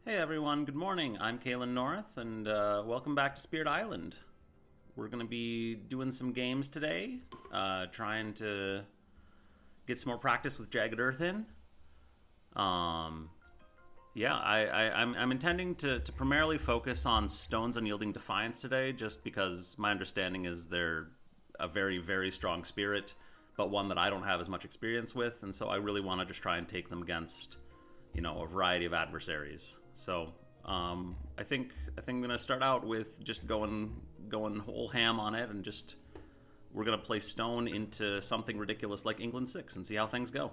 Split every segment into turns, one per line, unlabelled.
Hey everyone, good morning. I'm Kalen North, and welcome back to Spirit Island. We're going to be doing some games today, trying to get some more practice with Jagged Earth in. I'm intending to primarily focus on Stone's Unyielding Defiance today, just because my understanding is they're a very, very strong spirit, but one that I don't have as much experience with, and so I really want to just try and take them against, a variety of adversaries. So I think I'm gonna start out with just going whole ham on it, and we're gonna play Stone into something ridiculous like England 6 and see how things go.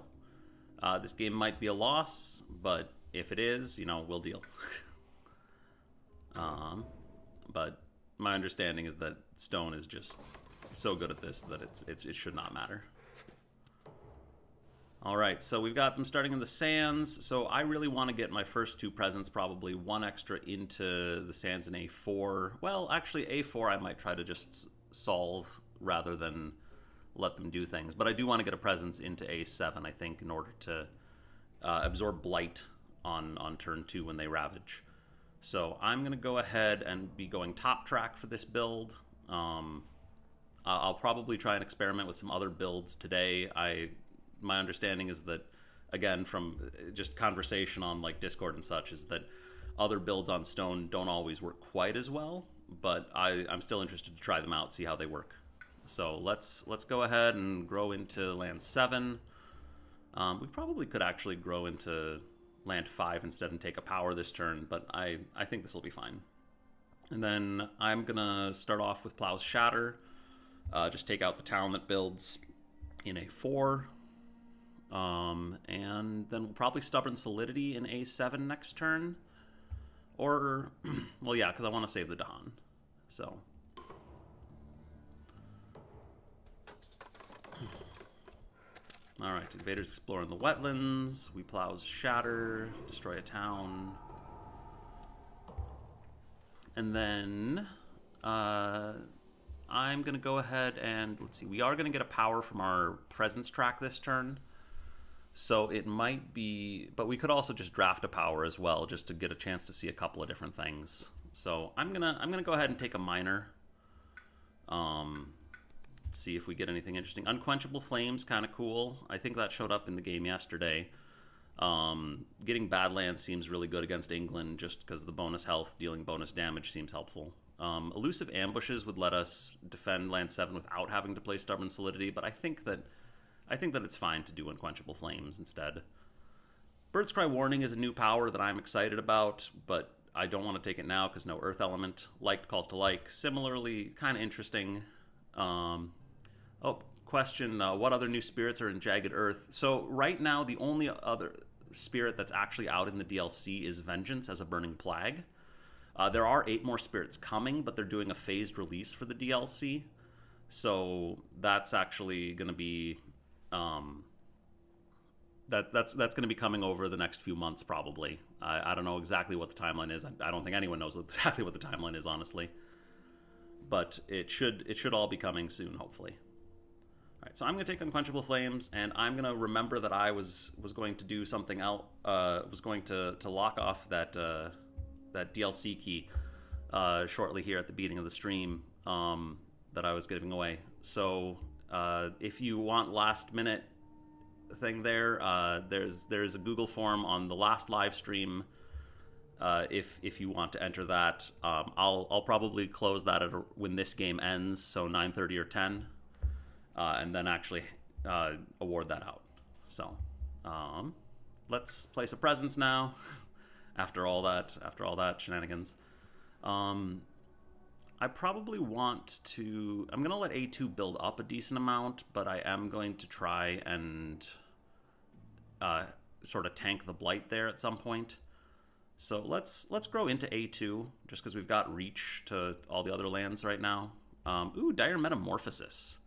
This game might be a loss, but if it is, we'll deal. But my understanding is that Stone is just so good at this that it should not matter. Alright, so we've got them starting in the sands, so I really want to get my first two presents, probably one extra into the sands in A4. Well, actually A4 I might try to just solve rather than let them do things, but I do want to get a presence into A7, I think, in order to absorb blight on turn 2 when they ravage. So I'm going to go ahead and be going top track for this build. I'll probably try and experiment with some other builds today. My understanding is that, again, from just conversation on like Discord and such, is that other builds on Stone don't always work quite as well, but I'm still interested to try them out, see how they work. So let's go ahead and grow into land 7. We probably could actually grow into land 5 instead and take a power this turn, but I think this will be fine. And then I'm gonna start off with Plow's Shatter, just take out the town that builds in A4. And then we'll probably Stubborn Solidity in A7 next turn. Or, well, yeah, because I want to save the Dahan. So. Alright, Invader's exploring the wetlands. We Plow's Shatter, destroy a town. And then, I'm going to go ahead and, let's see, we are going to get a power from our presence track this turn. So it might be, but we could also just draft a power as well, just to get a chance to see a couple of different things. So I'm gonna go ahead and take a minor. Let's see if we get anything interesting. Unquenchable Flames, kind of cool. I think that showed up in the game yesterday. Getting Badlands seems really good against England, just because the bonus health, dealing bonus damage seems helpful. Elusive Ambushes would let us defend land 7 without having to play Stubborn Solidity, but I think that it's fine to do Unquenchable Flames instead. Bird's Cry Warning is a new power that I'm excited about, but I don't want to take it now because no Earth Element. Liked calls to like. Similarly, kind of interesting. Question, what other new spirits are in Jagged Earth? So right now, the only other spirit that's actually out in the DLC is Vengeance as a Burning Plague. There are 8 more spirits coming, but they're doing a phased release for the DLC. So that's actually going to be... that's going to be coming over the next few months probably. I don't know exactly what the timeline is. I don't think anyone knows exactly what the timeline is, honestly. But it should all be coming soon, hopefully. All right, so I'm going to take Unquenchable Flames, and I'm going to remember that I was going to do something else. Was going to lock off that DLC key shortly here at the beginning of the stream that I was giving away. So. If you want last minute thing there's a Google form on the last live stream. If you want to enter that, I'll probably close that when this game ends, so 9:30 or 10, and then actually award that out. So let's place a presence now. after all that shenanigans. I probably want to... I'm going to let A2 build up a decent amount, but I am going to try and sort of tank the blight there at some point. So let's grow into A2, just because we've got reach to all the other lands right now. Ooh, Dire Metamorphosis.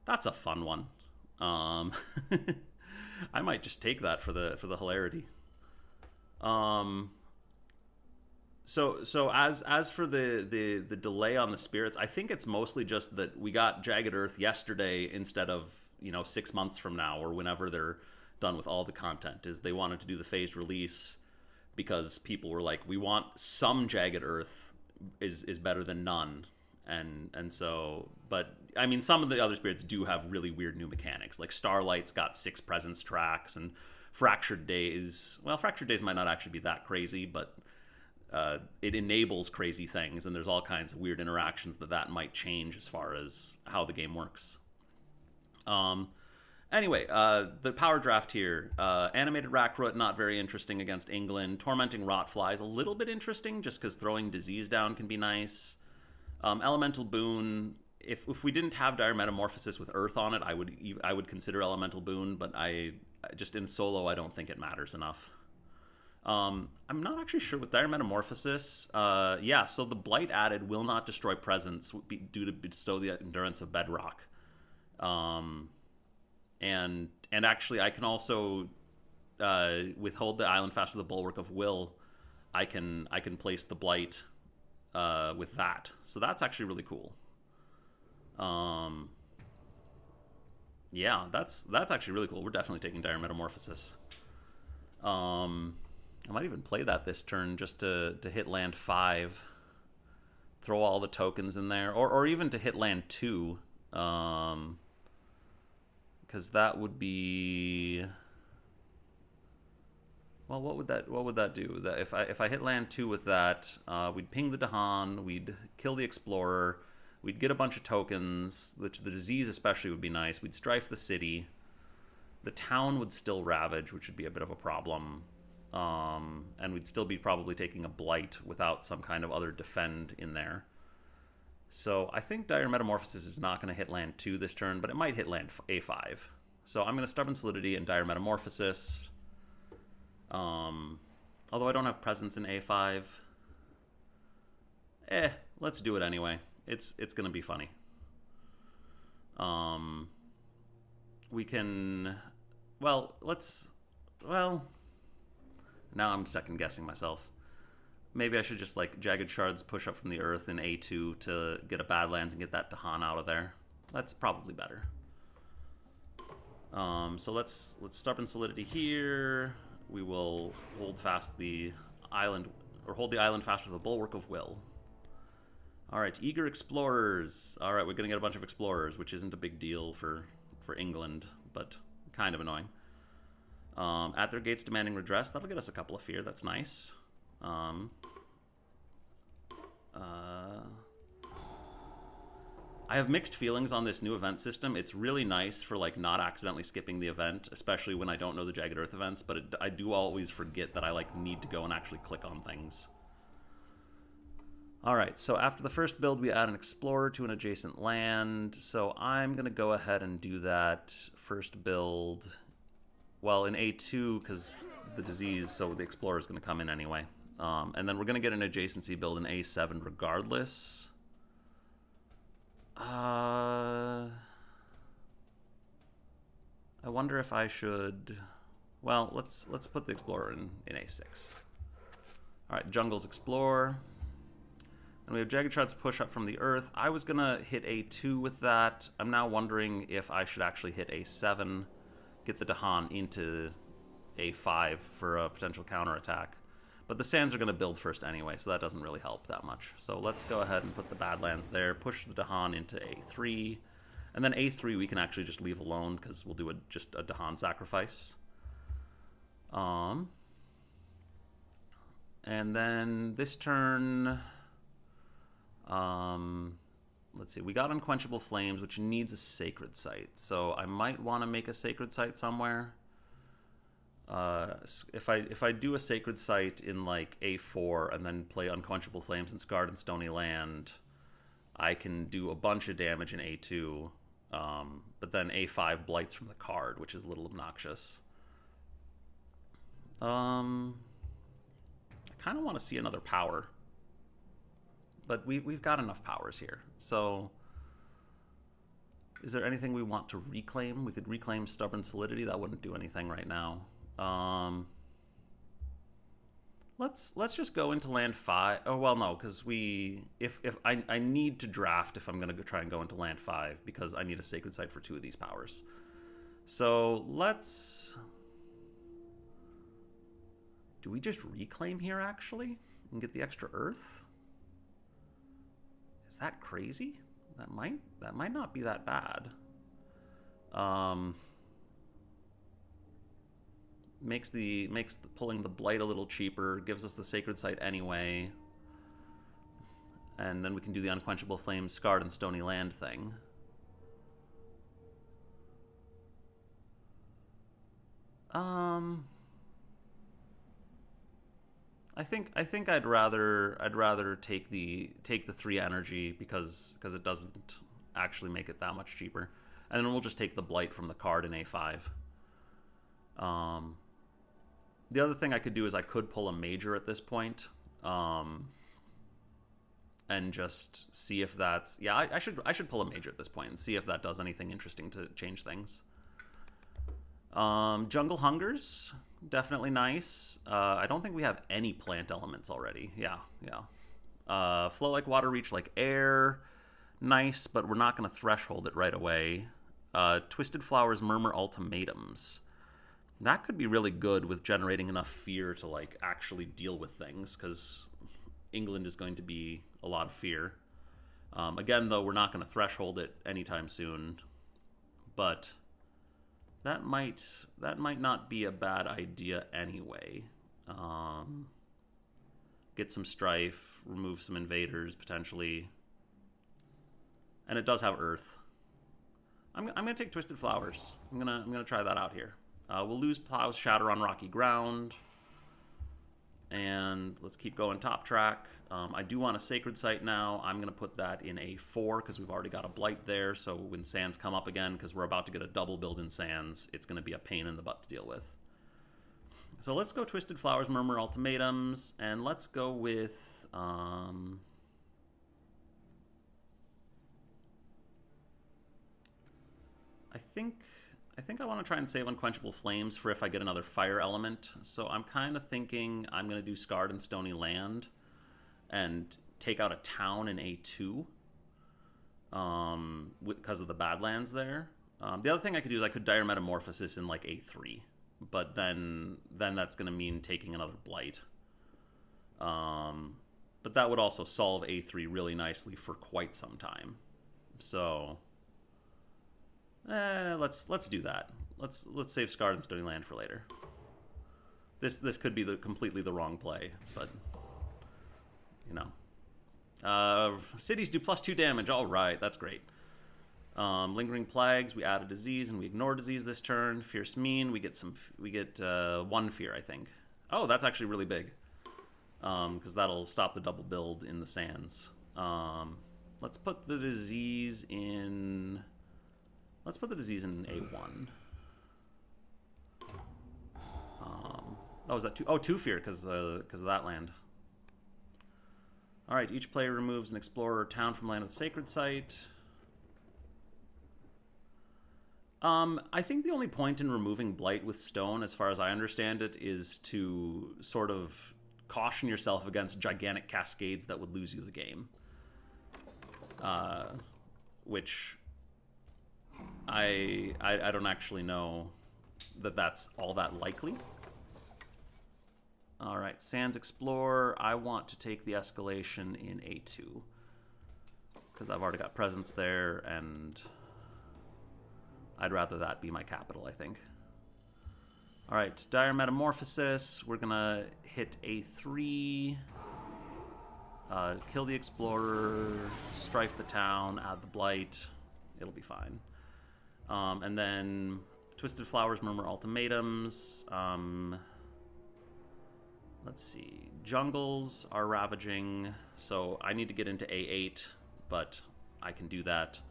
That's a fun one. I might just take that for the hilarity. So as for the delay on the spirits, I think it's mostly just that we got Jagged Earth yesterday instead of 6 months from now or whenever they're done with all the content. Is they wanted to do the phased release because people were like, we want some Jagged Earth is better than none. And so, but I mean, some of the other spirits do have really weird new mechanics. Like Starlight's got 6 presence tracks, and Fractured Days, well, Fractured Days might not actually be that crazy, but it enables crazy things, and there's all kinds of weird interactions that might change as far as how the game works. Anyway, the power draft here. Animated Rackroot, not very interesting against England. Tormenting Rotfly is a little bit interesting, just because throwing Disease down can be nice. Elemental Boon, if we didn't have Dire Metamorphosis with Earth on it, I would consider Elemental Boon, but I just in solo, I don't think it matters enough. I'm not actually sure with Dire Metamorphosis. Yeah, so the Blight added will not destroy presence due to bestow the endurance of Bedrock. And actually, I can also withhold the Island Fast with the Bulwark of Will. I can place the Blight with that, so that's actually really cool. Yeah, that's actually really cool. We're definitely taking Dire Metamorphosis. I might even play that this turn just to hit land 5, throw all the tokens in there, or even to hit land 2, because that would be, well, what would that do? That if I hit land 2 with that, we'd ping the Dahan, we'd kill the Explorer, we'd get a bunch of tokens, which the Disease especially would be nice. We'd strife the city. The town would still ravage, which would be a bit of a problem. And we'd still be probably taking a Blight without some kind of other defend in there. So I think Dire Metamorphosis is not going to hit land 2 this turn, but it might hit land A5. So I'm going to Stubborn Solidity and Dire Metamorphosis. Although I don't have presence in A5. Let's do it anyway. It's going to be funny. We can, well, now I'm second guessing myself. Maybe I should just like Jagged Shards push up from the earth in A2 to get a Badlands and get that Dahan out of there. That's probably better. So let's Stubborn Solidity here. We will hold fast the island, or hold the island fast with a Bulwark of Will. All right, Eager Explorers. All right, we're gonna get a bunch of Explorers, which isn't a big deal for England, but kind of annoying. At their gates demanding redress. That'll get us a couple of fear. That's nice. I have mixed feelings on this new event system. It's really nice for like not accidentally skipping the event, especially when I don't know the Jagged Earth events, but I do always forget that I like need to go and actually click on things. Alright, so after the first build, we add an Explorer to an adjacent land. So I'm going to go ahead and do that first build. Well, in A2, because the Disease, so the Explorer is going to come in anyway. And then we're going to get an adjacency build in A7 regardless. I wonder if I should... Well, let's put the Explorer in A6. Alright, Jungles Explorer. And we have Jagged Shards push up from the earth. I was going to hit A2 with that. I'm now wondering if I should actually hit A7, get the Dahan into A5 for a potential counterattack. But the Sands are going to build first anyway, so that doesn't really help that much. So let's go ahead and put the Badlands there, push the Dahan into A3. And then A3 we can actually just leave alone because we'll do just a Dahan sacrifice. And then this turn... let's see, we got Unquenchable Flames, which needs a Sacred Site. So I might want to make a Sacred Site somewhere. If I do a Sacred Site in like A4 and then play Unquenchable Flames and Scarred and Stony Land, I can do a bunch of damage in A2. But then A5 blights from the card, which is a little obnoxious. I kind of want to see another power. But we've got enough powers here. So is there anything we want to reclaim? We could reclaim Stubborn Solidity. That wouldn't do anything right now. Let's just go into land 5. Oh, well, no, because if I need to draft if I'm going to try and go into land 5 because I need a Sacred Site for 2 of these powers. Do we just reclaim here, actually, and get the extra earth? Is that crazy? That might not be that bad. Makes pulling the blight a little cheaper, gives us the sacred site anyway. And then we can do the unquenchable flames, scarred and stony land thing. I think I'd rather take the 3 energy because it doesn't actually make it that much cheaper, and then we'll just take the blight from the card in A5. The other thing I could do is I could pull a major at this point, and just see if that's I should pull a major at this point and see if that does anything interesting to change things. Jungle Hungers, definitely nice. I don't think we have any plant elements already. Yeah. Flow like water, reach like air. Nice, but we're not going to threshold it right away. Twisted Flowers, Murmur Ultimatums. That could be really good with generating enough fear to like actually deal with things, because England is going to be a lot of fear. Again, though, we're not going to threshold it anytime soon, but that might not be a bad idea anyway. Get some strife, remove some invaders potentially, and it does have earth. I'm gonna take Twisted Flowers. I'm gonna try that out here. We'll lose Plow's Shatter on rocky ground, and let's keep going top track. I do want a sacred site now. I'm gonna put that in A4 because we've already got a blight there. So when sands come up again, because we're about to get a double build in sands, it's gonna be a pain in the butt to deal with. So let's go Twisted Flowers, Murmur Ultimatums, and let's go with I think I want to try and save Unquenchable Flames for if I get another fire element. So I'm kind of thinking I'm going to do Scarred and Stony Land and take out a town in A2 because of the Badlands there. The other thing I could do is I could Dire Metamorphosis in like A3, but then that's going to mean taking another Blight. But that would also solve A3 really nicely for quite some time. So let's do that. Let's save Scarred and Stony Land for later. This could be completely the wrong play, but you know. Cities do +2 damage. All right, that's great. Lingering Plagues, we add a disease and we ignore disease this turn. Fierce Mean, we get 1 fear, I think. Oh, that's actually really big, because that'll stop the double build in the sands. Let's put the disease in. Let's put the disease in A1. Oh, is that 2? Oh, 2 fear because of that land. All right, each player removes an explorer or town from land of the sacred site. I think the only point in removing Blight with stone, as far as I understand it, is to sort of caution yourself against gigantic cascades that would lose you the game. Which I don't actually know that that's all that likely. All right, Sands Explorer. I want to take the escalation in A2 because I've already got presence there, and I'd rather that be my capital, I think. All right, Dire Metamorphosis. We're gonna hit A3, kill the Explorer, strife the town, add the Blight. It'll be fine. And then Twisted Flowers, Murmur Ultimatums. Let's see. Jungles are ravaging, so I need to get into A8, but I can do that.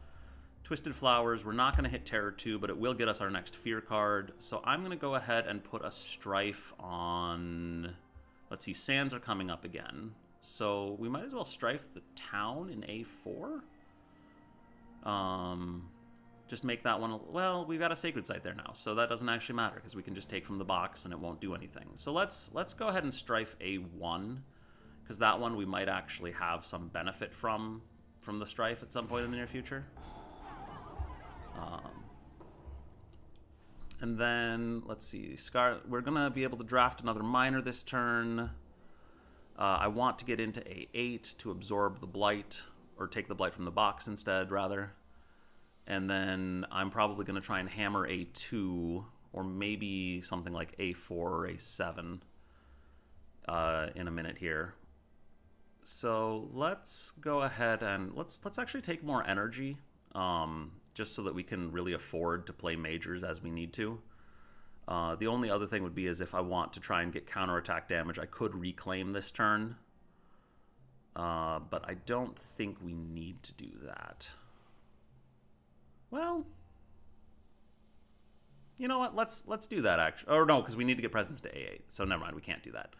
Twisted Flowers, we're not going to hit Terror 2, but it will get us our next Fear card. So I'm going to go ahead and put a Strife on. Let's see, Sands are coming up again. So we might as well Strife the town in A4. Just make that one, well, we've got a sacred site there now, so that doesn't actually matter because we can just take from the box and it won't do anything. So let's go ahead and Strife A1, because that one we might actually have some benefit from the Strife at some point in the near future. And then, let's see, we're going to be able to draft another miner this turn. I want to get into A8 to absorb the blight, or take the blight from the box instead, rather. And then I'm probably going to try and hammer A2, or maybe something like A4 or A7 in a minute here. So let's go ahead and let's actually take more energy, just so that we can really afford to play majors as we need to. The only other thing would be is if I want to try and get counterattack damage, I could reclaim this turn. But I don't think we need to do that. Well, you know what? Let's do that actually. Or no, because we need to get presence to A8. So never mind, we can't do that.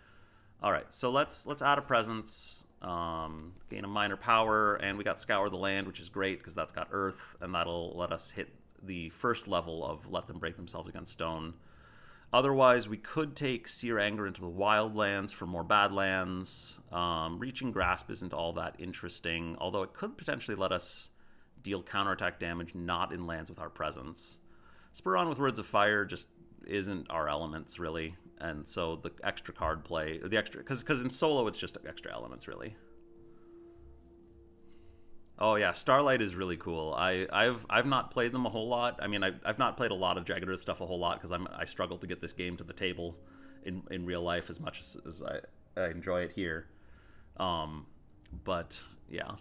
All right, so let's add a presence, gain a minor power, and we got Scour the Land, which is great because that's got Earth, and that'll let us hit the first level of let them break themselves against stone. Otherwise, we could take Sear Anger into the Wildlands for more Badlands. Reaching Grasp isn't all that interesting, although it could potentially let us deal counterattack damage not in lands with our presence. Spur on with Words of Fire just isn't our elements, really. And so the extra card play, the extra, because in solo it's just extra elements, really. Oh yeah, Starlight is really cool. I've not played them a whole lot. I mean, I've not played a lot of Jagged Earth stuff a whole lot because I struggle to get this game to the table in real life as much as I enjoy it here. But yeah.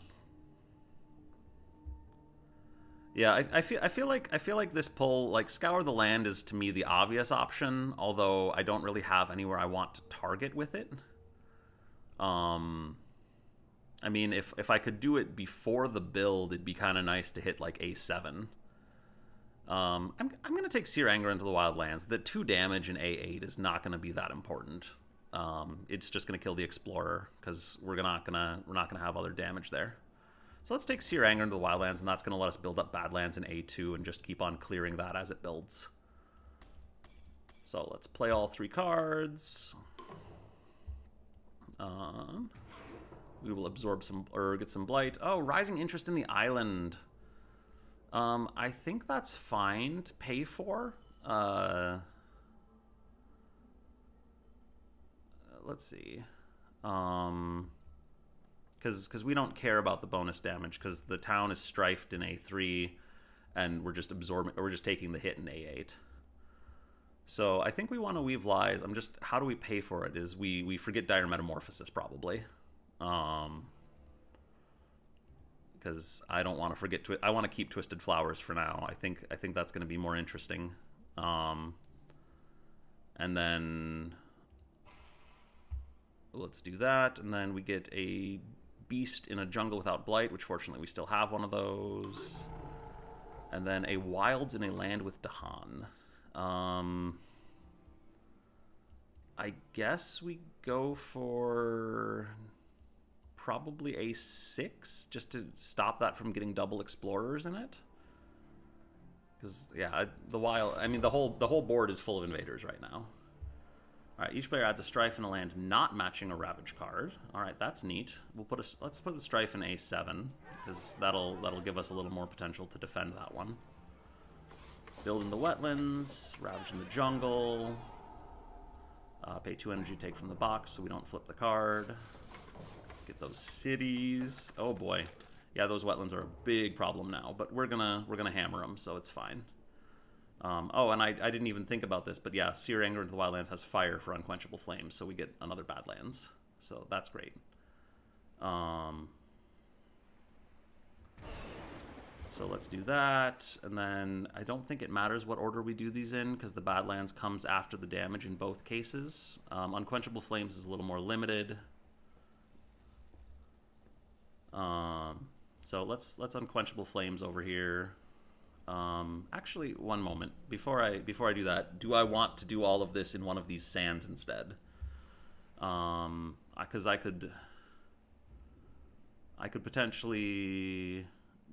Yeah, I feel like this pull, like Scour the Land, is to me the obvious option, although I don't really have anywhere I want to target with it. I mean, if I could do it before the build, it'd be kind of nice to hit like A7. I'm gonna take Sear Anger into the Wildlands. The 2 damage in A8 is not gonna be that important. It's just gonna kill the Explorer because we're not gonna have other damage there. So let's take Sear Anger into the Wildlands, and that's going to let us build up Badlands in A2 and just keep on clearing that as it builds. So let's play all 3 cards. We will absorb some, or get some Blight. Oh, Rising Interest in the Island. I think that's fine to pay for. Let's see. Because we don't care about the bonus damage because the town is strifed in A3 and we're just absorbing, or we're just taking the hit in A8. So I think we want to Weave Lies. How do we pay for it? Is we forget Dire Metamorphosis probably. Because I don't want to forget I want to keep Twisted Flowers for now. I think that's going to be more interesting. And then let's do that, and then we get a Beast in a Jungle without Blight, which fortunately we still have one of those. And then a Wilds in a Land with Dahan. I guess we go for probably A6, just to stop that from getting double Explorers in it. Because, yeah, the whole board is full of Invaders right now. Alright, each player adds a Strife in a land not matching a Ravage card. Alright, that's neat. Let's put the Strife in A7, because that'll give us a little more potential to defend that one. Build in the Wetlands, Ravage in the Jungle. Pay 2 energy, take from the box so we don't flip the card. Get those cities. Oh boy. Yeah, those Wetlands are a big problem now, but we're gonna hammer them, so it's fine. Oh, and I didn't even think about this, but yeah, Sear Anger into the Wildlands has fire for Unquenchable Flames, so we get another Badlands. So that's great. So let's do that, and then I don't think it matters what order we do these in, because the Badlands comes after the damage in both cases. Unquenchable Flames is a little more limited. So let's Unquenchable Flames over here. Actually, one moment. Before I do that, do I want to do all of this in one of these sands instead? Because I could potentially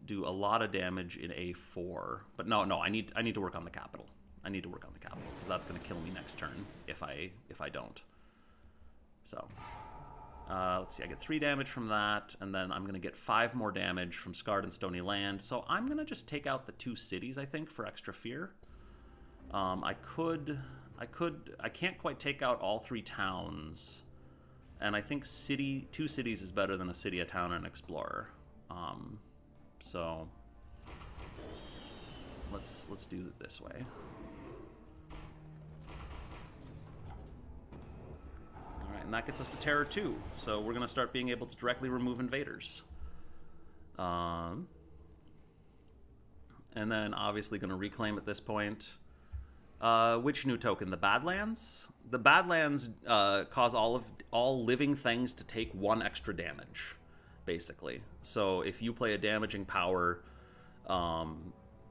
do a lot of damage in A4, but no, I need to work on the capital. I need to work on the capital because that's going to kill me next turn if I don't. So. Let's see, I get 3 damage from that, and then I'm going to get 5 more damage from Scarred and Stony Land. So I'm going to just take out the 2 cities, I think, for extra fear. I can't quite take out all 3 towns, and I think 2 cities is better than a city, a town, and an explorer. So let's do it this way. All right, and that gets us to Terror 2. So we're gonna start being able to directly remove invaders. And then obviously going to reclaim at this point. Which new token? The Badlands? The Badlands cause all living things to take 1 extra damage, basically. So if you play a damaging power,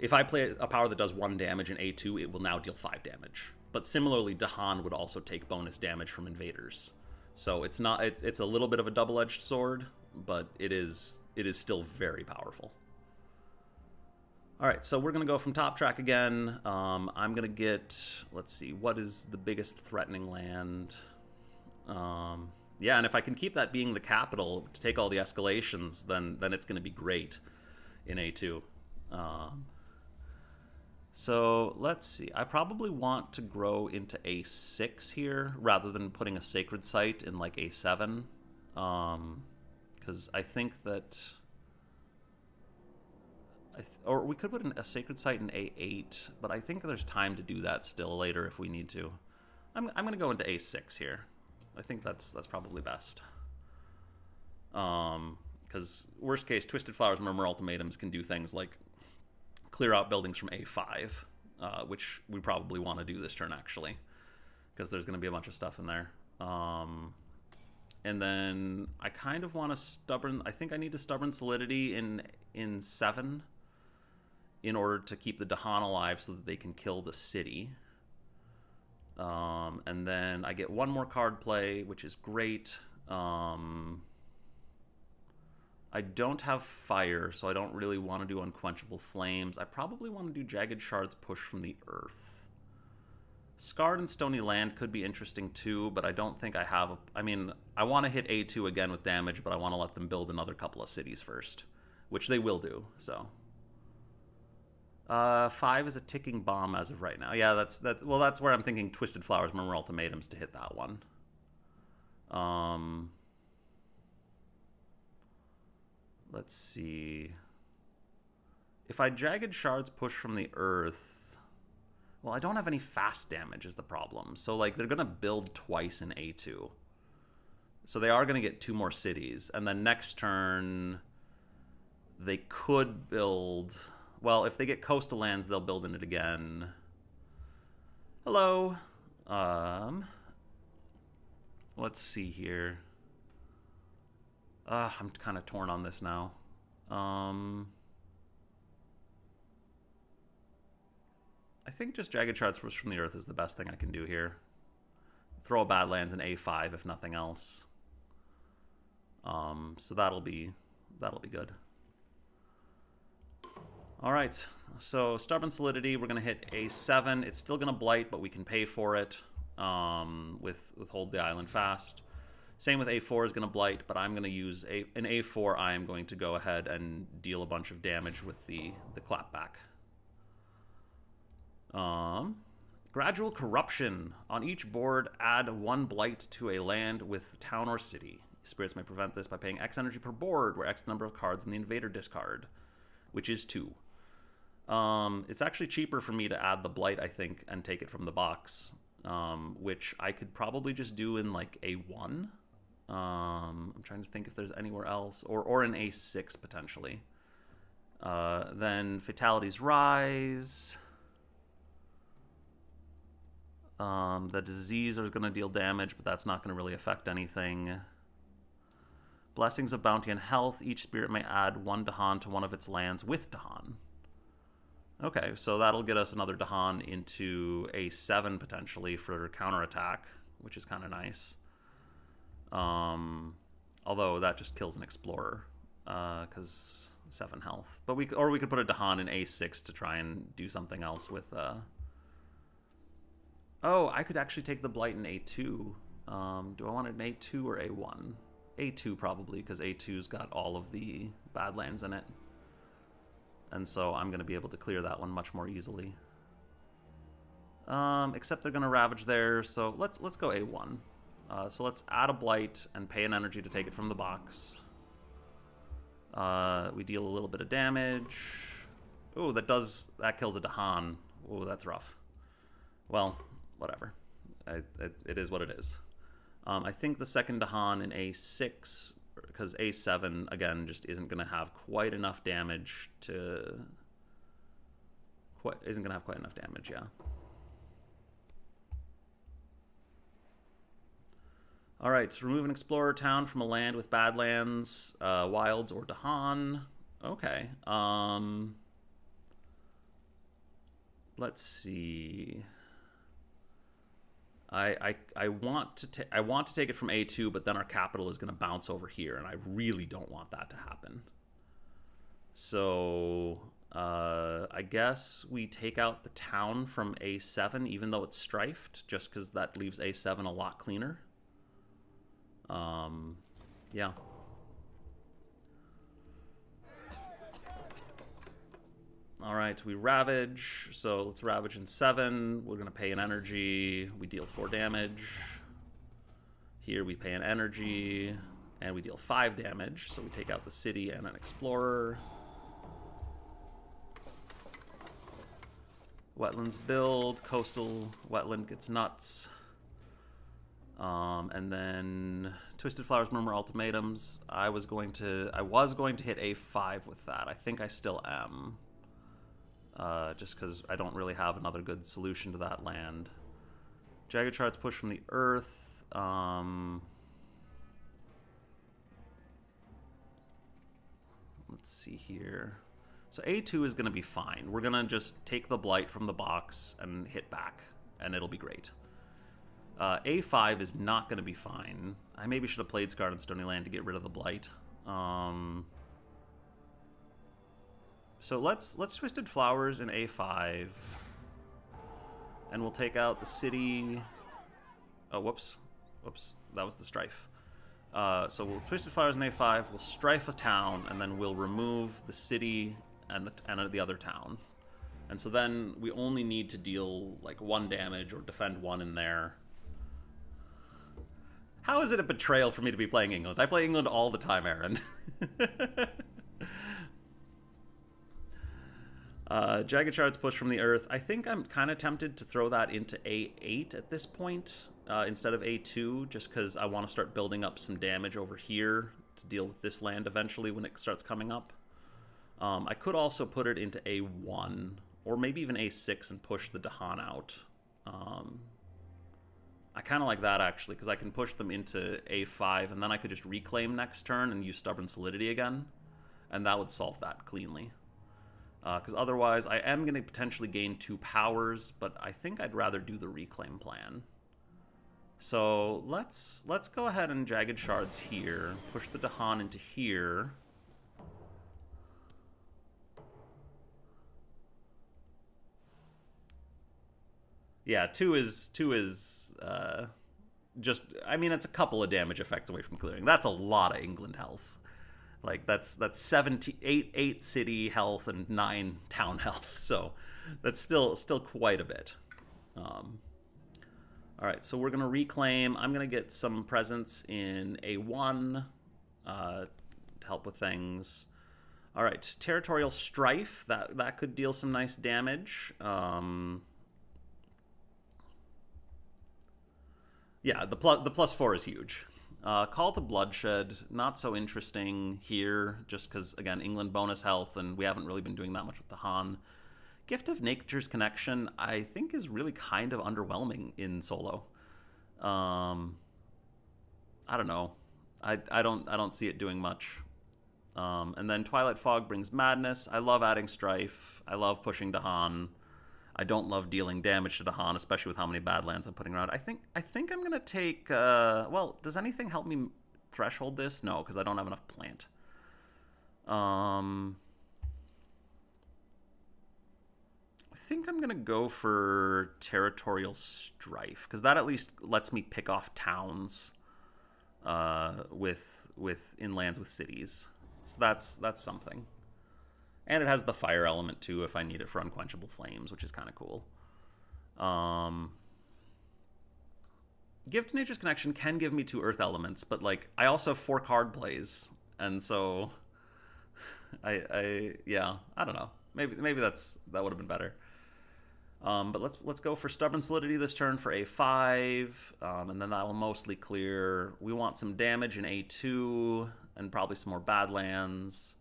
if I play a power that does 1 damage in A2, it will now deal 5 damage. But similarly, Dahan would also take bonus damage from invaders. So it's a little bit of a double-edged sword, but it is still very powerful. All right, so we're going to go from top track again. I'm going to get, let's see, what is the biggest threatening land? Yeah, and if I can keep that being the capital to take all the escalations, then it's going to be great in A2. So let's see. I probably want to grow into A6 here rather than putting a sacred site in like A7. Because I think that... or we could put a sacred site in A8, but I think there's time to do that still later if we need to. I'm going to go into A6 here. I think that's probably best. Because worst case, Twisted Flowers Murmur Ultimatums can do things like clear out buildings from A5, which we probably want to do this turn actually, because there's going to be a bunch of stuff in there. And then I kind of want I think I need a Stubborn Solidity in 7 in order to keep the Dahan alive so that they can kill the city. And then I get 1 more card play, which is great. I don't have fire, so I don't really want to do Unquenchable Flames. I probably want to do Jagged Shards Push from the Earth. Scarred and Stony Land could be interesting too, but I don't think I have... I mean, I want to hit A2 again with damage, but I want to let them build another couple of cities first, which they will do, so... 5 is a ticking bomb as of right now. Yeah, well, that's where I'm thinking Twisted Flowers Murmur Ultimatums to hit that one. Let's see. If I Jagged Shards Push from the Earth... Well, I don't have any fast damage is the problem. So, like, they're going to build twice in A2. So they are going to get 2 more cities. And then next turn, they could build... Well, if they get coastal lands, they'll build in it again. Hello. Let's see here. I'm kind of torn on this now. I think just Jagged Shards from the Earth is the best thing I can do here. Throw a Badlands in A5 if nothing else. So that'll be good. All right, so Stubborn Solidity, we're going to hit A7. It's still going to blight, but we can pay for it with Hold the Island Fast. Same with A4 is going to blight, but I'm going to use an A4. I am going to go ahead and deal a bunch of damage with the clapback. Gradual Corruption. On each board, add 1 blight to a land with town or city. Spirits may prevent this by paying X energy per board, where X the number of cards in the Invader discard, which is 2. It's actually cheaper for me to add the blight, I think, and take it from the box, which I could probably just do in like A1. I'm trying to think if there's anywhere else, or in A6 potentially. Then Fatalities Rise. The Disease are going to deal damage, but that's not going to really affect anything. Blessings of Bounty and Health. Each spirit may add 1 Dahan to one of its lands with Dahan. Okay, so that'll get us another Dahan into A7 potentially for Counterattack, which is kind of nice. Although that just kills an Explorer, because 7 health. But we could put a Dahan in A6 to try and do something else with... Oh, I could actually take the Blight in A2. Do I want it in A2 or A1? A2 probably, because A2's got all of the Badlands in it. And so I'm going to be able to clear that one much more easily. Except they're going to ravage there, so let's go A1. So let's add a blight and pay an energy to take it from the box. We deal a little bit of damage. Ooh, that kills a Dahan. Ooh, that's rough. Well, whatever. It is what it is. I think the second Dahan in A6, because A7, again, just isn't going to have quite enough damage to... Isn't going to have quite enough damage, yeah. All right, so remove an explorer town from a land with badlands, wilds, or Dahan. Okay. Let's see. I want to take it from A2, but then our capital is going to bounce over here, and I really don't want that to happen. So I guess we take out the town from A7, even though it's strifed, just because that leaves A7 a lot cleaner. Yeah. All right, we ravage. So let's ravage in 7. We're going to pay an energy. We deal 4 damage. Here we pay an energy, and we deal 5 damage. So we take out the city and an explorer. Wetlands build. Coastal wetland gets nuts. And then Twisted Flowers Murmur ultimatums. I was going to hit A5 with that. I think I still am. Just because I don't really have another good solution to that land. Jagged Shards push from the earth. Let's see here. So A2 is going to be fine. We're going to just take the blight from the box and hit back, and it'll be great. A5 is not going to be fine. I maybe should have played Scarred and Stony Land to get rid of the blight. So let's Twisted Flowers in A5, and we'll take out the city. Oh, whoops, that was the strife. So we'll Twisted Flowers in A5. We'll strife a town, and then we'll remove the city and the other town. And so then we only need to deal like 1 damage or defend 1 in there. How is it a betrayal for me to be playing England? I play England all the time, Aaron. Jagged Shards push from the earth. I think I'm kind of tempted to throw that into A8 at this point instead of A2, just because I want to start building up some damage over here to deal with this land eventually when it starts coming up. I could also put it into A1, or maybe even A6 and push the Dahan out. I kind of like that, actually, because I can push them into A5, and then I could just reclaim next turn and use Stubborn Solidity again, and that would solve that cleanly. Because otherwise, I am going to potentially gain 2 powers, but I think I'd rather do the reclaim plan. So let's go ahead and Jagged Shards here, push the Dahan into here. Yeah, 2 is just, I mean, it's a couple of damage effects away from clearing. That's a lot of England health. Like, that's 8 city health and 9 town health, so that's still quite a bit. All right, so we're going to reclaim. I'm going to get some presence in A1 to help with things. All right, Territorial Strife. That could deal some nice damage. Yeah, the +4 is huge. Call to Bloodshed, not so interesting here, just because, again, England bonus health, and we haven't really been doing that much with the Han. Gift of Nature's Connection, I think, is really kind of underwhelming in solo. I don't know. I don't see it doing much. And then Twilight Fog brings Madness. I love adding Strife. I love pushing Dahan. I don't love dealing damage to Dahan, especially with how many Badlands I'm putting around. I think I'm going to take... well, does anything help me threshold this? No, because I don't have enough plant. I think I'm going to go for Territorial Strife, because that at least lets me pick off towns with inlands with cities. So that's something. And it has the fire element, too, if I need it for Unquenchable Flames, which is kind of cool. Gift Nature's Connection can give me 2 Earth elements, but like I also have 4 card plays, and so yeah, I don't know. Maybe that would have been better. But let's go for Stubborn Solidity this turn for A5, and then that'll mostly clear. We want some damage in A2, and probably some more Badlands.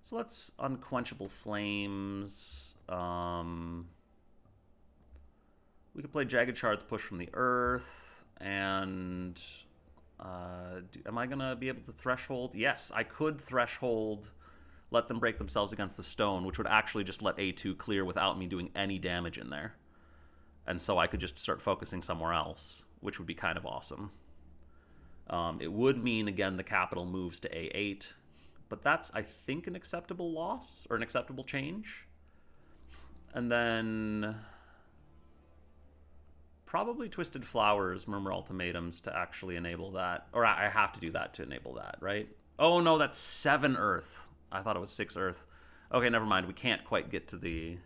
So let's Unquenchable Flames. We could play Jagged Shards, Push from the Earth, and am I going to be able to Threshold? Yes, I could Threshold, let them break themselves against the stone, which would actually just let A2 clear without me doing any damage in there. And so I could just start focusing somewhere else, which would be kind of awesome. It would mean, again, the capital moves to A8, but that's, I think, an acceptable loss, or an acceptable change. And then probably Twisted Flowers, Murmur Ultimatums to actually enable that. Or I have to do that to enable that, right? Oh no, that's 7 Earth. I thought it was 6 Earth. Okay, never mind. We can't quite get to the...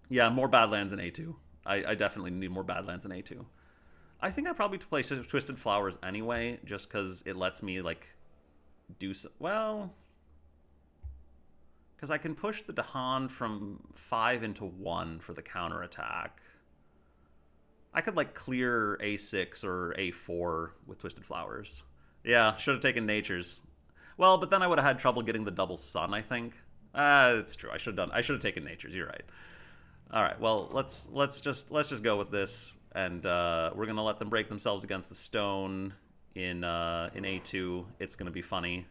Yeah, more Badlands in A2. I definitely need more Badlands in A2. I think I probably play Twisted Flowers anyway, just because it lets me, like, do... well... because I can push the Dahan from 5 into 1 for the counterattack. I could, like, clear A6 or A4 with Twisted Flowers. Yeah, should have taken Nature's. Well, but then I would have had trouble getting the double Sun, I think. It's true. I should have taken Nature's. You're right. All right. Well, let's just go with this, and we're gonna let them break themselves against the stone in A2. It's gonna be funny.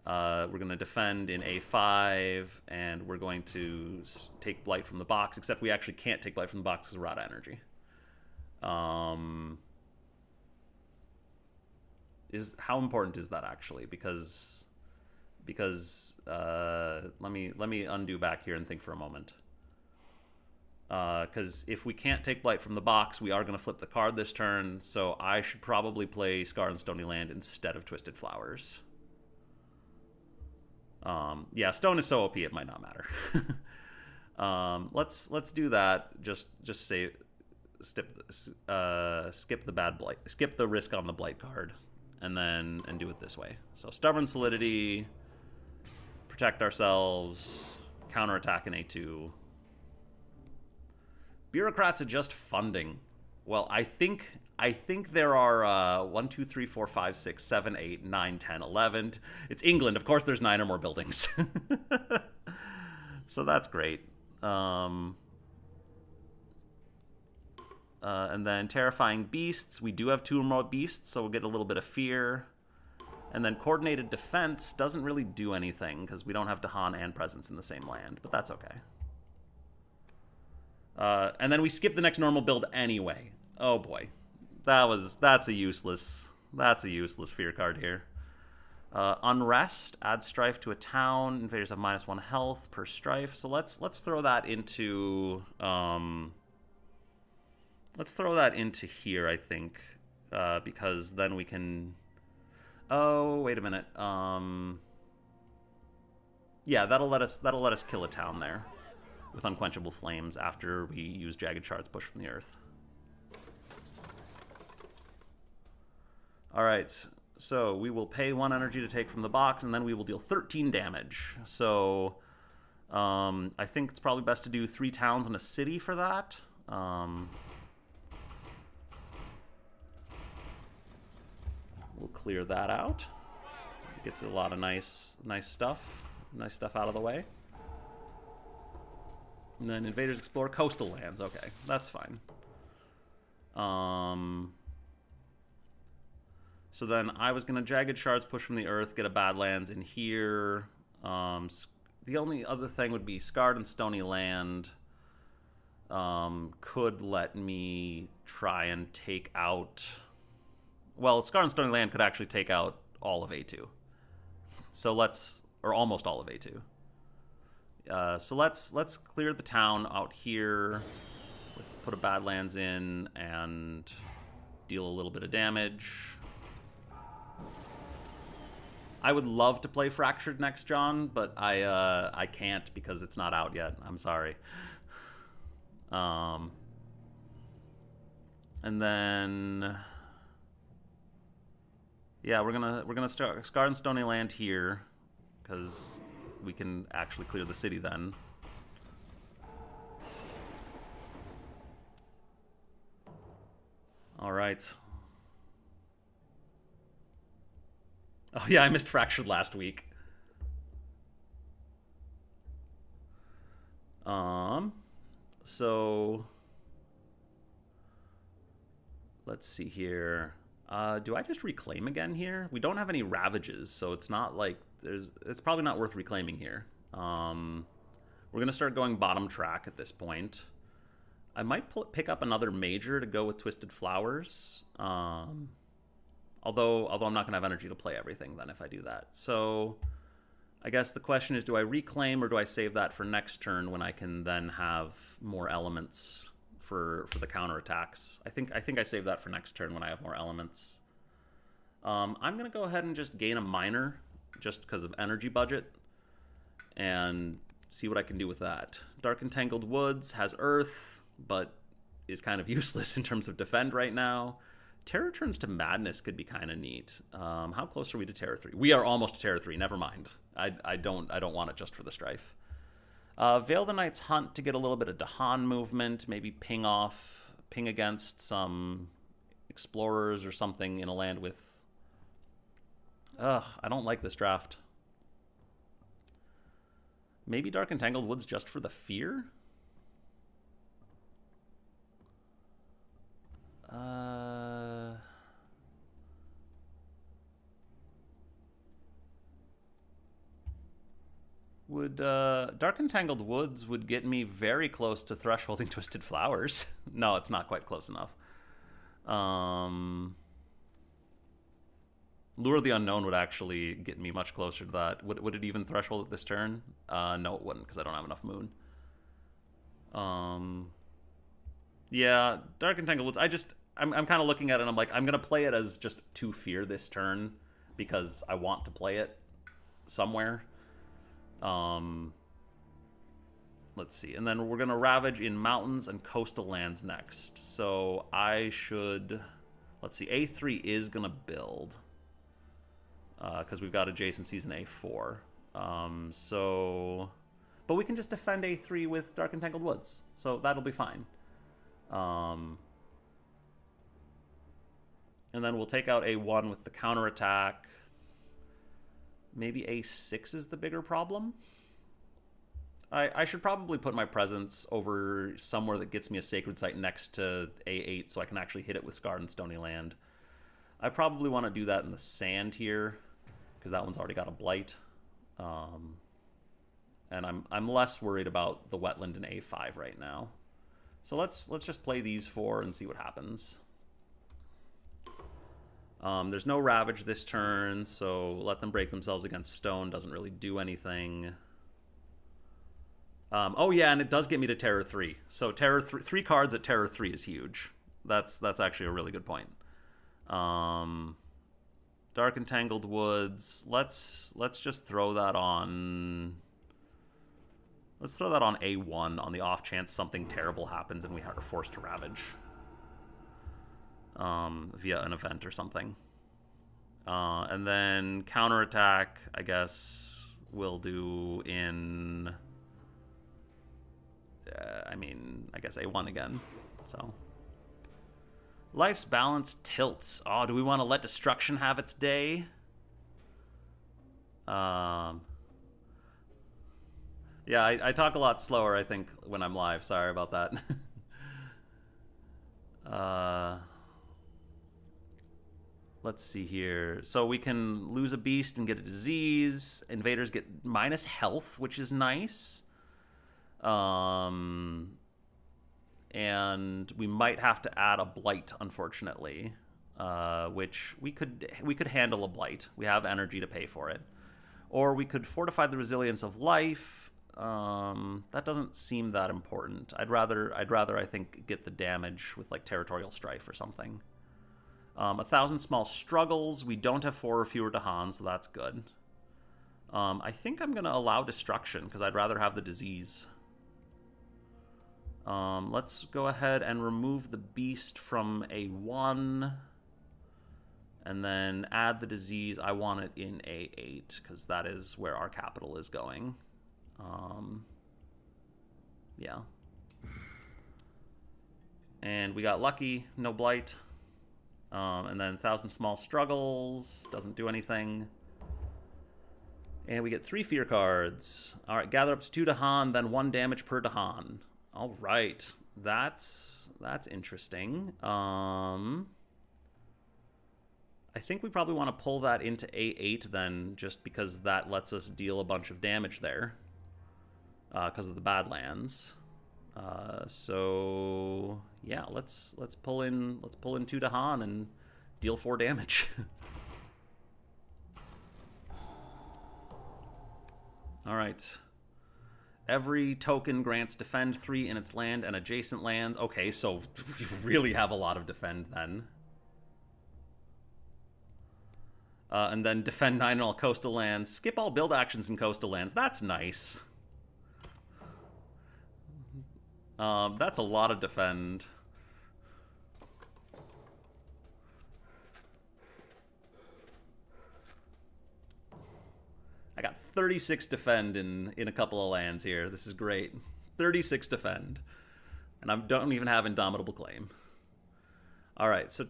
We're going to defend in A5, and we're going to take Blight from the box, except we actually can't take Blight from the box because of Rada Energy. How important is that actually? Because let me undo back here and think for a moment. Because if we can't take Blight from the box, we are going to flip the card this turn, so I should probably play Scarred and Stony Land instead of Twisted Flowers. Yeah, Stone is so OP it might not matter. Let's do that. Just say skip the bad Blight, skip the risk on the Blight card, and do it this way. So Stubborn Solidity, protect ourselves, counterattack in A2. Bureaucrats adjust funding. Well, I think there are 1, 2, 3, 4, 5, 6, 7, 8, 9, 10, 11. It's England. Of course, there's 9 or more buildings. So that's great. And then Terrifying Beasts. We do have 2 or more beasts, so we'll get a little bit of fear. And then Coordinated Defense doesn't really do anything because we don't have Dahan and Presence in the same land, but that's okay. And then we skip the next normal build anyway. Oh boy, that's a useless fear card here. Unrest, add strife to a town. Invaders have -1 health per strife. So let's throw that into here, I think, because then we can. Oh wait a minute. Yeah, that'll let us kill a town there with Unquenchable Flames after we use Jagged Shards, Push from the Earth. Alright, so we will pay 1 energy to take from the box, and then we will deal 13 damage. So, I think it's probably best to do 3 towns and a city for that. We'll clear that out. Gets a lot of nice stuff. Nice stuff out of the way. And then Invaders explore coastal lands. Okay, that's fine. So then I was going to Jagged Shards, Push from the Earth, get a Badlands in here. The only other thing would be Scarred and Stony Land. Could let me try and take out... Well, Scarred and Stony Land could actually take out all of A2. So or almost all of A2. So let's clear the town out here, put a Badlands in, and deal a little bit of damage. I would love to play Fractured next, John, but I can't because it's not out yet. I'm sorry. And then yeah, we're gonna start Scarred and Stony Land here because we can actually clear the city then. All right. Oh yeah, I missed Fractured last week. So let's see here. Do I just reclaim again here? We don't have any ravages, so it's not like it's probably not worth reclaiming here. We're gonna start going bottom track at this point. I might pick up another major to go with Twisted Flowers. Although I'm not gonna have energy to play everything then if I do that. So I guess the question is, do I reclaim or do I save that for next turn when I can then have more elements for the counterattacks? I think I save that for next turn when I have more elements. I'm going to go ahead and just gain a minor just because of energy budget and see what I can do with that. Dark Entangled Woods has Earth, but is kind of useless in terms of defend right now. Terror Turns to Madness could be kind of neat. How close are we to Terror 3? We are almost to Terror 3, never mind. I don't want it just for the strife. Veil the Knight's Hunt to get a little bit of Dahan movement, maybe ping against some explorers or something in a land with... Ugh, I don't like this draft. Maybe Dark Entangled Woods just for the fear? Dark Entangled Woods would get me very close to thresholding Twisted Flowers. No, it's not quite close enough. Lure of the Unknown would actually get me much closer to that. Would it even threshold at this turn? No, it wouldn't, because I don't have enough moon. Yeah, Dark Entangled Woods. I'm kind of looking at it and I'm like, I'm going to play it as just 2 fear this turn because I want to play it somewhere. Let's see. And then we're going to Ravage in mountains and coastal lands next. So I should... Let's see. A3 is going to build. Because we've got adjacencies in A4. But we can just defend A3 with Dark Entangled Woods. So that'll be fine. And then we'll take out A1 with the counterattack. Maybe A6 is the bigger problem. I should probably put my presence over somewhere that gets me a sacred site next to A8 so I can actually hit it with Scarred and Stony Land. I probably want to do that in the sand here because that one's already got a blight. And I'm less worried about the wetland in A5 right now. So let's just play these 4 and see what happens. There's no Ravage this turn, so let them break themselves against stone doesn't really do anything. Oh yeah, and it does get me to Terror 3. So Terror 3 cards at Terror 3 is huge. That's actually a really good point. Dark Entangled Woods. Let's just throw that on. Let's throw that on A1 on the off chance something terrible happens and we are forced to Ravage. Via an event or something. And then counterattack, I guess, we'll do in... I guess A1 again. So, Life's Balance tilts. Oh, do we want to let destruction have its day? Yeah, I talk a lot slower, I think, when I'm live. Sorry about that. Let's see here. So we can lose a beast and get a disease. Invaders get minus health, which is nice. And we might have to add a blight, unfortunately, which we could handle a blight. We have energy to pay for it. Or we could fortify the resilience of life. That doesn't seem that important. I'd rather I think get the damage with like territorial strife or something. 1,000 small struggles. We don't have 4 or fewer Dahan, so that's good. I think I'm going to allow destruction, because I'd rather have the disease. Let's go ahead and remove the beast from A1. And then add the disease. I want it in A8, because that is where our capital is going. Yeah. And we got lucky, no blight. And then 1,000 small struggles, doesn't do anything. And we get 3 fear cards. All right, gather up to 2 Dahan, then 1 damage per Dahan. All right, that's interesting. I think we probably want to pull that into A8 then, just because that lets us deal a bunch of damage there, because of the Badlands. So yeah, let's pull in 2 Dahan and deal 4 damage. All right. Every token grants defend 3 in its land and adjacent lands. Okay, so we really have a lot of defend then. And then defend 9 in all coastal lands. Skip all build actions in coastal lands. That's nice. That's a lot of defend. I got 36 defend in a couple of lands here. This is great. 36 defend. And I don't even have Indomitable Claim. All right, so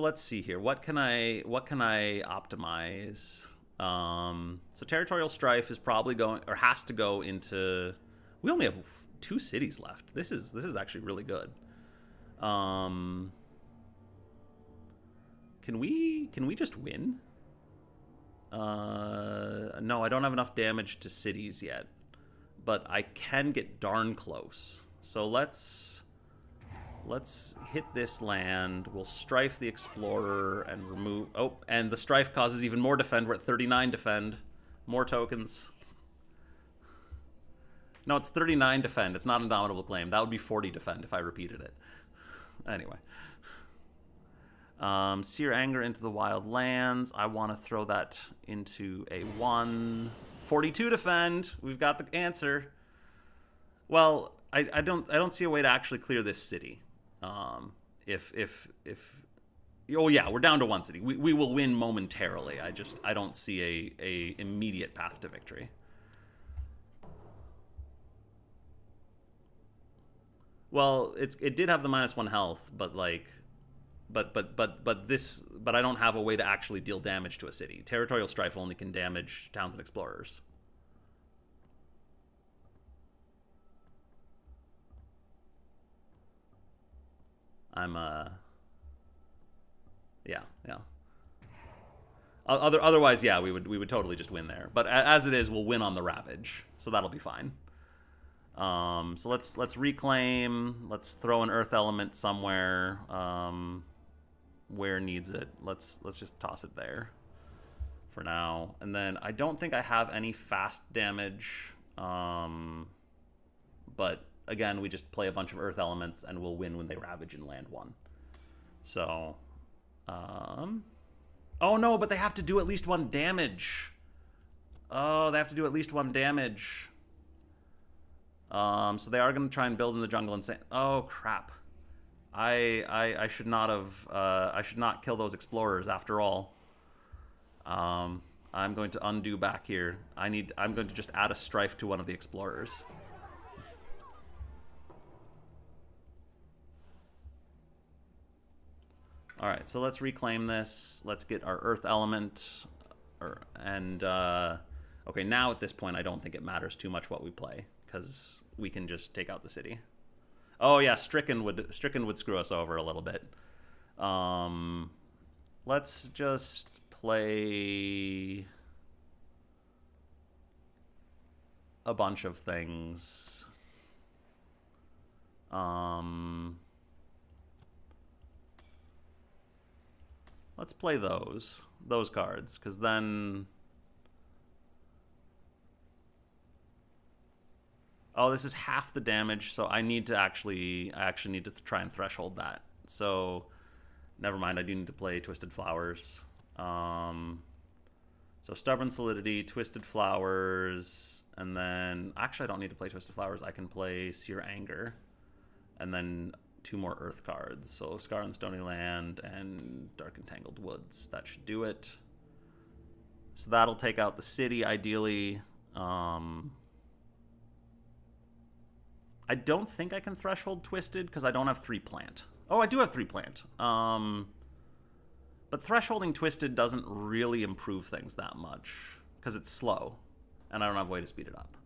let's see here. What can I optimize? So Territorial Strife is probably going, or has to go into. We only have 2 cities left. This is actually really good. Can we just win? No, I don't have enough damage to cities yet, but I can get darn close. So let's hit this land. We'll Strife the Explorer and remove... Oh, and the Strife causes even more defend. We're at 39 defend. More tokens. No, it's 39 defend. It's not Indomitable Claim. That would be 40 defend if I repeated it. Anyway. Sear Anger into the Wild Lands. I want to throw that into a 1. 42 defend. We've got the answer. Well, I don't see a way to actually clear this city. Oh yeah, we're down to 1 city. We will win momentarily. I don't see a immediate path to victory. Well, it did have the -1 health, but like, but I don't have a way to actually deal damage to a city. Territorial Strife only can damage towns and explorers. Yeah. Otherwise, yeah, we would totally just win there. But as it is, we'll win on the Ravage, so that'll be fine. So let's reclaim. Let's throw an Earth element somewhere. Where needs it? Let's just toss it there for now. And then I don't think I have any fast damage. But again, we just play a bunch of Earth elements and we'll win when they Ravage in land 1. So, oh no, but they have to do at least 1 damage. Oh, they have to do at least 1 damage. So they are going to try and build in the jungle and say, oh crap. I should not have, I should not kill those explorers after all. I'm going to undo back here. I'm going to just add a Strife to one of the explorers. All right, so let's reclaim this. Let's get our Earth element. Okay, now at this point, I don't think it matters too much what we play, because we can just take out the city. Oh yeah, Stricken would screw us over a little bit. Let's just play a bunch of things. Let's play those cards, because then... Oh, this is half the damage, so I actually need to try and threshold that. So Never mind, I do need to play Twisted Flowers. So Stubborn Solidity, Twisted Flowers, and then... Actually, I don't need to play Twisted Flowers. I can play Sear Anger. And then 2 more Earth cards. So Scar and Stony Land and Dark and Tangled Woods. That should do it. So that'll take out the city, ideally. I don't think I can Threshold Twisted because I don't have 3 plant. Oh, I do have 3 plant. But Thresholding Twisted doesn't really improve things that much because it's slow, and I don't have a way to speed it up.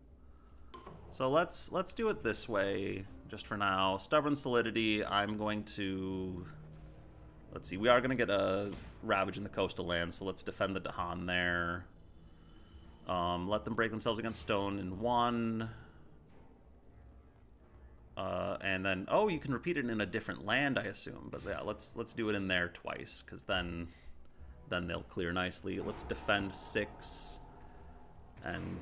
So let's do it this way just for now. Stubborn Solidity, I'm going to... Let's see, we are going to get a Ravage in the coastal land, so let's defend the Dahan there. Let them break themselves against stone in 1. And then, oh, you can repeat it in a different land, I assume. But yeah, let's do it in there twice, because then they'll clear nicely. Let's defend 6 and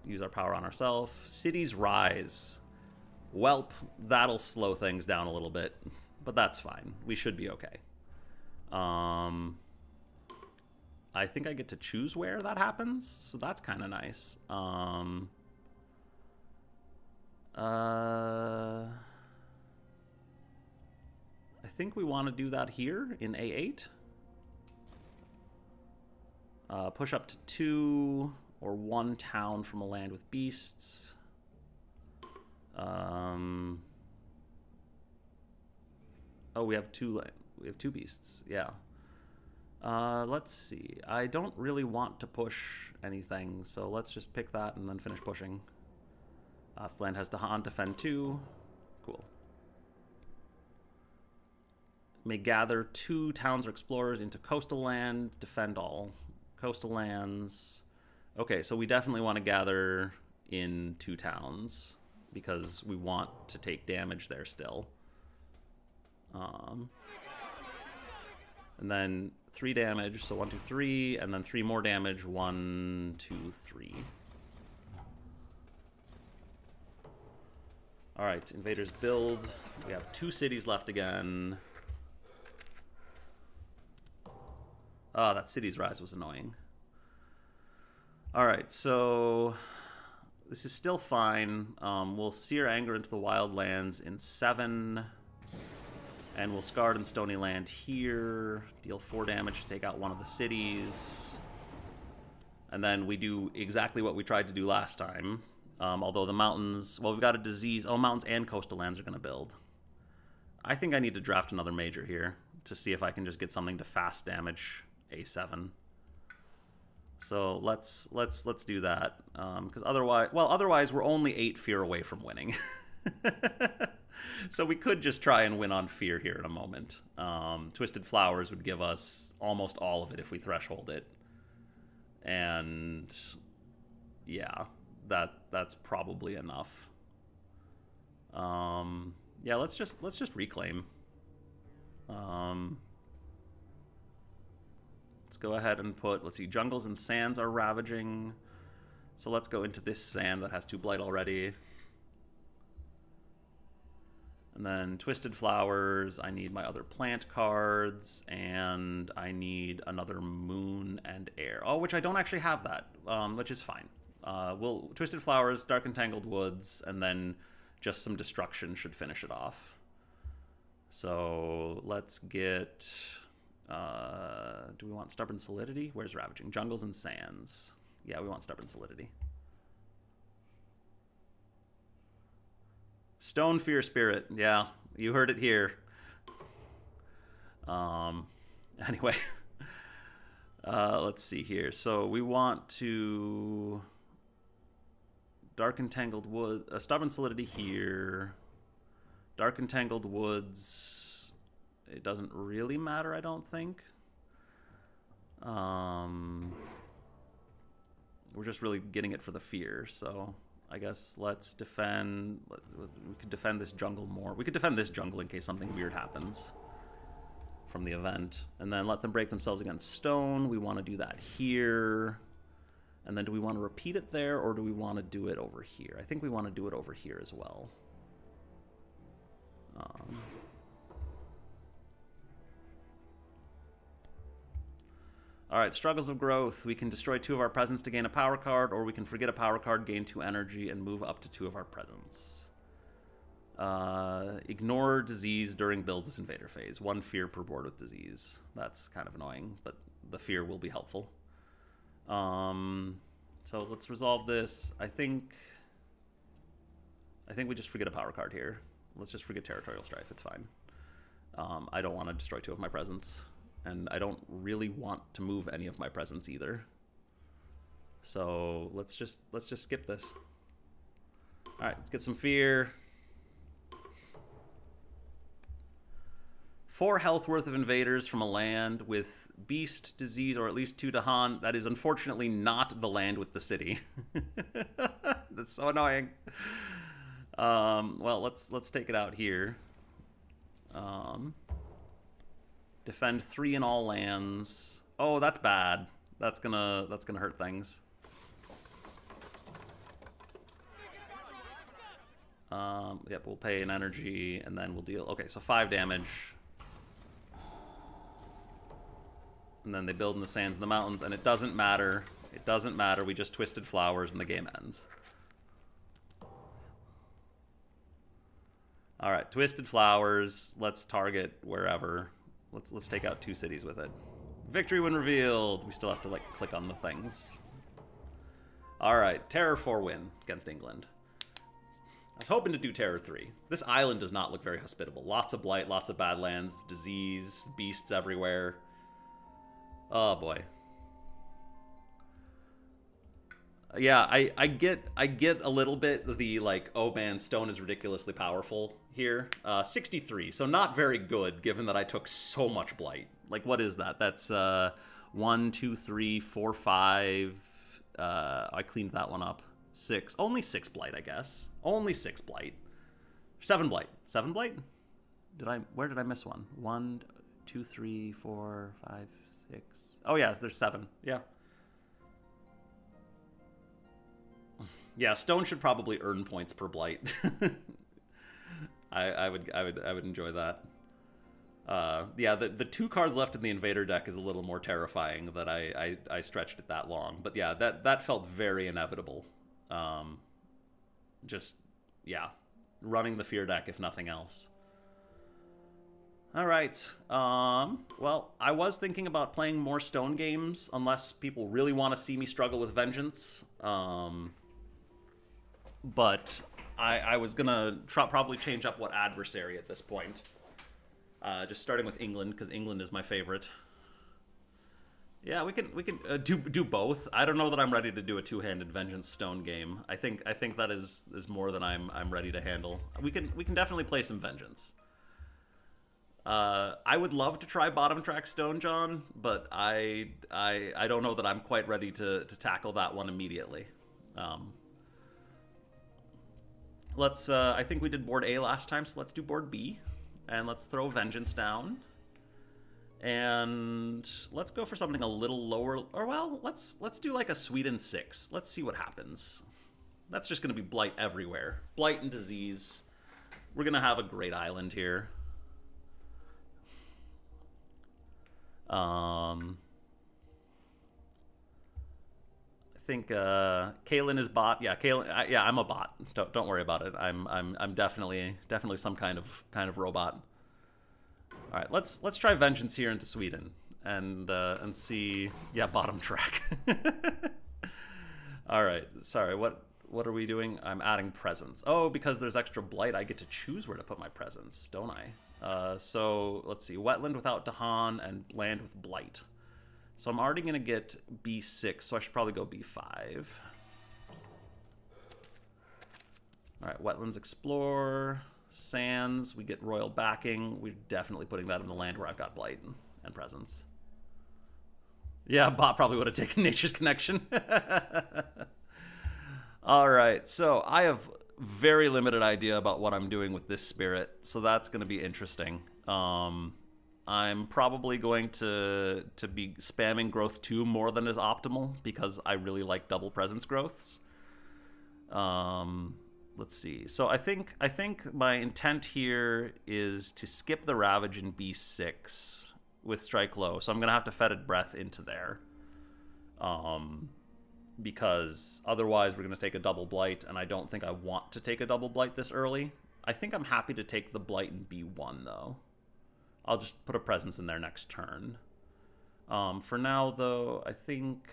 use our power on ourselves. Cities Rise. Welp, that'll slow things down a little bit, but that's fine. We should be okay. I think I get to choose where that happens, so that's kind of nice. I think we want to do that here in A8. Push up to 2 or 1 town from a land with beasts. Oh, we have 2 beasts. Yeah. Let's see. I don't really want to push anything, so let's just pick that and then finish pushing. If land has Dahan, defend 2. Cool. May gather 2 towns or explorers into coastal land. Defend all coastal lands. Okay, so we definitely want to gather in 2 towns because we want to take damage there still. And then 3 damage, so 1, 2, 3, and then 3 more damage, 1, 2, 3. Alright, Invaders build. We have 2 cities left again. Oh, that City's Rise was annoying. Alright, so this is still fine. We'll Sear Anger into the Wildlands in 7. And we'll Scarred and Stony Land here. Deal 4 damage to take out one of the cities. And then we do exactly what we tried to do last time. Although the mountains... Well, we've got a disease. Oh, mountains and coastal lands are going to build. I think I need to draft another major here to see if I can just get something to fast damage A7. So let's do that. Because otherwise we're only 8 fear away from winning. So we could just try and win on fear here in a moment. Twisted Flowers would give us almost all of it if we threshold it. And yeah, that's probably enough. Yeah, let's just reclaim. Let's go ahead and put, let's see, Jungles and Sands are ravaging. So let's go into this sand that has 2 blight already. And then Twisted Flowers, I need my other plant cards, and I need another Moon and Air. Oh, which I don't actually have that, which is fine. Twisted Flowers, Dark and Tangled Woods, and then just some Destruction should finish it off. So let's get... do we want Stubborn Solidity? Where's Ravaging? Jungles and Sands. Yeah, we want Stubborn Solidity. Stone Fear Spirit. Yeah, you heard it here. Anyway. Let's see here. So we want to... Dark and Tangled Woods... Stubborn Solidity here. Dark and Tangled Woods... It doesn't really matter, I don't think. We're just really getting it for the fear, so I guess let's defend... We could defend this jungle more. We could defend this jungle in case something weird happens from the event. And then let them break themselves against stone. We want to do that here. And then do we want to repeat it there, or do we want to do it over here? I think we want to do it over here as well. All right, Struggles of Growth. We can destroy 2 of our presence to gain a power card, or we can forget a power card, gain 2 energy, and move up to 2 of our presence. Ignore disease during builds this invader phase. 1 fear per board with disease. That's kind of annoying, but the fear will be helpful. So let's resolve this. I think we just forget a power card here. Let's just forget Territorial Strife. It's fine. I don't want to destroy 2 of my presence. And I don't really want to move any of my presence either. So let's just skip this. All right, let's get some fear. 4 health worth of invaders from a land with beast, disease, or at least 2 Dahan. That is unfortunately not the land with the city. That's so annoying. Well, let's take it out here. Defend 3 in all lands. Oh, that's bad. That's gonna hurt things. Yep, we'll pay an energy and then we'll deal. Okay, so 5 damage. And then they build in the sands and the mountains, and it doesn't matter. It doesn't matter. We just twisted flowers and the game ends. All right, twisted flowers. Let's target wherever. Let's take out 2 cities with it. Victory when revealed. We still have to like click on the things. All right, Terror 4 win against England. I was hoping to do Terror 3. This island does not look very hospitable. Lots of blight, lots of badlands, disease, beasts everywhere. Oh boy. Yeah, I get a little bit the like, oh man, stone is ridiculously powerful here. 63, so not very good given that I took so much blight. Like, what is that? That's 1, 2, 3, 4, 5. I cleaned that one up. 6. Only 6 blight, I guess. Only 6 blight. 7 blight. 7 blight? Where did I miss one? 1, 2, 3, 4, 5, 6. Oh yeah, there's 7. Yeah. Yeah, stone should probably earn points per blight. I would enjoy that. Yeah, the 2 cards left in the Invader deck is a little more terrifying that I stretched it that long. But yeah, that felt very inevitable. Just, yeah, running the fear deck if nothing else. All right. Well, I was thinking about playing more stone games unless people really want to see me struggle with vengeance. But I was gonna probably change up what adversary at this point. Just starting with England because England is my favorite. Yeah, we can do both. I don't know that I'm ready to do a 2-handed vengeance stone game. I think that is more than I'm ready to handle. We can definitely play some vengeance. I would love to try bottom track stone, John, but I don't know that I'm quite ready to tackle that one immediately. I think we did board A last time, so let's do board B. And let's throw Vengeance down. And let's go for something a little lower. Or, well, let's do like a Sweden 6. Let's see what happens. That's just going to be blight everywhere. Blight and disease. We're going to have a great island here. I think Kalen is bot. Yeah, Kalen. Yeah, I'm a bot. Don't worry about it. I'm definitely some kind of robot. All right, let's try Vengeance here into Sweden and see. Yeah, bottom track. All right. Sorry. What are we doing? I'm adding presence. Oh, because there's extra blight, I get to choose where to put my presence, don't I? So let's see. Wetland without Dahan and land with blight. So I'm already going to get B6, so I should probably go B5. All right, Wetlands Explore, Sands, we get Royal Backing. We're definitely putting that in the land where I've got Blight and Presence. Yeah, bot probably would have taken Nature's Connection. All right, so I have very limited idea about what I'm doing with this spirit, so that's going to be interesting. I'm probably going to be spamming growth 2 more than is optimal because I really like double presence growths. Let's see. So I think my intent here is to skip the ravage in B6, with strike low, so I'm gonna have to fetid breath into there. Because otherwise we're gonna take a double blight, and I don't think I want to take a double blight this early. I think I'm happy to take the blight in B1 though. I'll just put a presence in there next turn. For now though, I think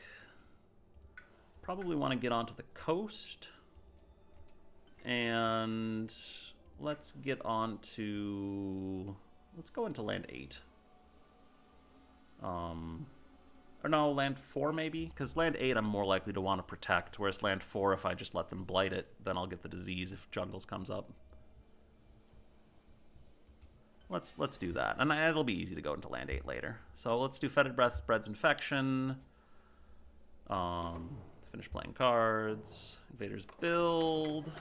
probably want to get onto the coast, and let's get on to, let's go into land 8. Or no, land 4 maybe? Because land 8 I'm more likely to want to protect, whereas land 4, if I just let them blight it, then I'll get the disease if jungles comes up. Let's do that. And it'll be easy to go into land 8 later. So let's do Fetid Breath, spreads infection. Finish playing cards. Invaders build.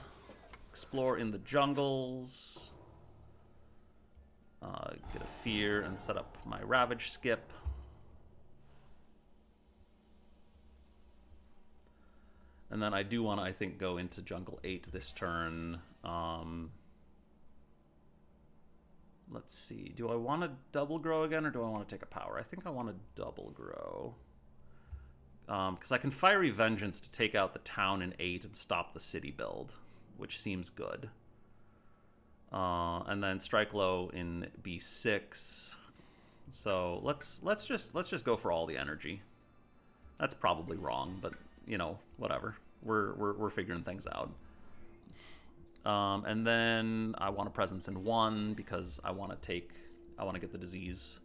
Explore in the jungles. Get a fear and set up my ravage skip. And then I do want to, I think, go into jungle 8 this turn. Let's see. Do I want to double grow again, or do I want to take a power? I think I want to double grow. Because I can Fiery Vengeance to take out the town in 8 and stop the city build, which seems good. And then strike low in B6. So let's just go for all the energy. That's probably wrong, but you know, whatever. We're figuring things out. And then I want a presence in 1 because I want to get the disease.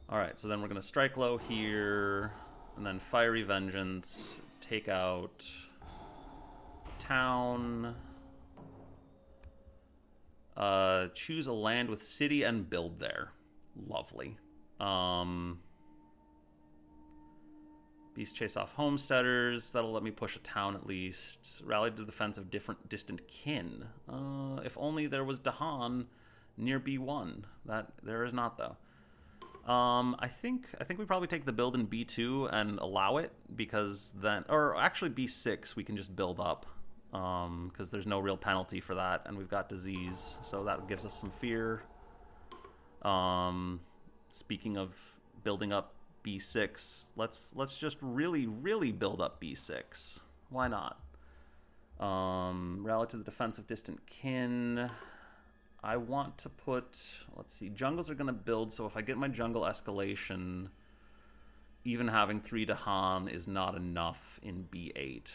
All right, so then we're going to strike low here, and then Fiery Vengeance, take out town, choose a land with city and build there. Lovely. Beast chase off homesteaders. That'll let me push a town at least. Rally to the defense of different distant kin. If only there was Dahan near B1. There is not though. I think we probably take the build in B2 and allow it, because then, or actually B6 we can just build up, because there's no real penalty for that, and we've got disease, so that gives us some fear. Speaking of building up B6, let's just really build up B6. Why not? Rally to the defense of distant kin. I want to put, let's see, jungles are going to build, so if I get my jungle escalation, even having 3 Dahan is not enough in B8.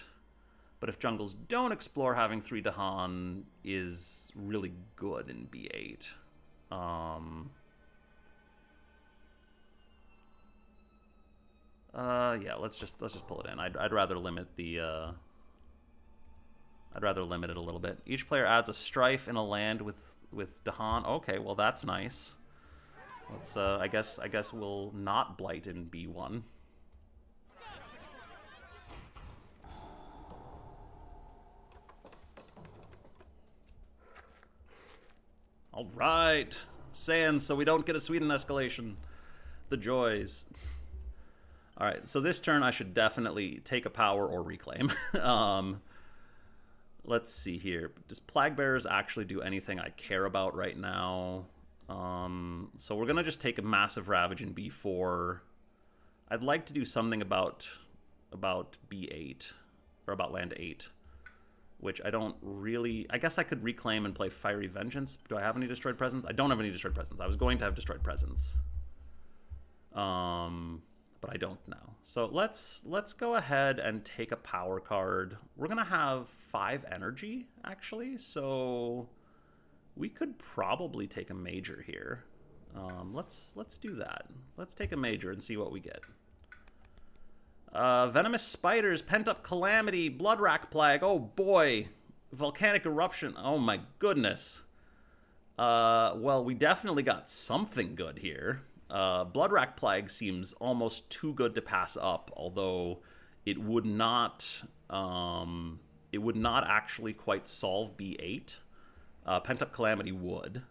But if jungles don't explore, having 3 Dahan is really good in B8. Yeah, let's just pull it in. I'd rather limit the I'd rather limit it a little bit. Each player adds a strife in a land with Dahan. Okay, well that's nice. Let's I guess we'll not blight in B1. All right, sands, so we don't get a Sweden escalation. The joys. All right, so this turn I should definitely take a power or reclaim. Let's see here. Does Plague Bearers actually do anything I care about right now? So we're going to just take a massive ravage in B4. I'd like to do something about B8, or about land 8, which I don't really... I guess I could reclaim and play Fiery Vengeance. Do I have any Destroyed Presence? I don't have any Destroyed Presence. I was going to have Destroyed Presence. But I don't now. So let's go ahead and take a power card. We're gonna have 5 energy, actually, so we could probably take a major here. Let's do that. Let's take a major and see what we get. Venomous Spiders, Pent-Up Calamity, Bloodrack Plague, oh boy. Volcanic Eruption, oh my goodness. Well, we definitely got something good here. Bloodrack Plague seems almost too good to pass up, although it would not actually quite solve B8. Pent-Up Calamity would.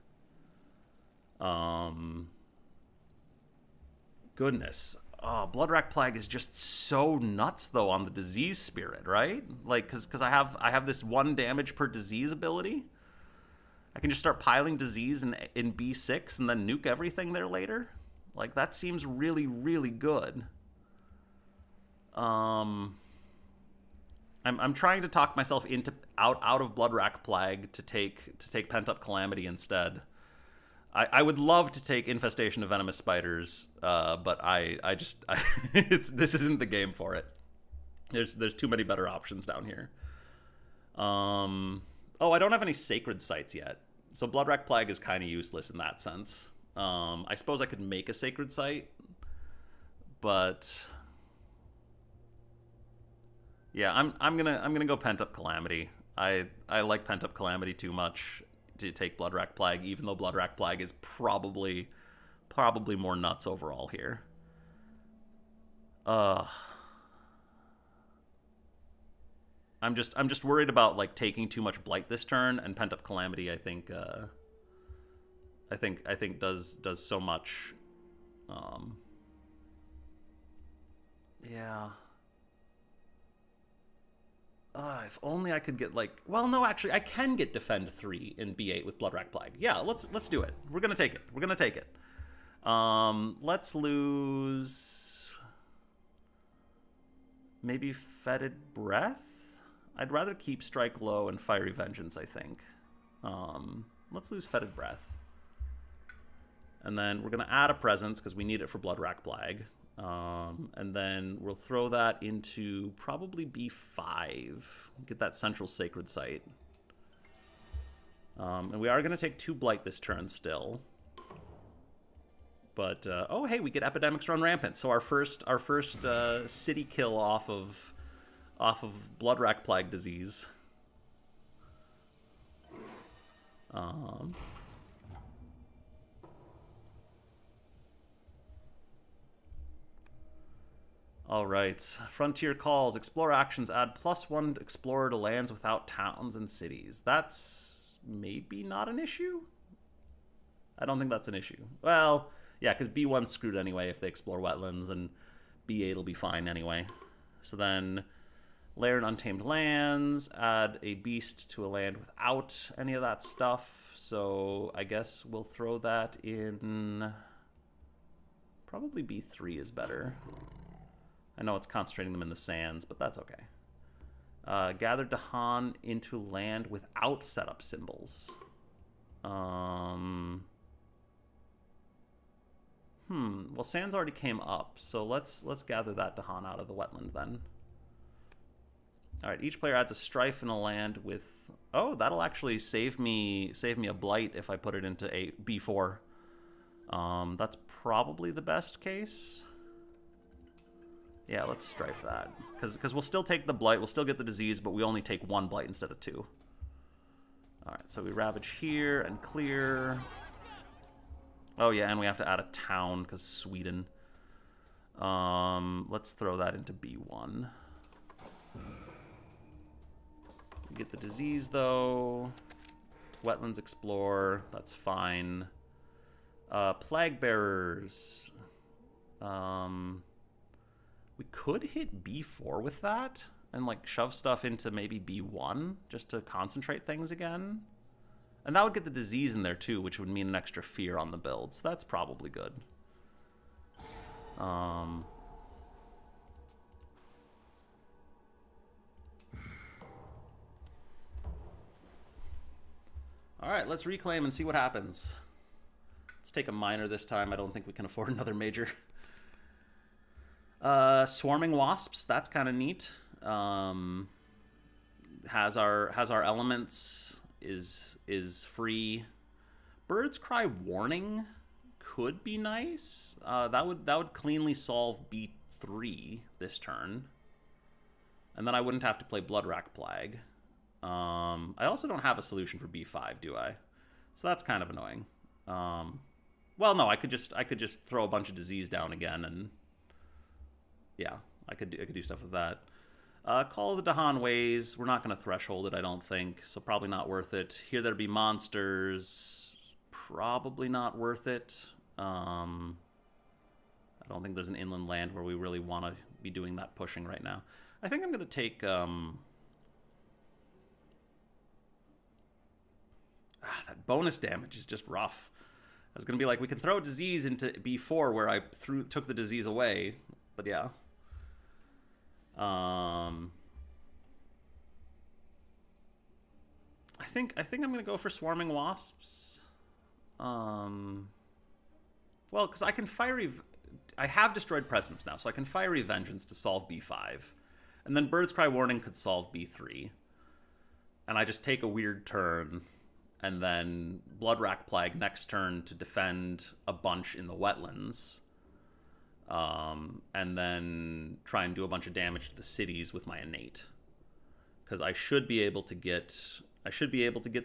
Goodness. Bloodrack Plague is just so nuts, though, on the disease spirit, right? Like, because I have this 1 damage per disease ability. I can just start piling disease in B6 and then nuke everything there later. Like, that seems really, really good. I'm trying to talk myself out of Bloodrack Plague to take Pent-Up Calamity instead. I would love to take Infestation of Venomous Spiders, but this isn't the game for it. There's too many better options down here. Oh, I don't have any Sacred Sites yet, so Bloodrack Plague is kind of useless in that sense. I suppose I could make a Sacred Site, but yeah, I'm gonna go Pent-Up Calamity. I like Pent-Up Calamity too much to take Bloodrack Plague, even though Bloodrack Plague is probably more nuts overall here. I'm just worried about like taking too much blight this turn, and Pent-Up Calamity I think does so much. Yeah. If only I could get like... Well, no, actually, I can get Defend 3 in B8 with Bloodrack Plague. Yeah, let's do it. We're gonna take it. We're gonna take it. Let's lose... maybe Fetid Breath? I'd rather keep Strike Low and Fiery Vengeance, I think. Let's lose Fetid Breath. And then we're gonna add a Presence, because we need it for Bloodrack Plague. And then we'll throw that into probably B5. Get that central Sacred Site. And we are going to take 2 Blight this turn still. But, oh hey, we get Epidemics Run Rampant. So our first city kill off of Bloodrack Plague disease. Alright, Frontier Calls. Explore actions add +1 Explorer to lands without towns and cities. That's maybe not an issue? I don't think that's an issue. Well, yeah, because B1's screwed anyway if they explore wetlands, and B8 will be fine anyway. So then, layer in Untamed Lands, add a beast to a land without any of that stuff. So I guess we'll throw that in... Probably B3 is better. I know it's concentrating them in the sands, but that's okay. Gather Dahan into land without setup symbols. Well, sands already came up, so let's gather that Dahan out of the wetland then. All right, each player adds a strife in a land with... Oh, that'll actually save me a blight if I put it into a B4. That's probably the best case. Yeah, let's strife that. Because we'll still take the blight, we'll still get the disease, but we only take 1 blight instead of 2. Alright, so we ravage here and clear. Oh yeah, and we have to add a town, because Sweden. Let's throw that into B1. We get the disease, though. Wetlands explore, that's fine. Plague Bearers. We could hit B4 with that and like shove stuff into maybe B1 just to concentrate things again. And that would get the disease in there too, which would mean an extra fear on the build. So that's probably good. All right, let's reclaim and see what happens. Let's take a minor this time. I don't think we can afford another major. Swarming Wasps, that's kind of neat. Has our elements, is free. Bird's Cry Warning could be nice. That would cleanly solve B3 this turn. And then I wouldn't have to play Bloodrack Plague. I also don't have a solution for B5, do I? So that's kind of annoying. Well, no, I could just throw a bunch of disease down again, and yeah, I could do stuff with that. Call of the Dahan Ways. We're not going to threshold it, I don't think, so probably not worth it. Here There Be Monsters. Probably not worth it. I don't think there's an inland land where we really want to be doing that pushing right now. I think I'm going to take... that bonus damage is just rough. I was going to be like, we can throw disease into B4 where I took the disease away. But yeah. I think I'm going to go for Swarming Wasps. Well, because I can Fiery... I have Destroyed Presence now, so I can Fiery Vengeance to solve B5. And then Bird's Cry Warning could solve B3. And I just take a weird turn, and then Bloodrack Plague next turn to defend a bunch in the wetlands. And then try and do a bunch of damage to the cities with my innate. Because I should be able to get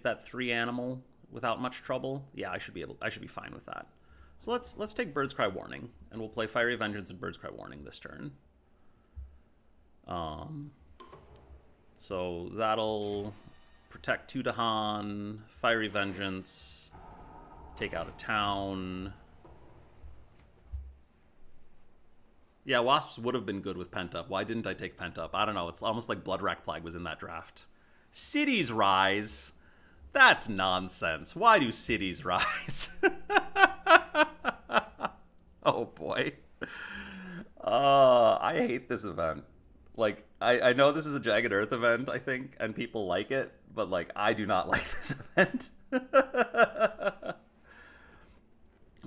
that 3 animal without much trouble. Yeah, I should be fine with that. So let's take Bird's Cry Warning, and we'll play Fiery Vengeance and Bird's Cry Warning this turn. So that'll protect 2 Dahan, Fiery Vengeance, take out a town. Yeah, Wasps would have been good with Pent Up. Why didn't I take Pent Up? I don't know. It's almost like Bloodrack Plague was in that draft. Cities Rise? That's nonsense. Why do cities rise? Oh, boy. I hate this event. Like, I know this is a Jagged Earth event, I think, and people like it, but, like, I do not like this event.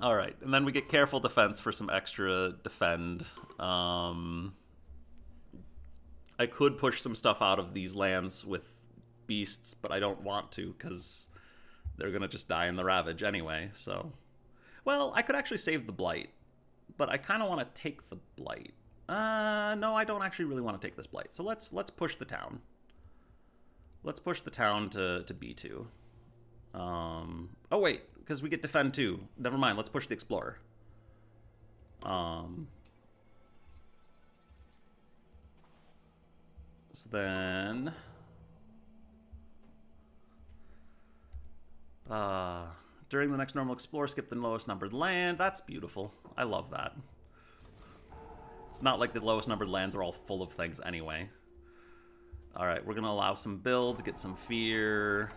Alright, and then we get Careful Defense for some extra defend. I could push some stuff out of these lands with beasts, but I don't want to, because they're going to just die in the Ravage anyway, so... Well, I could actually save the Blight, but I kind of want to take the Blight. No, I don't actually really want to take this Blight, so let's push the town. Let's push the town to B2. Oh, wait, because we get Defend too. Never mind, let's push the Explorer. So then... during the next normal Explore, skip the lowest numbered land. That's beautiful. I love that. It's not like the lowest numbered lands are all full of things anyway. Alright, we're going to allow some builds, get some fear.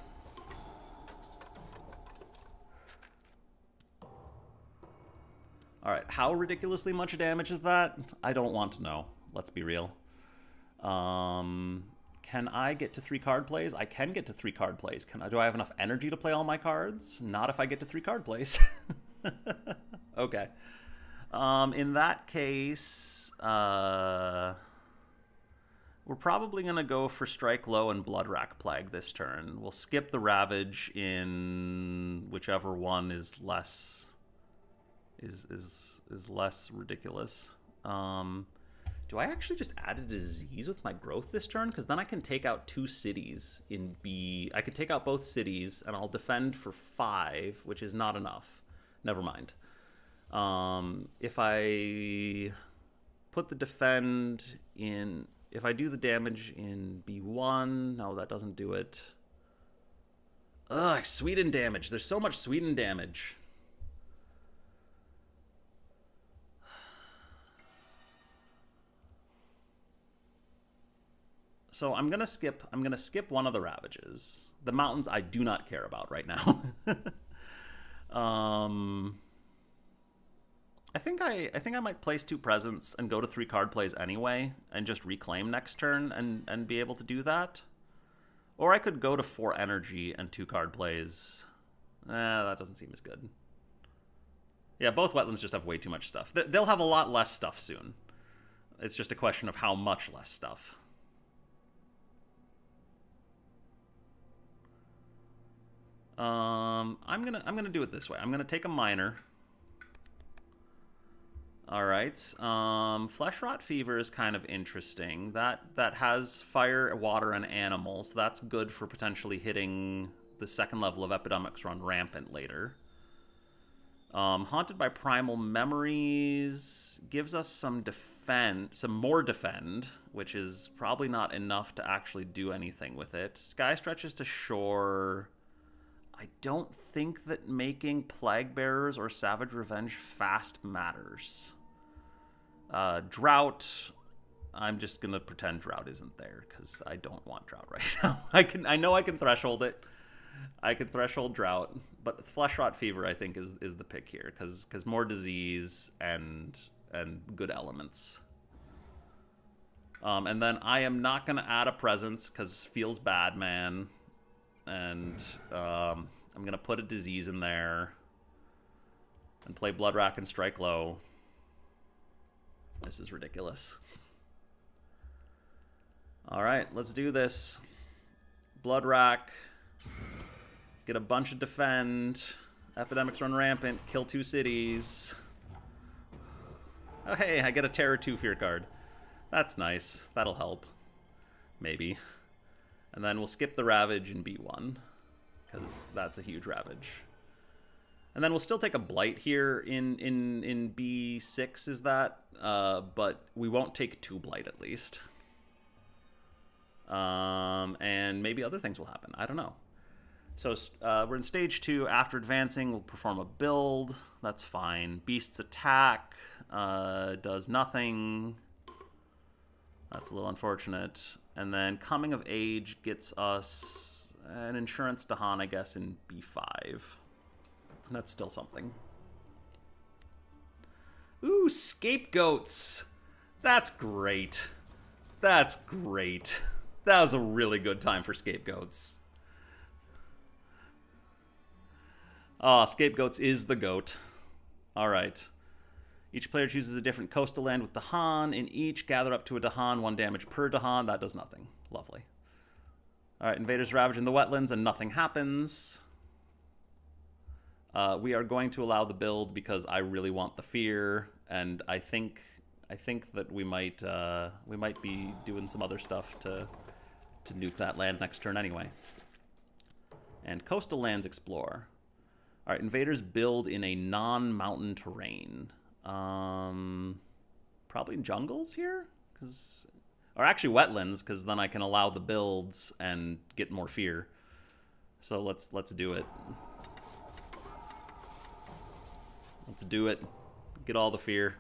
Alright, how ridiculously much damage is that? I don't want to know. Let's be real. Can I get to 3 card plays? I can get to 3 card plays. Do I have enough energy to play all my cards? Not if I get to 3 card plays. Okay. In that case, we're probably going to go for Strike Low and Bloodrack Plague this turn. We'll skip the Ravage in whichever one is less less ridiculous. Do I actually just add a disease with my growth this turn? Because then I can take out 2 cities in B. I can take out both cities, and I'll defend for 5, which is not enough. Never mind. If I put the defend in... If I do the damage in B1... No, that doesn't do it. Ugh, Sweden damage. There's so much Sweden damage. So I'm gonna skip one of the Ravages. The mountains I do not care about right now. I think I might place 2 presents and go to 3 card plays anyway, and just reclaim next turn and be able to do that. Or I could go to 4 energy and 2 card plays. That doesn't seem as good. Yeah, both wetlands just have way too much stuff. They'll have a lot less stuff soon. It's just a question of how much less stuff. I'm gonna do it this way. I'm gonna take a miner. All right. Flesh Rot Fever is kind of interesting. That has fire, water, and animals. So that's good for potentially hitting the 2nd level of Epidemics run rampant later. Haunted by Primal Memories gives us some more defend, which is probably not enough to actually do anything with it. Sky Stretches to Shore. I don't think that making Plague Bearers or Savage Revenge fast matters. Drought, I'm just going to pretend Drought isn't there, because I don't want Drought right now. I know I can threshold it, I could threshold drought, but flesh rot fever I think is the pick here because more disease and good elements. And then I am not gonna add a presence because feels bad, man. And I'm gonna put a disease in there and play Blood Rack and strike low. This is ridiculous. All right, let's do this. Blood Rack. Get a bunch of defend. Epidemics run rampant. Kill 2 cities. Oh, hey, I get a Terror 2 fear card. That's nice. That'll help. Maybe. And then we'll skip the Ravage in B1. Because that's a huge Ravage. And then we'll still take a Blight here in B6, is that? But we won't take 2 Blight at least. And maybe other things will happen. I don't know. So we're in stage 2. After advancing, we'll perform a build. That's fine. Beast's attack does nothing. That's a little unfortunate. And then Coming of Age gets us an Insurance Dahan, I guess, in B5. That's still something. Ooh, Scapegoats! That's great. That's great. That was a really good time for Scapegoats. Ah, Scapegoats is the goat. Alright. Each player chooses a different coastal land with Dahan. In each, gather up to a Dahan, 1 damage per Dahan. That does nothing. Lovely. Alright, Invaders ravage in the wetlands and nothing happens. We are going to allow the build because I really want the fear, and I think that we might be doing some other stuff to nuke that land next turn anyway. And coastal lands explore. All right, invaders build in a non-mountain terrain. Probably jungles here, or actually wetlands, because then I can allow the builds and get more fear. So let's do it. Let's do it. Get all the fear.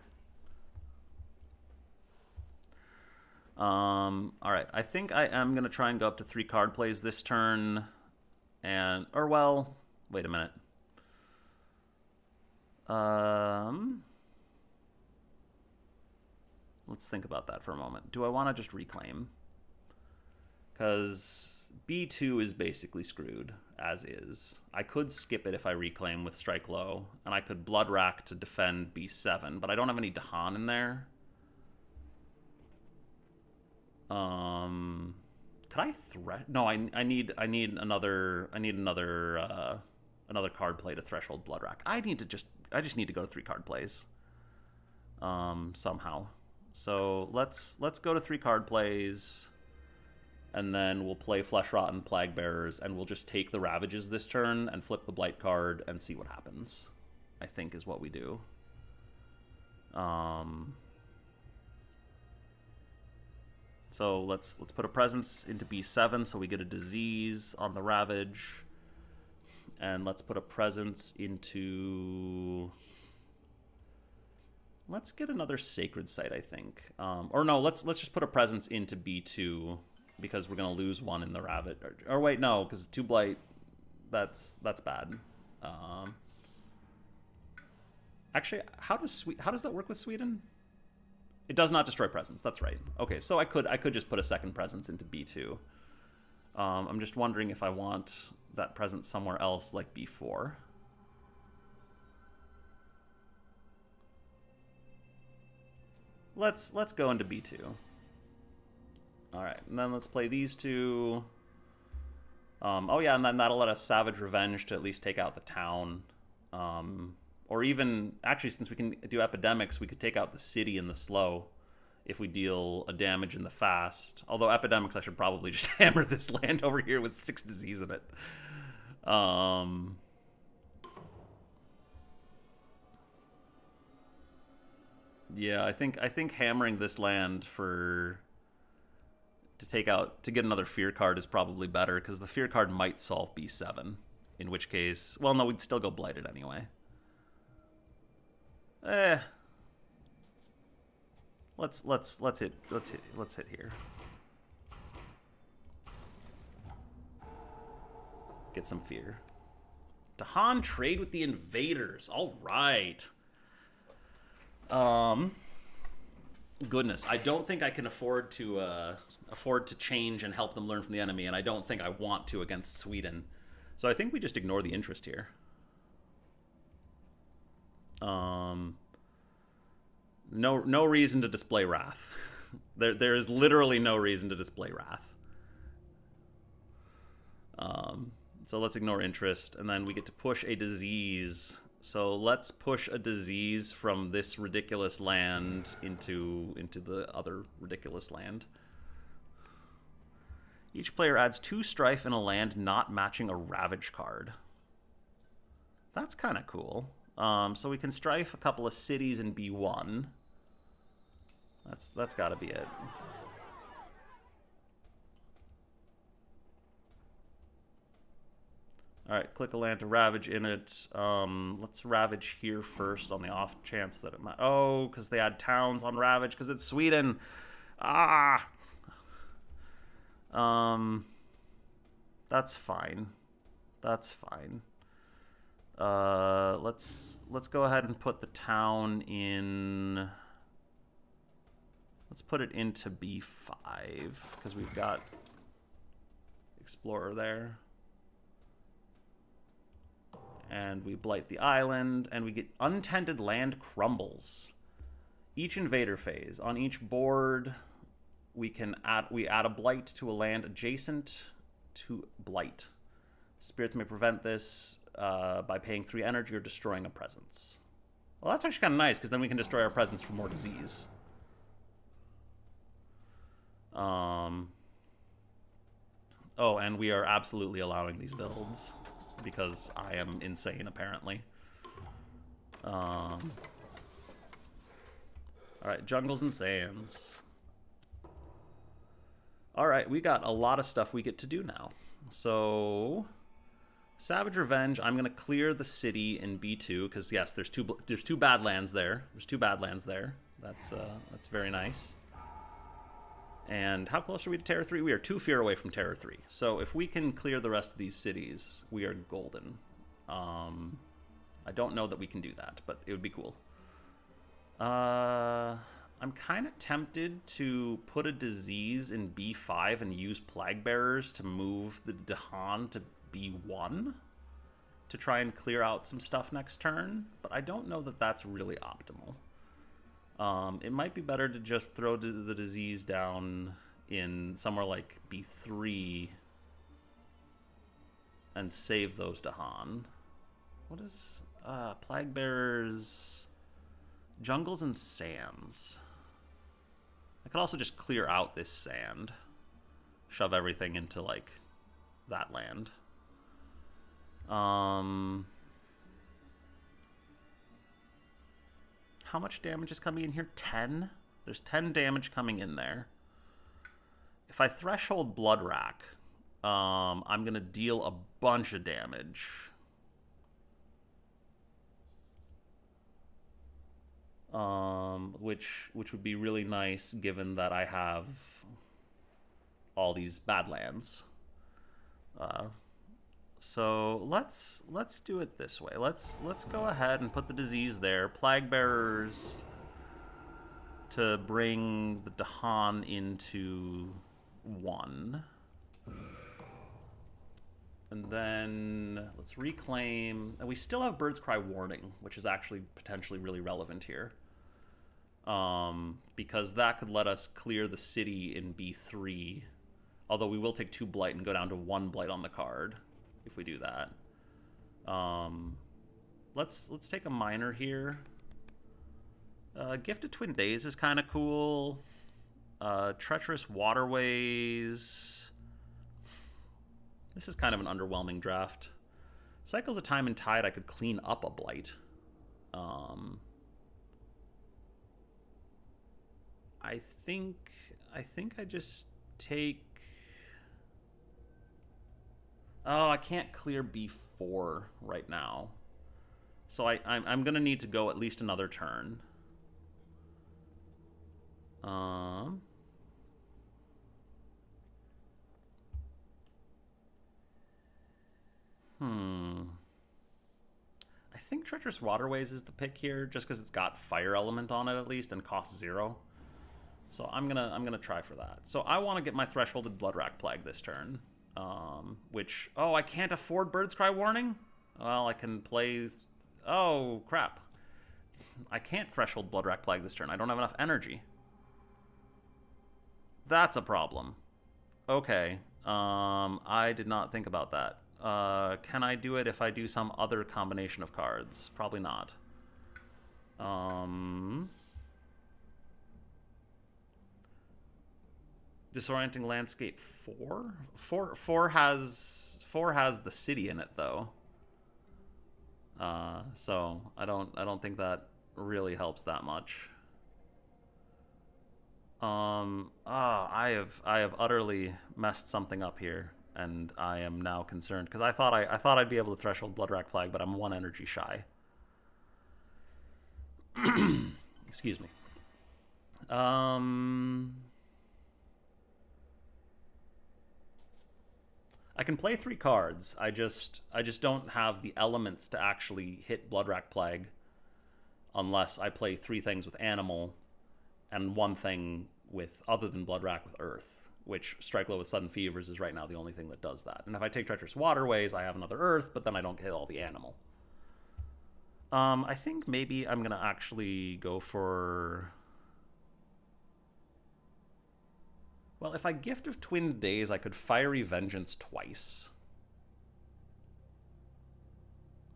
All right, I think I am gonna try and go up to 3 card plays this turn, or well, wait a minute. Let's think about that for a moment. Do I want to just reclaim? Because B2 is basically screwed, as is. I could skip it if I reclaim with Strike Low, and I could Blood Rack to defend B7, but I don't have any Dahan in there. Could I threat? No, I need another card play to threshold Blood Rack. I just need to go to 3 card plays. Somehow. So let's go to 3 card plays, and then we'll play Flesh Rot and Plague Bearers, and we'll just take the Ravages this turn and flip the Blight card and see what happens. I think is what we do. So let's put a presence into B7 so we get a disease on the Ravage. And let's put a presence into... Let's get another Sacred Site, I think. Or no, let's just put a presence into B2 because we're going to lose 1 in the Ravage. Or wait, no, because 2 Blight, that's bad. Actually, how does that work with Sweden? It does not destroy presence. That's right. Okay, so I could just put a second presence into B2. I'm just wondering if I want that presence somewhere else, like B4. Let's go into B2. All right, and then let's play these 2. Oh yeah, and then that'll let us Savage Revenge to at least take out the town. Or even, actually, since we can do Epidemics, we could take out the city in the slow if we deal a damage in the fast. Although Epidemics, I should probably just hammer this land over here with 6 disease in it. Yeah, I think hammering this land to get another fear card is probably better, because the fear card might solve B7. In which case, well, no, we'd still go Blighted anyway. Let's hit here. Get some fear. Dahan, trade with the invaders. All right. Goodness, I don't think I can afford to change and help them learn from the enemy, and I don't think I want to against Sweden. So I think we just ignore the interest here. No reason to display wrath. There is literally no reason to display wrath. So let's ignore interest, and then we get to push a disease. So let's push a disease from this ridiculous land into the other ridiculous land. Each player adds 2 strife in a land not matching a ravage card. That's kind of cool. So we can strife a couple of cities in B1. That's got to be it. All right, click a land to ravage in it. Let's ravage here first on the off chance that it might... Oh, because they add towns on ravage because it's Sweden. Ah! That's fine. That's fine. Let's go ahead and put the town in... Let's put it into B5 because we've got Explorer there. And we blight the island, and we get untended land crumbles. Each invader phase. On each board, we add a blight to a land adjacent to blight. Spirits may prevent this by paying 3 energy or destroying a presence. Well, that's actually kind of nice, because then we can destroy our presence for more disease. Oh, and we are absolutely allowing these builds. Because I am insane, apparently. Alright, jungles and sands. Alright, we got a lot of stuff we get to do now. So, Savage Revenge, I'm going to clear the city in B2, because yes, there's two Badlands there. There's 2 Badlands there. That's very nice. And how close are we to Terror 3? We are 2 fear away from Terror 3. So if we can clear the rest of these cities, we are golden. I don't know that we can do that, but it would be cool. I'm kind of tempted to put a disease in B5 and use Plague Bearers to move the Dahan to B1 to try and clear out some stuff next turn, but I don't know that that's really optimal. It might be better to just throw the disease down in somewhere like B3 and save those Dahan. What is Plague Bearers? Jungles and sands. I could also just clear out this sand. Shove everything into, like, that land. How much damage is coming in here? 10? There's 10 damage coming in there. If I threshold Blood Rack, I'm going to deal a bunch of damage. Which would be really nice given that I have all these Badlands. So let's do it this way. Let's go ahead and put the disease there. Plague Bearers to bring the Dahan into 1. And then let's reclaim. And we still have Bird's Cry Warning, which is actually potentially really relevant here. Because that could let us clear the city in B3. Although we will take 2 blight and go down to 1 blight on the card if we do that. Let's take a miner here. Gifted Twin Days is kind of cool. Treacherous Waterways. This is kind of an underwhelming draft. Cycles of Time and Tide, I could clean up a blight. I think I just take... Oh, I can't clear B4 right now. So I'm going to need to go at least another turn. think Treacherous Waterways is the pick here, just because it's got fire element on it at least and costs 0. So I'm gonna try for that. So I want to get my Thresholded Bloodrack Plague this turn, which I can't afford Bird's Cry Warning. Well, I can play. Oh crap! I can't Threshold Bloodrack Plague this turn. I don't have enough energy. That's a problem. Okay. I did not think about that. Can I do it if I do some other combination of cards? Probably not. Disorienting Landscape 4? 4 has the city in it though. So I don't think that really helps that much. I have utterly messed something up here, and I am now concerned because I thought I'd be able to Threshold Bloodrack Plague, but I'm 1 energy shy. Excuse me. I can play 3 cards. I just don't have the elements to actually hit Bloodrack Plague unless I play 3 things with Animal and 1 thing with, other than Bloodrack, with Earth, which Strike Low with Sudden Fevers is right now the only thing that does that. And if I take Treacherous Waterways, I have another Earth, but then I don't kill all the Animal. I think maybe I'm going to actually go for... Well, if I Gift of Twin Days, I could Fiery Vengeance twice.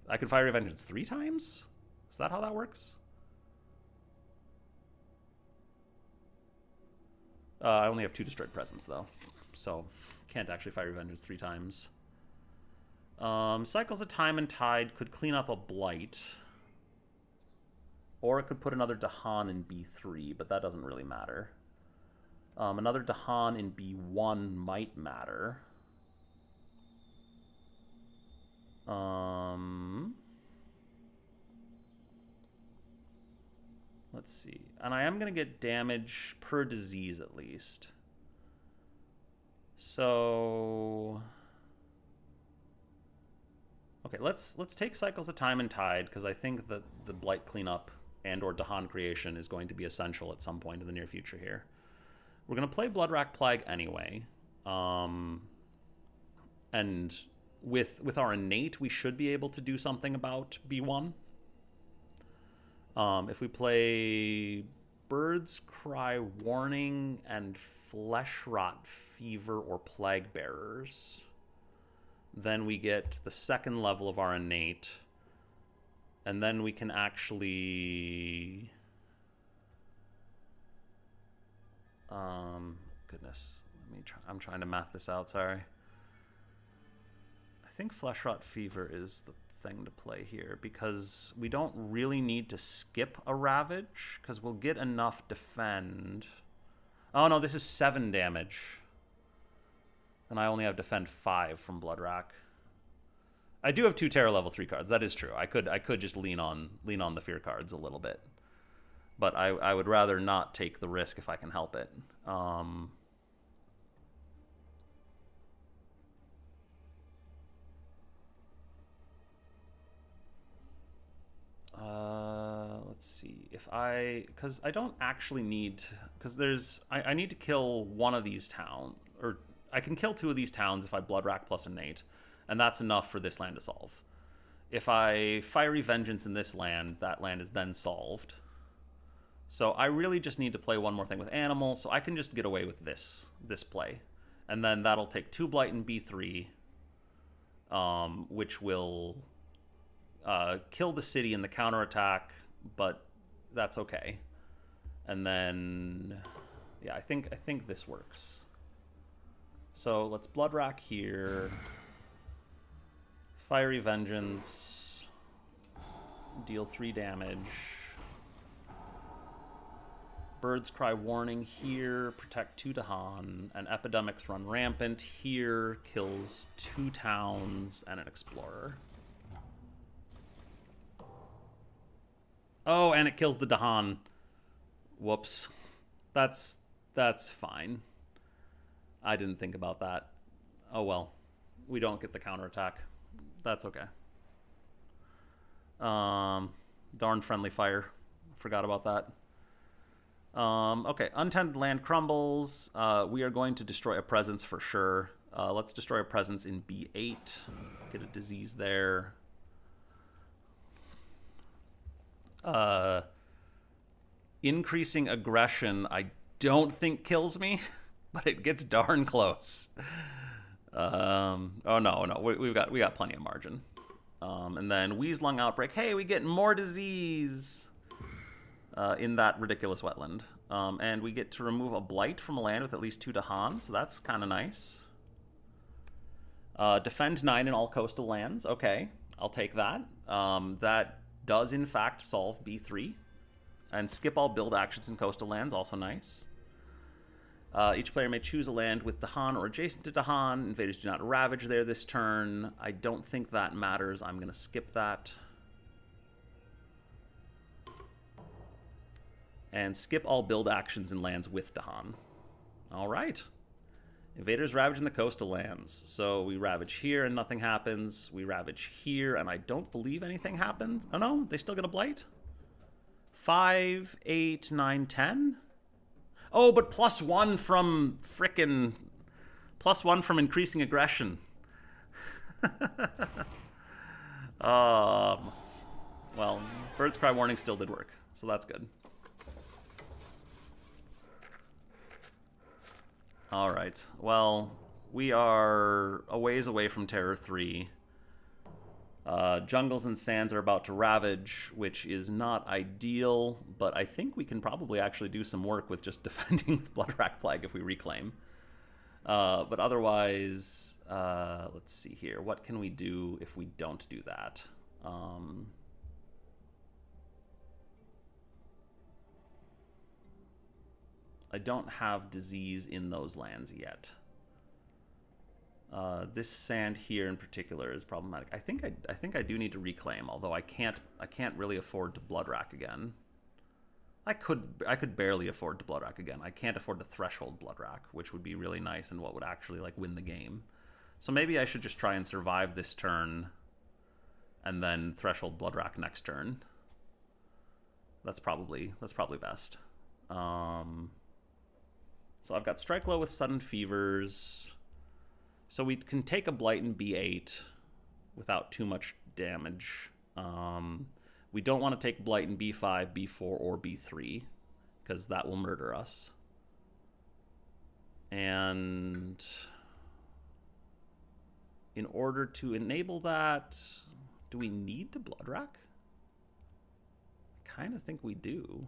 I could Fiery Vengeance 3 times? Is that how that works? I only have 2 Destroyed Presence, though. So, can't actually Fiery Vengeance 3 times. Cycles of Time and Tide could clean up a Blight. Or it could put another Dahan in B3, but that doesn't really matter. Another Dahan in B1 might matter. Let's see. And I am going to get damage per disease at least. So... Okay, let's take Cycles of Time and Tide, because I think that the Blight cleanup and or Dahan creation is going to be essential at some point in the near future here. We're going to play Bloodrack Plague anyway. And with our innate, we should be able to do something about B1. If we play Bird's Cry Warning and Fleshrot Fever or Plague Bearers, then we get the 2nd level of our innate, and then we can actually... goodness, I'm trying to math this out, sorry. I think Fleshrot Fever is the thing to play here, because we don't really need to skip a Ravage, because we'll get enough defend. Oh no, this is 7 damage. And I only have defend 5 from Bloodrack. I do have 2 Terror level 3 cards, that is true. I could just lean on the fear cards a little bit. But I would rather not take the risk if I can help it. Let's see. Because I don't actually need... Because I need to kill one of these towns. Or I can kill 2 of these towns if I Bloodrack plus Innate. And that's enough for this land to solve. If I Fiery Vengeance in this land, that land is then solved. So I really just need to play one more thing with Animal, so I can just get away with this play. And then that'll take 2 Blight in B3, which will kill the city in the counterattack, but that's okay. And then, yeah, I think this works. So let's Bloodrack here. Fiery Vengeance. Deal 3 damage. Bird's Cry Warning here, protect 2 Dahan, and Epidemics Run Rampant here, kills 2 towns and an Explorer. Oh, and it kills the Dahan. Whoops. That's fine. I didn't think about that. Oh well. We don't get the counterattack. That's okay. Darn friendly fire. Forgot about that. Okay, untended land crumbles. We are going to destroy a presence for sure. Let's destroy a presence in B8. Get a disease there. Increasing aggression, I don't think kills me, but it gets darn close. Oh no, we got plenty of margin. And then Weezlung Outbreak. Hey, we get more disease in that ridiculous wetland. And we get to remove a blight from a land with at least 2 Dahan, so that's kind of nice. Defend 9 in all coastal lands. Okay, I'll take that. That does in fact solve B3. And skip all build actions in coastal lands, also nice. Each player may choose a land with Dahan or adjacent to Dahan. Invaders do not ravage there this turn. I don't think that matters. I'm going to skip that. And skip all build actions in lands with Dahan. All right. Invaders ravage in the coastal lands. So we ravage here and nothing happens. We ravage here and I don't believe anything happened. Oh no, they still get a blight? 5, 8, 9, 10? Oh, but +1 from frickin' +1 from increasing aggression. Well, Bird's Cry Warning still did work, so that's good. Alright, well, we are a ways away from Terror 3. Jungles and sands are about to ravage, which is not ideal, but I think we can probably actually do some work with just defending with Bloodrack Plague if we reclaim. But otherwise, let's see here. What can we do if we don't do that? I don't have disease in those lands yet. This sand here in particular is problematic. I think I do need to reclaim, although I can't really afford to Bloodrack again. I could barely afford to Bloodrack again. I can't afford to Threshold Bloodrack, which would be really nice and what would actually like win the game. So maybe I should just try and survive this turn and then Threshold Bloodrack next turn. That's probably best. So I've got Strike Low with Sudden Fevers. So we can take a Blight in B8 without too much damage. We don't want to take Blight in B5, B4, or B3, because that will murder us. And in order to enable that, do we need to Bloodrack? I kind of think we do.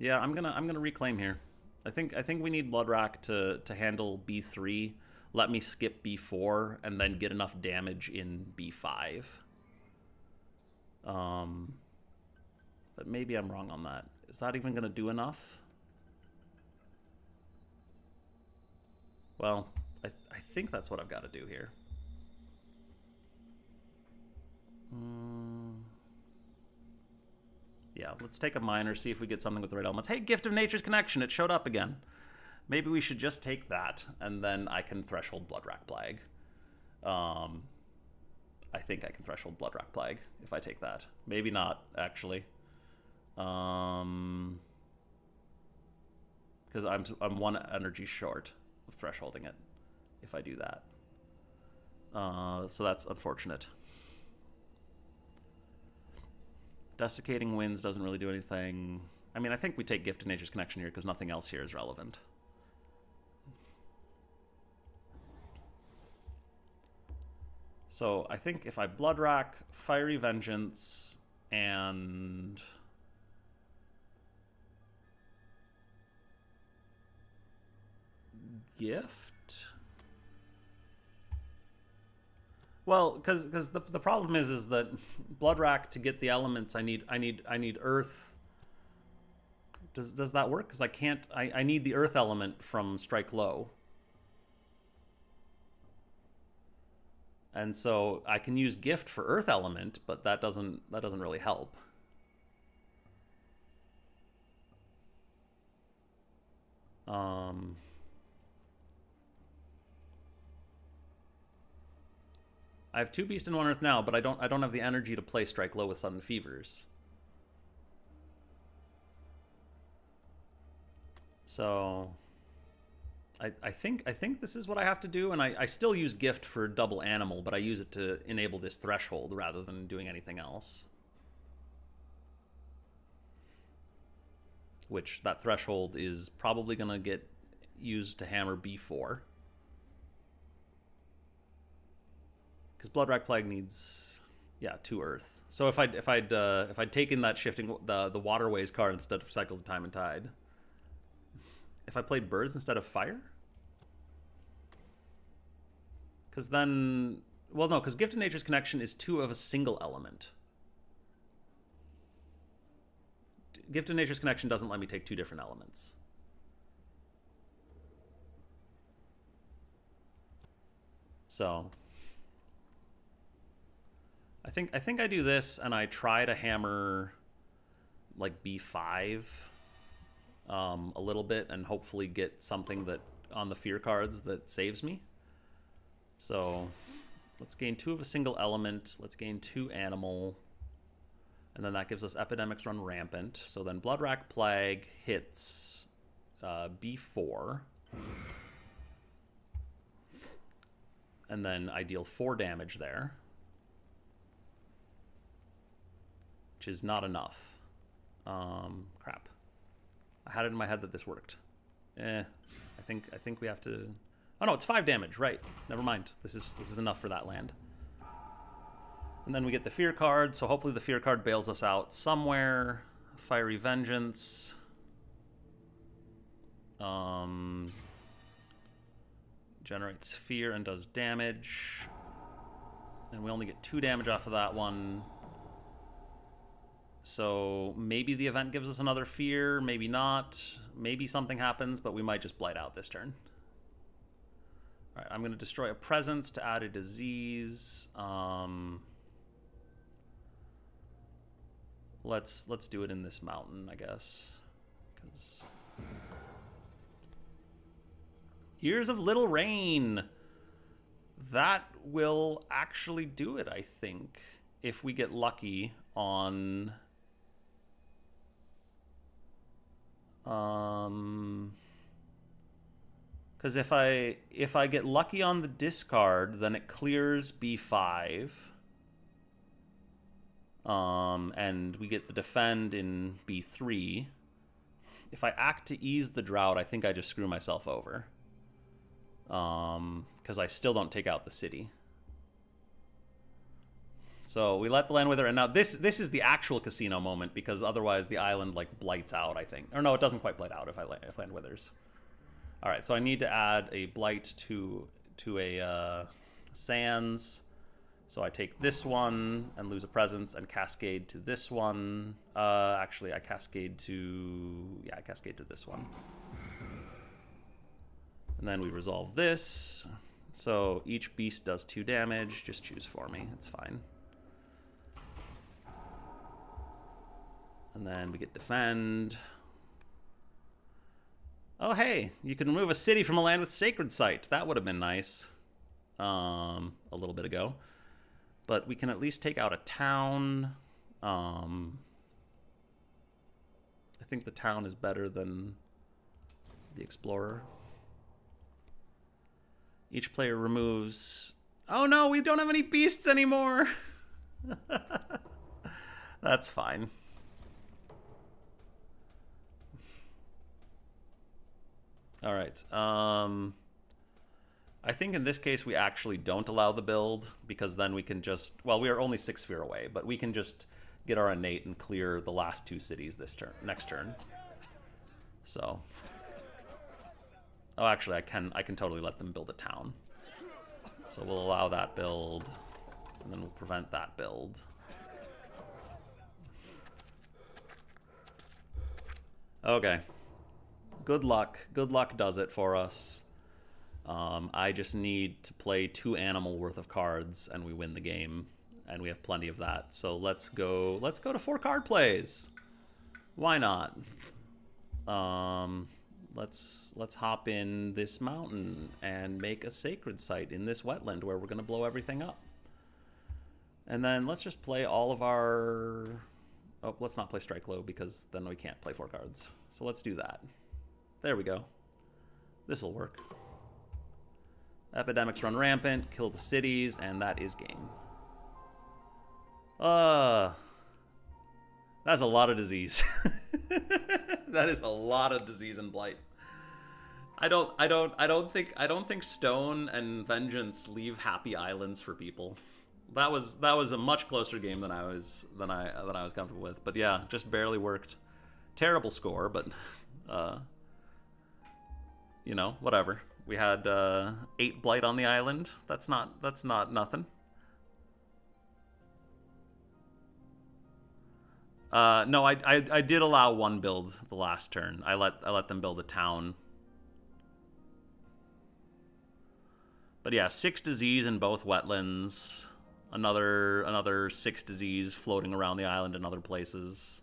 Yeah, I'm gonna reclaim here. I think we need Bloodrack to handle B3. Let me skip B4 and then get enough damage in B5. But maybe I'm wrong on that. Is that even gonna do enough? Well, I think that's what I've got to do here. Yeah, let's take a miner, see if we get something with the right elements. Hey, Gift of Nature's Connection, it showed up again. Maybe we should just take that, and then I can Threshold Bloodrack Plague. I think I can Threshold Bloodrack Plague if I take that. Maybe not, actually. Because I'm 1 energy short of thresholding it if I do that. So that's unfortunate. Desiccating Winds doesn't really do anything. I mean, I think we take Gift of Nature's Connection here because nothing else here is relevant. So I think if I Bloodrack, Fiery Vengeance, and Gift. Well, because the problem is that Bloodrack, to get the elements, I need Earth. Does that work? Because I need the Earth element from Strike Low. And so I can use Gift for Earth element, but that doesn't really help. I have 2 Beast and 1 Earth now, but I don't have the energy to play Strike Low with Sudden Fevers. So I think this is what I have to do, and I still use Gift for double animal, but I use it to enable this threshold rather than doing anything else. Which, that threshold is probably going to get used to hammer B4. Because Bloodrack Plague needs, yeah, 2 Earth. So if I'd taken that shifting the Waterways card instead of Cycles of Time and Tide, if I played Birds instead of Fire, because then, well, no, because Gifted Nature's Connection is 2 of a single element. Gifted Nature's Connection doesn't let me take 2 different elements. So I think I do this, and I try to hammer like B5 a little bit, and hopefully get something that on the fear cards that saves me. So let's gain 2 of a single element. Let's gain 2 animal. And then that gives us Epidemics Run Rampant. So then Bloodrack Plague hits B4. And then I deal 4 damage there. Which is not enough. Crap. I had it in my head that this worked. I think we have to... Oh no, it's 5 damage, right. Never mind. This is enough for that land. And then we get the Fear card, so hopefully the Fear card bails us out somewhere. Fiery Vengeance. Generates Fear and does damage. And we only get 2 damage off of that one. So maybe the event gives us another Fear, maybe not. Maybe something happens, but we might just blight out this turn. All right, I'm going to destroy a Presence to add a disease. Let's do it in this mountain, I guess. 'Cause... Years of Little Rain. That will actually do it, I think, if we get lucky on... Because if I get lucky on the discard, then it clears B5. And we get the defend in B3. If I act to ease the drought, I think I just screw myself over. Because I still don't take out the city. So we let the land wither, and now this is the actual casino moment, because otherwise the island like blights out, I think. Or no, it doesn't quite blight out if land withers. All right, so I need to add a blight to a sands. So I take this one and lose a presence and cascade to this one. Actually, I cascade to... Yeah, I cascade to this one. And then we resolve this. So each beast does 2 damage. Just choose for me. It's fine. And then we get defend. Oh, hey, you can remove a city from a land with Sacred Site. That would have been nice a little bit ago. But we can at least take out a town. I think the town is better than the Explorer. Each player removes... Oh no, we don't have any beasts anymore! That's fine. Alright, I think in this case we actually don't allow the build, because then we can just... Well, we are only 6 sphere away, but we can just get our innate and clear the last 2 cities this turn, next turn. So... Oh, actually, I can totally let them build a town. So we'll allow that build, and then we'll prevent that build. Okay. Good luck. Good luck does it for us. I just need to play 2 animal worth of cards, and we win the game, and we have plenty of that. So let's go to 4 card plays. Why not? Let's hop in this mountain and make a sacred site in this wetland where we're going to blow everything up. And then let's just play all of our... Oh, let's not play Strike Low because then we can't play 4 cards. So let's do that. There we go. This'll work. Epidemics run rampant, kill the cities, and that is game. That's a lot of disease. That is a lot of disease and blight. I don't think Stone and Vengeance leave happy islands for people. That was a much closer game than I was comfortable with. But yeah, just barely worked. Terrible score, but you know, whatever. We had 8 blight on the island. That's not nothing. No, I did allow 1 build the last turn. I let them build a town. But yeah, 6 disease in both wetlands. Another 6 disease floating around the island in other places.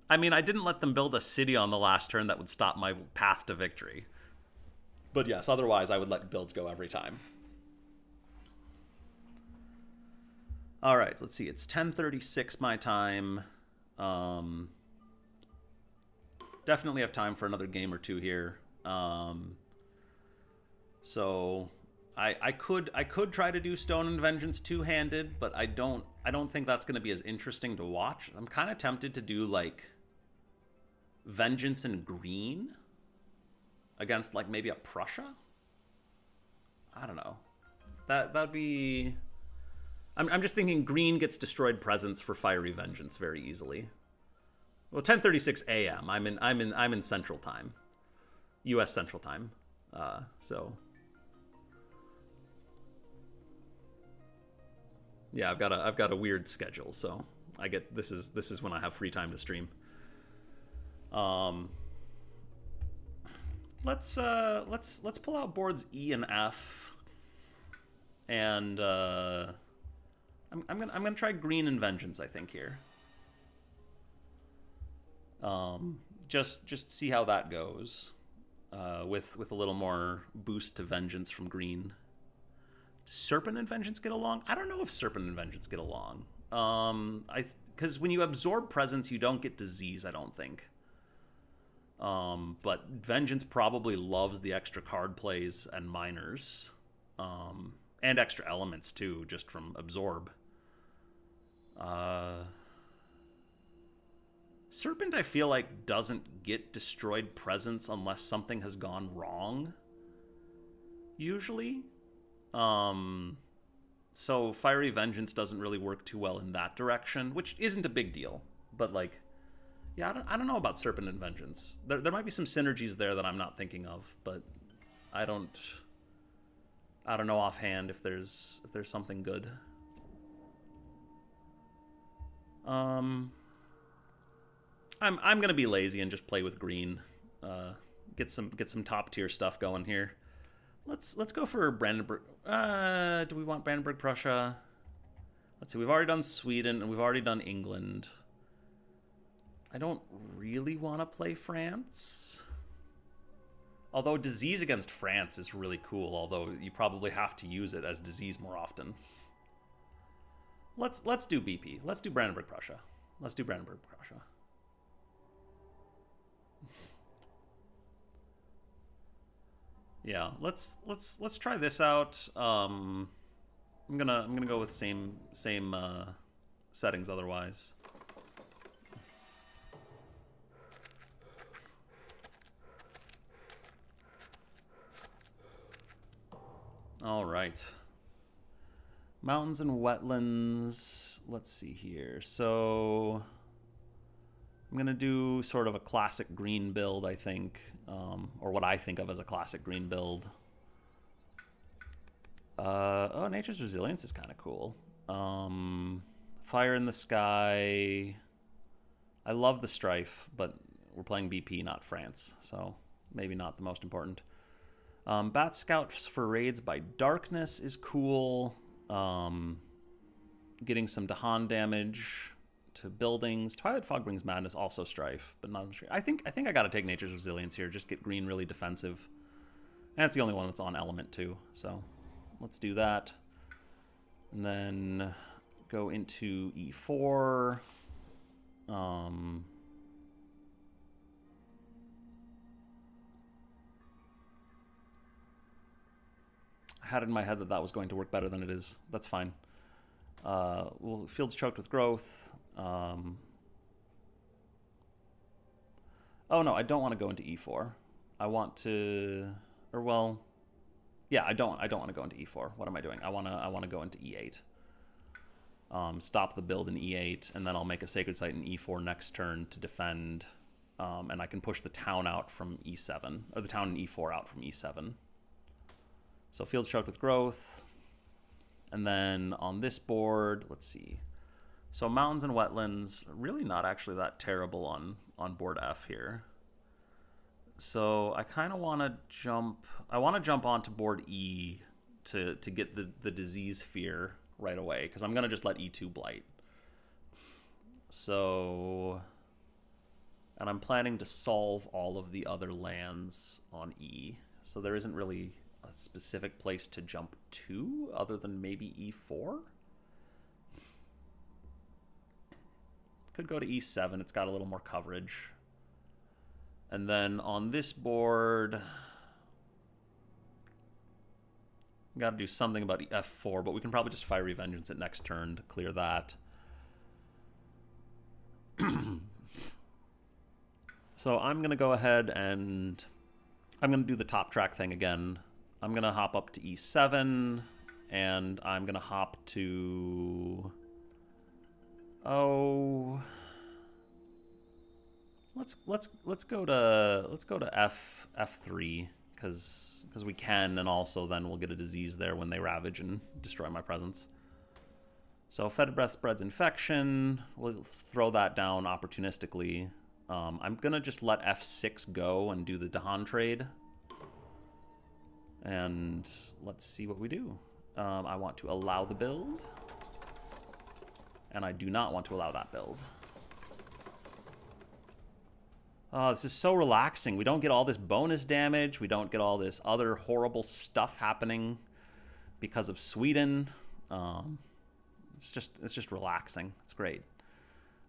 I mean, I didn't let them build a city on the last turn that would stop my path to victory. But yes, otherwise I would let builds go every time. All right, let's see. It's 10:36 my time. Definitely have time for another game or 2 here. So I could try to do Stone and Vengeance 2-handed, but I don't think that's going to be as interesting to watch. I'm kind of tempted to do like Vengeance and green against like maybe a Prussia. I don't know. That'd be. I'm just thinking green gets destroyed presence for Fiery Vengeance very easily. Well, 10:36 a.m. I'm in Central Time, U.S. Central Time. So yeah, I've got a weird schedule, so I get this is when I have free time to stream. Let's pull out boards E and F, and I'm gonna try green and Vengeance, I think, here. Just see how that goes. With a little more boost to Vengeance from green. Does Serpent and Vengeance get along? I don't know if Serpent and Vengeance get along. Because when you absorb presence, you don't get disease, I don't think. But Vengeance probably loves the extra card plays and minors. And extra elements, too, just from absorb. Serpent, I feel like, doesn't get destroyed presence unless something has gone wrong. Usually. So Fiery Vengeance doesn't really work too well in that direction, which isn't a big deal. But, like, yeah, I don't know about Serpent and Vengeance. There might be some synergies there that I'm not thinking of, but I don't know offhand if there's something good. I'm gonna be lazy and just play with green. Get some top tier stuff going here. Let's go for Brandenburg. Do we want Brandenburg, Prussia? Let's see. We've already done Sweden and we've already done England. I don't really want to play France. Although disease against France is really cool. Although you probably have to use it as disease more often. Let's do BP. Let's do Brandenburg, Prussia. Let's do Brandenburg, Prussia. Yeah, let's try this out. I'm gonna go with same settings otherwise. All right. Mountains and wetlands. Let's see here. So I'm going to do sort of a classic green build, I think, or what I think of as a classic green build. Oh, Nature's Resilience is kind of cool. Fire in the Sky. I love the Strife, but we're playing BP, not France, so maybe not the most important. Bat Scouts for Raids by Darkness is cool. Getting some Dahan damage to buildings. Twilight Fog brings Madness, also Strife, but not Strife. I think I gotta take Nature's Resilience here. Just get green really defensive. And it's the only one that's on element too, so let's do that. And then go into E4. I had it in my head that that was going to work better than it is. That's fine. Well, field's choked with growth. Oh no, I don't want to go into E4. I want to, or well, yeah, I don't want to go into E4. What am I doing? I want to go into E8. Stop the build in E8, and then I'll make a Sacred Site in E4 next turn to defend, and I can push the town out from E7, or the town in E4 out from E7. So field's choked with growth, and then on this board, let's see. So mountains and wetlands, really not actually that terrible on board F here. So I kind of want to jump. I want to jump onto board E to get the disease fear right away, because I'm going to just let E2 blight. So, and I'm planning to solve all of the other lands on E. So there isn't really a specific place to jump to other than maybe E4. Could go to E7. It's got a little more coverage. And then on this board, got to do something about F4, but we can probably just Fiery Vengeance at next turn to clear that. So I'm going to go ahead and I'm going to do the top track thing again. I'm going to hop up to E7, and I'm going to hop to... Oh... Let's go to F3 because we can, and also then we'll get a disease there when they ravage and destroy my presence. So Fetid Breath spreads infection. We'll throw that down opportunistically. I'm gonna just let F6 go and do the Dahan trade, and let's see what we do. I want to allow the build, and I do not want to allow that build. Oh, this is so relaxing. We don't get all this bonus damage. We don't get all this other horrible stuff happening because of Sweden. It's just relaxing. It's great.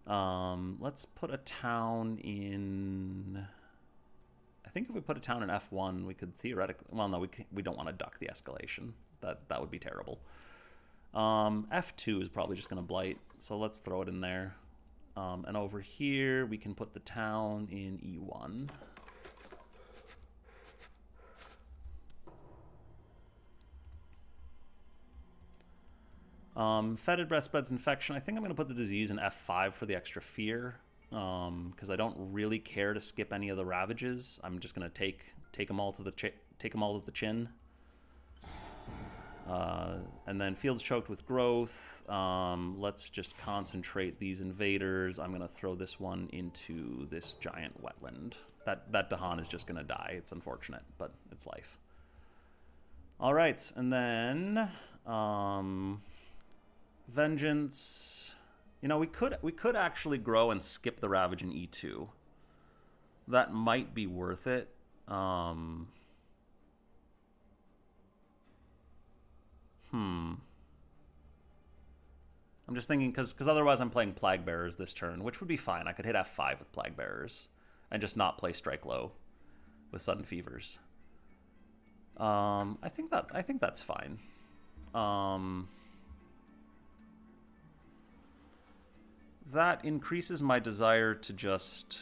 Let's put a town in... I think if we put a town in F1, we could theoretically... Well, no, we don't want to duck the escalation. That would be terrible. F2 is probably just going to blight, so let's throw it in there. And over here, we can put the town in E1. Fetid Breath spreads infection. I think I'm going to put the disease in F5 for the extra fear, because I don't really care to skip any of the ravages. I'm just going to take them all to the chin. And then field's choked with growth. Let's just concentrate these invaders. I'm going to throw this one into this giant wetland. That Dahan is just going to die. It's unfortunate, but it's life. All right, and then Vengeance. You know, we could actually grow and skip the Ravage in E2. That might be worth it. I'm just thinking, because otherwise I'm playing Plague Bearers this turn, which would be fine. I could hit F5 with Plague Bearers and just not play Strike Low with Sudden Fevers. I think that's fine. That increases my desire to just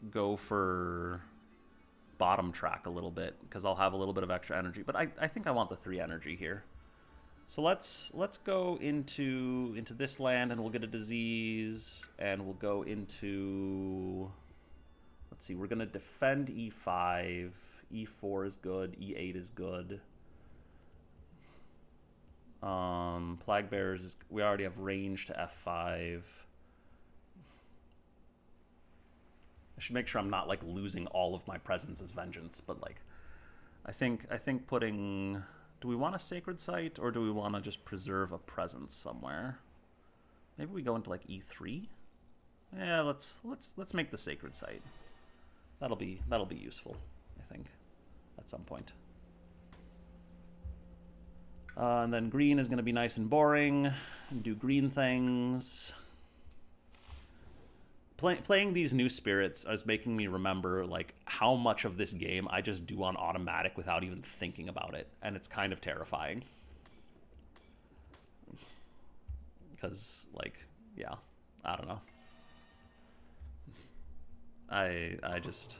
go for bottom track a little bit, because I'll have a little bit of extra energy. But I think I want the 3 energy here. So let's go into this land, and we'll get a disease, and we'll go into... Let's see, we're going to defend E5. E4 is good. E8 is good. Plague Bearers is... We already have range to F5. I should make sure I'm not, like, losing all of my presence as Vengeance, but, like, I think putting... Do we want a Sacred Site, or do we want to just preserve a presence somewhere? Maybe we go into, like, E3? Yeah, let's make the Sacred Site. That'll be useful, I think, at some point. And then green is going to be nice and boring and do green things. Playing these new spirits is making me remember like how much of this game I just do on automatic without even thinking about it, and it's kind of terrifying. Because like, yeah, I don't know. I just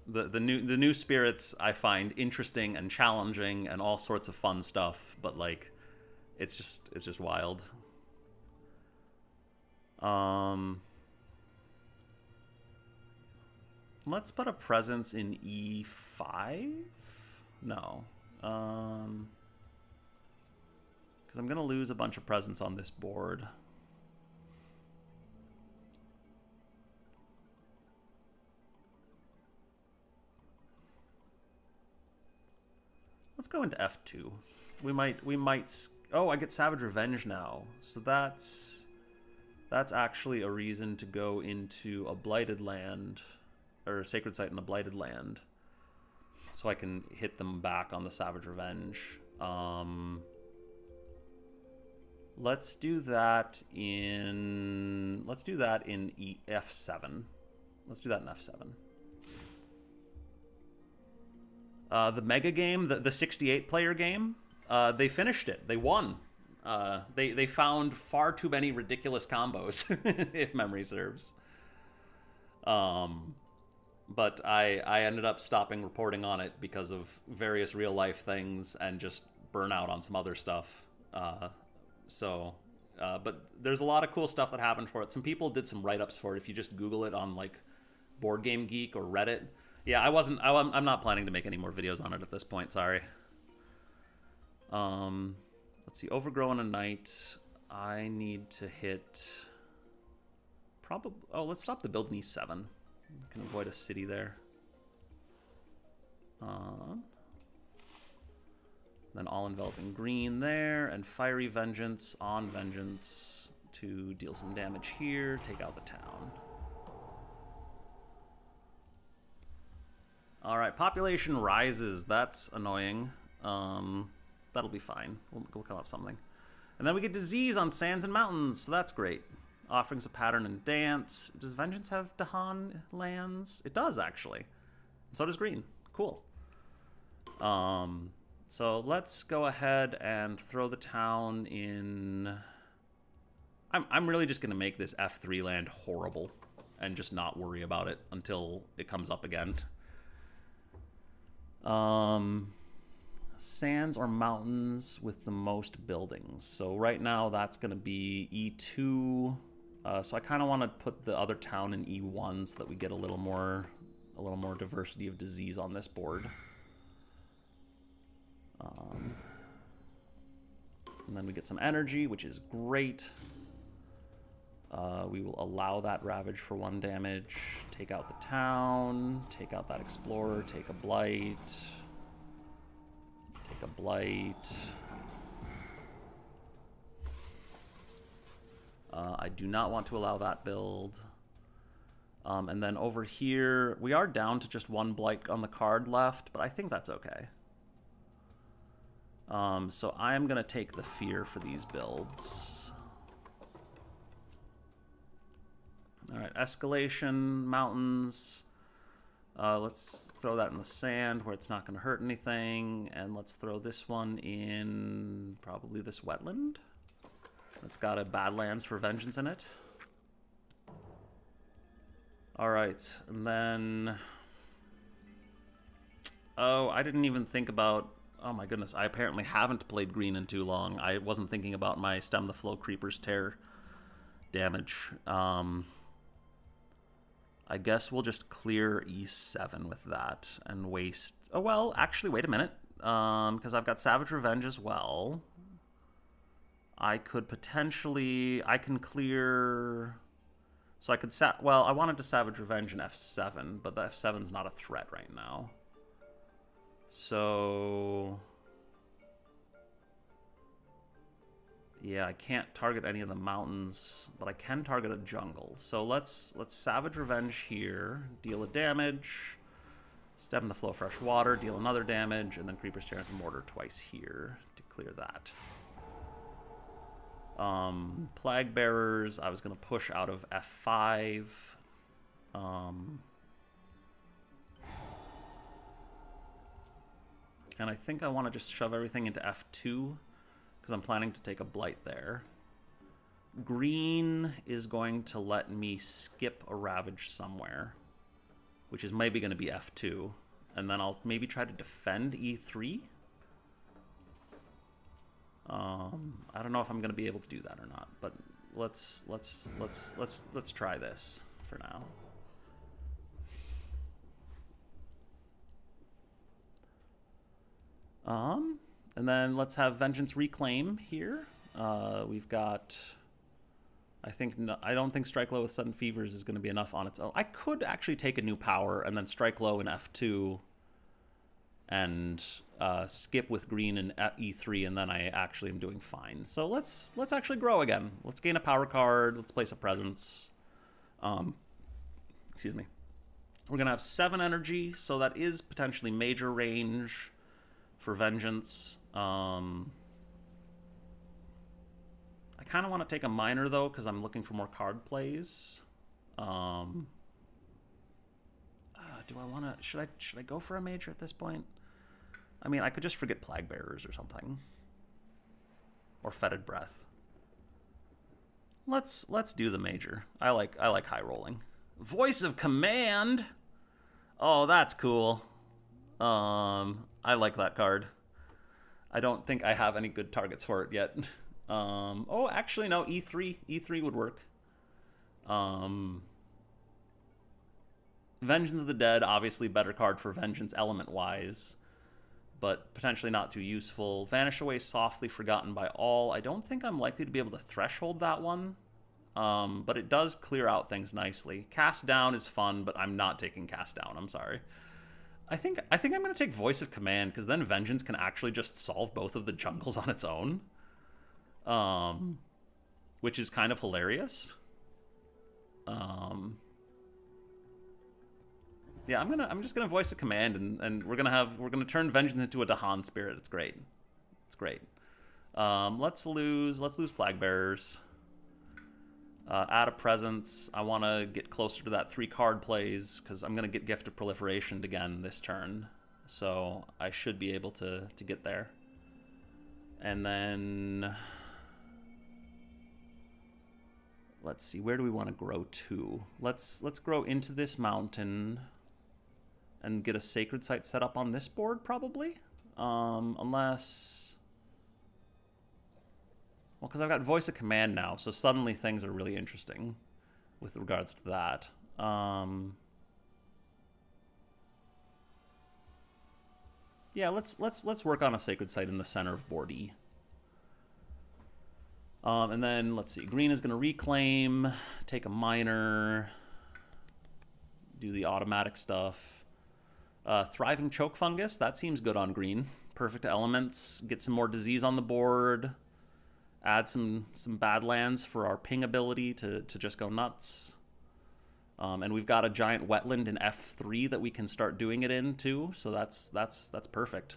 the new spirits I find interesting and challenging and all sorts of fun stuff, but like it's just wild. Let's put a presence in E5? No. Because I'm gonna lose a bunch of presence on this board. Let's go into F2. We might. Oh, I get Savage Revenge now, so that's actually a reason to go into a blighted land, or a sacred site in a blighted land, so I can hit them back on the Savage Revenge. Let's do that in F7. Let's do that in F7. The mega game, the 68-player game, they finished it. They won. They found far too many ridiculous combos, if memory serves. But I ended up stopping reporting on it because of various real-life things and just burnout on some other stuff. But there's a lot of cool stuff that happened for it. Some people did some write-ups for it. If you just Google it on like Board Game Geek or Reddit. Yeah, I'm not planning to make any more videos on it at this point. Sorry. Let's see. Overgrow in a night. I need to hit. Probably. Oh, let's stop the build in E7. Can avoid a city there. Then all enveloping green there, and fiery vengeance on vengeance to deal some damage here. Take out the town. All right, population rises. That's annoying. That'll be fine. We'll come up with something. And then we get disease on sands and mountains, so that's great. Offerings of pattern and dance. Does vengeance have Dahan lands? It does, actually. So does green. Cool. So let's go ahead and throw the town in. I'm really just gonna make this F3 land horrible and just not worry about it until it comes up again. Sands or mountains with the most buildings. So right now that's going to be E2. So I kind of want to put the other town in E1 so that we get a little more diversity of disease on this board. And then we get some energy, which is great. We will allow that ravage for 1 damage. Take out the town. Take out that explorer. Take a blight. Take a blight. I do not want to allow that build. And then over here, we are down to just 1 blight on the card left, but I think that's okay. So I am going to take the fear for these builds. All right, escalation, mountains. Let's throw that in the sand where it's not going to hurt anything. And let's throw this one in probably this wetland. It's got a Badlands for Vengeance in it. All right, and then... Oh, I didn't even think about... Oh my goodness, I apparently haven't played green in too long. I wasn't thinking about my Stem the Flow Creepers Tear damage. I guess we'll just clear E7 with that and waste... Oh, well, actually, wait a minute. Because I've got Savage Revenge as well. I could potentially... I can clear... So I could... Well, I wanted to Savage Revenge in F7, but the F7's not a threat right now. So... Yeah, I can't target any of the mountains, but I can target a jungle. So let's Savage Revenge here, deal a damage, Stem the flow of fresh water, deal another damage, and then Creeper's Tear into Mortar twice here to clear that. Plague Bearers, I was going to push out of F5. And I think I want to just shove everything into F2 because I'm planning to take a blight there. Green is going to let me skip a ravage somewhere, which is maybe going to be F2. And then I'll maybe try to defend E3. I don't know if I'm going to be able to do that or not, but let's try this for now. And then let's have Vengeance Reclaim here. We've got, I don't think Strike Low with Sudden Fevers is going to be enough on its own. I could actually take a new power and then Strike Low in F2 and skip with green in E3, and then I actually am doing fine. So let's actually grow again. Let's gain a power card. Let's place a presence. Excuse me. We're going to have 7 energy, so that is potentially major range for Vengeance. I kind of want to take a minor, though, because I'm looking for more card plays. Do I want to... Should I go for a major at this point? I mean, I could just forget Plague Bearers or something. Or Fetid Breath. Let's do the major. I like high rolling. Voice of Command! Oh, that's cool. I like that card. I don't think I have any good targets for it yet. Oh, actually, no, E3. E3 would work. Vengeance of the Dead, obviously better card for Vengeance element-wise, but potentially not too useful. Vanish Away Softly, Forgotten by All. I don't think I'm likely to be able to threshold that one, but it does clear out things nicely. Cast Down is fun, but I'm not taking Cast Down. I'm sorry. I think I'm going to take Voice of Command, because then Vengeance can actually just solve both of the jungles on its own, which is kind of hilarious. Yeah, I'm just gonna Voice a Command, and we're gonna turn Vengeance into a Dahan Spirit. It's great. It's great. Let's lose Plague Bearers. Add a presence. I want to get closer to that 3 card plays because I'm gonna get Gift of Proliferation again this turn, so I should be able to get there. And then let's see, where do we want to grow to? Let's grow into this mountain and get a Sacred Site set up on this board, probably. Unless... Well, because I've got Voice of Command now, so suddenly things are really interesting with regards to that. Yeah, let's work on a Sacred Site in the center of board E. And then, let's see, green is going to reclaim, take a minor, do the automatic stuff. Thriving Choke Fungus, that seems good on green. Perfect elements, get some more disease on the board, add some Badlands for our ping ability to just go nuts. And we've got a giant wetland in F3 that we can start doing it in, too, so that's perfect.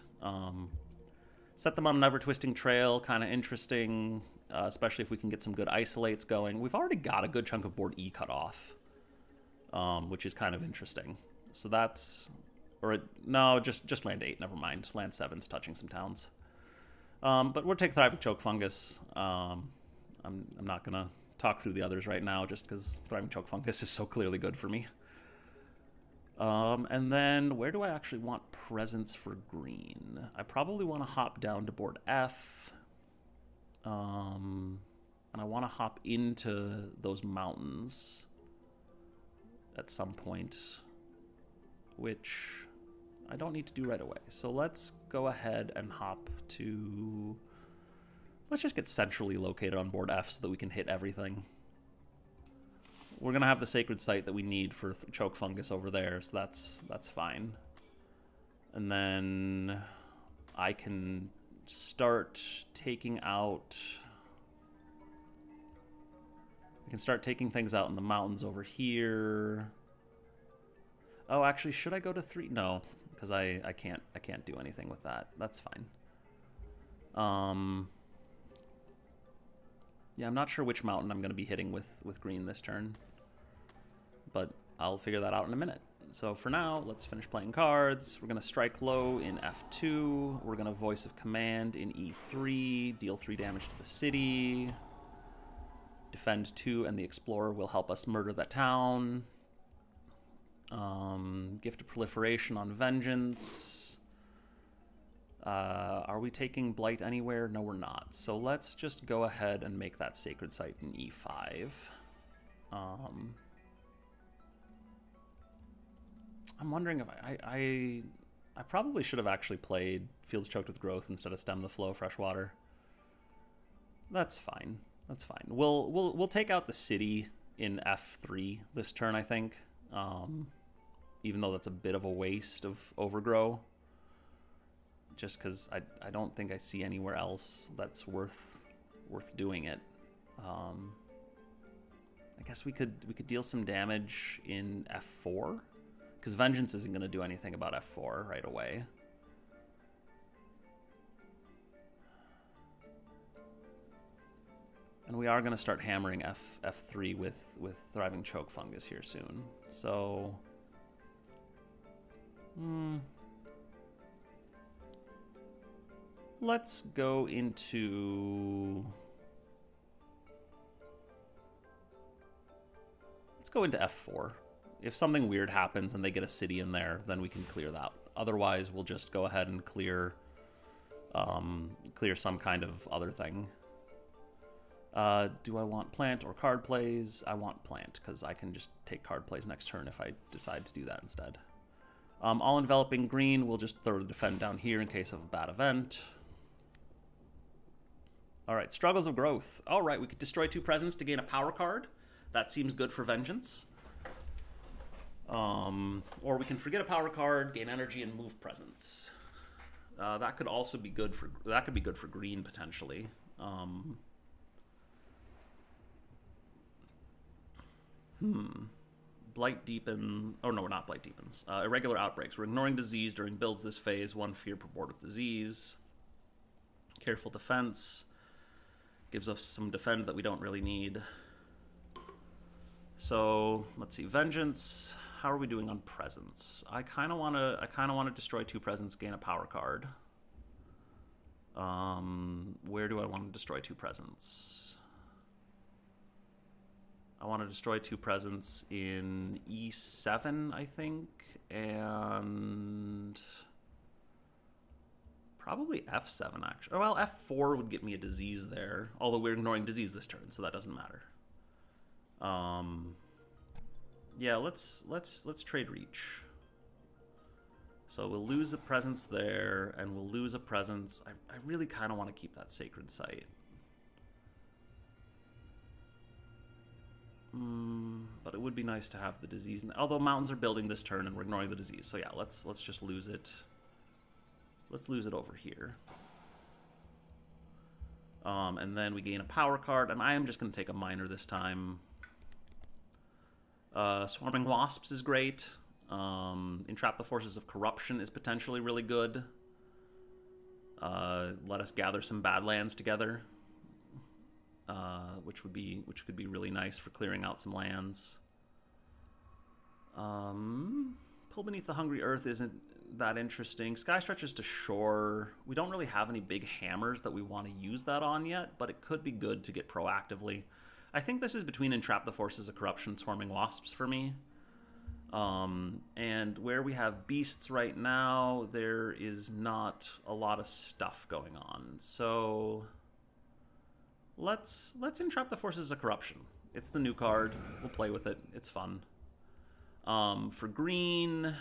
Set them on an ever-twisting trail, kind of interesting. Especially if we can get some good isolates going. We've already got a good chunk of board E cut off, which is kind of interesting. So that's... no, just land 8, never mind. Land 7's touching some towns. But we'll take Thriving Choke Fungus. I'm not going to talk through the others right now just because Thriving Choke Fungus is so clearly good for me. And then where do I actually want presence for green? I probably want to hop down to board F. And I want to hop into those mountains at some point, which I don't need to do right away. So let's go ahead and hop to... Let's just get centrally located on board F so that we can hit everything. We're going to have the Sacred Site that we need for Choke Fungus over there, so that's fine. And then I can start taking out... We can start taking things out in the mountains over here. Oh, actually, should I go to 3? No, because I can't do anything with that. That's fine. Yeah, I'm not sure which mountain I'm going to be hitting with green this turn, but I'll figure that out in a minute. So for now, let's finish playing cards. We're going to strike low in F2. We're going to Voice of Command in E3, deal 3 damage to the city. Defend 2, and the Explorer will help us murder that town. Gift of Proliferation on Vengeance. Are we taking Blight anywhere? No, we're not. So let's just go ahead and make that Sacred Site in E5. I'm wondering if I probably should have actually played Fields Choked with Growth instead of Stem the Flow Freshwater. That's fine. That's fine. We'll take out the city in F3 this turn, I think. Even though that's a bit of a waste of Overgrow. Just because I don't think I see anywhere else that's worth doing it. I guess we could deal some damage in F4. Because Vengeance isn't going to do anything about F4 right away. And we are going to start hammering F3 with Thriving Choke Fungus here soon. So... let's go into... let's go into F4. If something weird happens and they get a city in there, then we can clear that. Otherwise, we'll just go ahead and clear some kind of other thing. Do I want plant or card plays? I want plant, because I can just take card plays next turn if I decide to do that instead. All enveloping green, we'll just throw the defend down here in case of a bad event. Alright, Struggles of Growth. Alright, we could destroy 2 presents to gain a power card. That seems good for Vengeance. Or we can forget a power card, gain energy, and move presents. That could also be good for green potentially. Blight deepen. Oh no, we're not Blight deepens. Irregular outbreaks. We're ignoring disease during builds this phase. 1 fear per board with disease. Careful defense gives us some defend that we don't really need. So let's see, Vengeance. How are we doing on presence? I kind of want to destroy 2 presents, gain a power card. Where do I want to destroy 2 presents? I want to destroy 2 presents in E7, I think, and probably F7 actually. Oh, well, F4 would get me a disease there, although we're ignoring disease this turn, so that doesn't matter. Yeah, let's trade reach. So we'll lose a presence there, and we'll lose a presence. I really kind of want to keep that Sacred Site. But it would be nice to have the disease. Although mountains are building this turn, and we're ignoring the disease. So yeah, let's just lose it. Let's lose it over here. And then we gain a power card, and I am just going to take a minor this time. Swarming Wasps is great. Entrap the Forces of Corruption is potentially really good. Let us gather some Badlands together, which could be really nice for clearing out some lands. Pull Beneath the Hungry Earth isn't that interesting. Sky Stretches to Shore. We don't really have any big hammers that we want to use that on yet, but it could be good to get proactively. I think this is between Entrap the Forces of Corruption and Swarming Wasps for me. And where we have beasts right now, there is not a lot of stuff going on. So let's Entrap the Forces of Corruption. It's the new card. We'll play with it. It's fun. For green,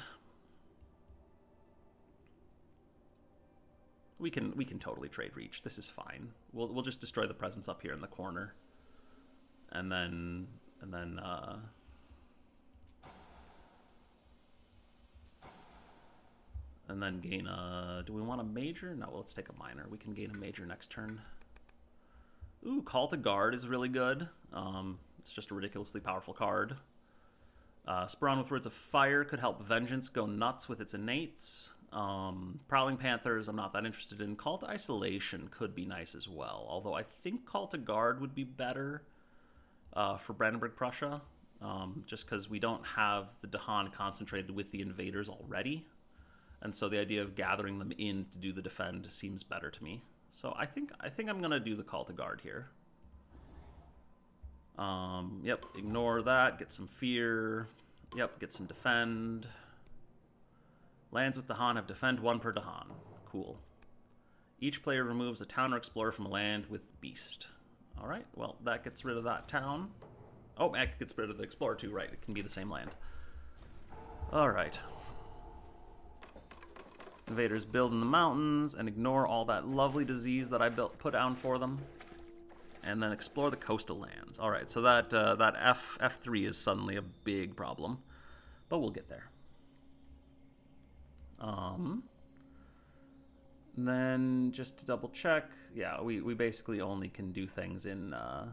we can totally trade reach. This is fine. We'll just destroy the presence up here in the corner. And then gain a... do we want a major? No, let's take a minor. We can gain a major next turn. Ooh, Call to Guard is really good. It's just a ridiculously powerful card. Speron with Words of Fire could help Vengeance go nuts with its innates. Prowling Panthers, I'm not that interested in. Call to Isolation could be nice as well, although I think Call to Guard would be better for Brandenburg Prussia, just because we don't have the Dahan concentrated with the invaders already, and so the idea of gathering them in to do the defend seems better to me. So I think I'm gonna do the Call to Guard here. Yep, ignore that, get some fear. Yep, get some defend. Lands with Dahan have defend 1 per Dahan. Cool. Each player removes a town or explorer from a land with beast. Alright, well, that gets rid of that town. Oh, that gets rid of the explorer too, right. It can be the same land. Alright. Invaders build in the mountains and ignore all that lovely disease that I put down for them. And then explore the coastal lands. Alright, so that F3 is suddenly a big problem. But we'll get there. Then just to double check, yeah, we basically only can do things in, I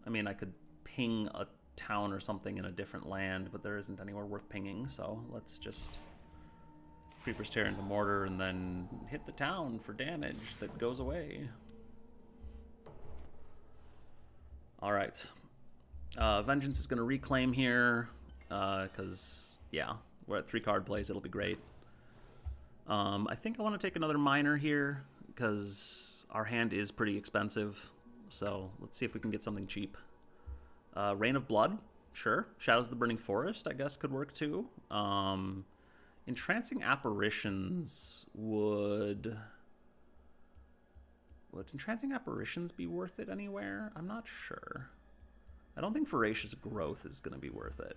mean, I could ping a town or something in a different land, but there isn't anywhere worth pinging, so let's just Creepers tear into mortar and then hit the town for damage that goes away. Alright. Vengeance is going to reclaim here, because, yeah, we're at 3 card plays, it'll be great. I think I want to take another miner here, because our hand is pretty expensive, so let's see if we can get something cheap. Rain of Blood, sure. Shadows of the Burning Forest, I guess, could work too. Entrancing Apparitions would Entrancing Apparitions be worth it anywhere? I'm not sure. I don't think Voracious Growth is going to be worth it.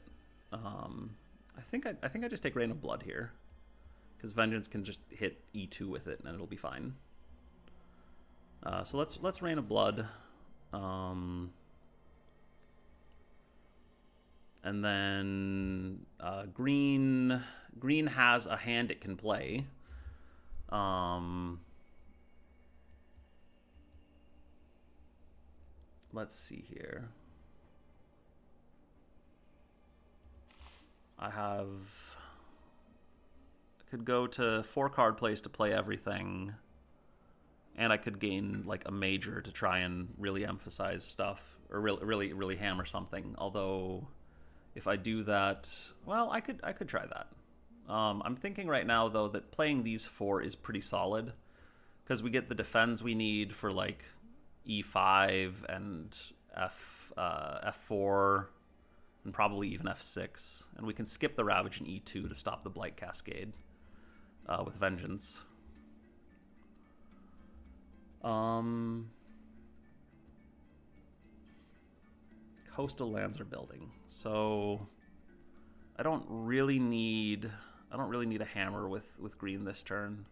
I think I just take Rain of Blood here, because Vengeance can just hit E2 with it and it'll be fine. So let's Rain of Blood. And then green has a hand it can play. Let's see here. I could go to 4 card plays to play everything, and I could gain like a major to try and really emphasize stuff, or really hammer something. Although, if I do that, well, I could try that. I'm thinking right now though that playing these 4 is pretty solid, because we get the defends we need for like E5 and F4. And probably even F6. And we can skip the Ravage in E2 to stop the Blight Cascade with Vengeance. Coastal lands are building. So I don't really need a hammer with green this turn.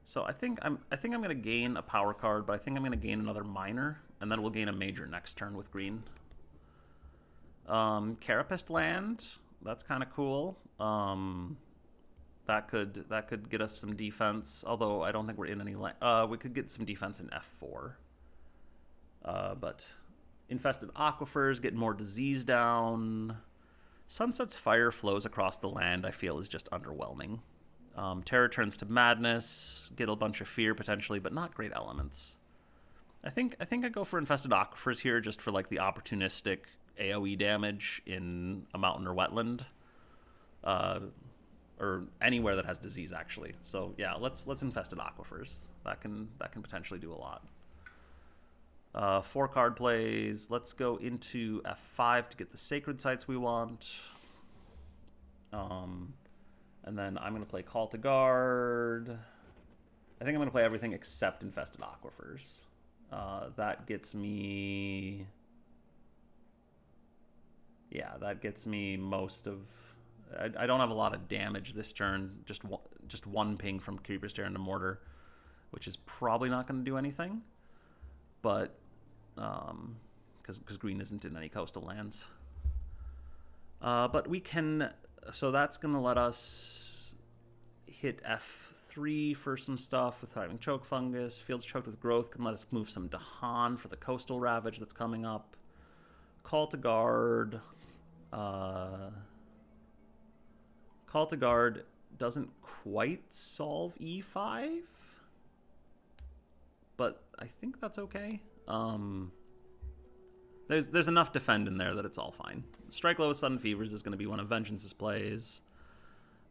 So I think I'm gonna gain a power card, but I think I'm gonna gain another miner, and then we'll gain a major next turn with green. Carapest land, that's kind of cool. That could get us some defense, although I don't think we're in any land. We could get some defense in F4. But Infested Aquifers, get more disease down. Sunset's Fire flows across the land, I feel, is just underwhelming. Terror turns to Madness, get a bunch of fear potentially, but not great elements. I think I go for Infested Aquifers here, just for like the opportunistic AoE damage in a mountain or wetland, or anywhere that has disease actually. So yeah, let's Infested Aquifers. That can potentially do a lot. 4 card plays. Let's go into F5 to get the sacred sites we want. And then I'm gonna play Call to Guard. I think I'm gonna play everything except Infested Aquifers. That gets me. Yeah, that gets me most of... I don't have a lot of damage this turn. Just one ping from Creepers tear into mortar, which is probably not going to do anything. But, because green isn't in any coastal lands. But we can... So that's going to let us hit F3 for some stuff with Thriving Choke Fungus. Fields Choked with Growth can let us move some Dahan for the coastal ravage that's coming up. Call to Guard. Call to Guard doesn't quite solve E5, but I think that's okay. There's enough defend in there that it's all fine. Strike low with Sudden Fevers is going to be one of Vengeance's plays.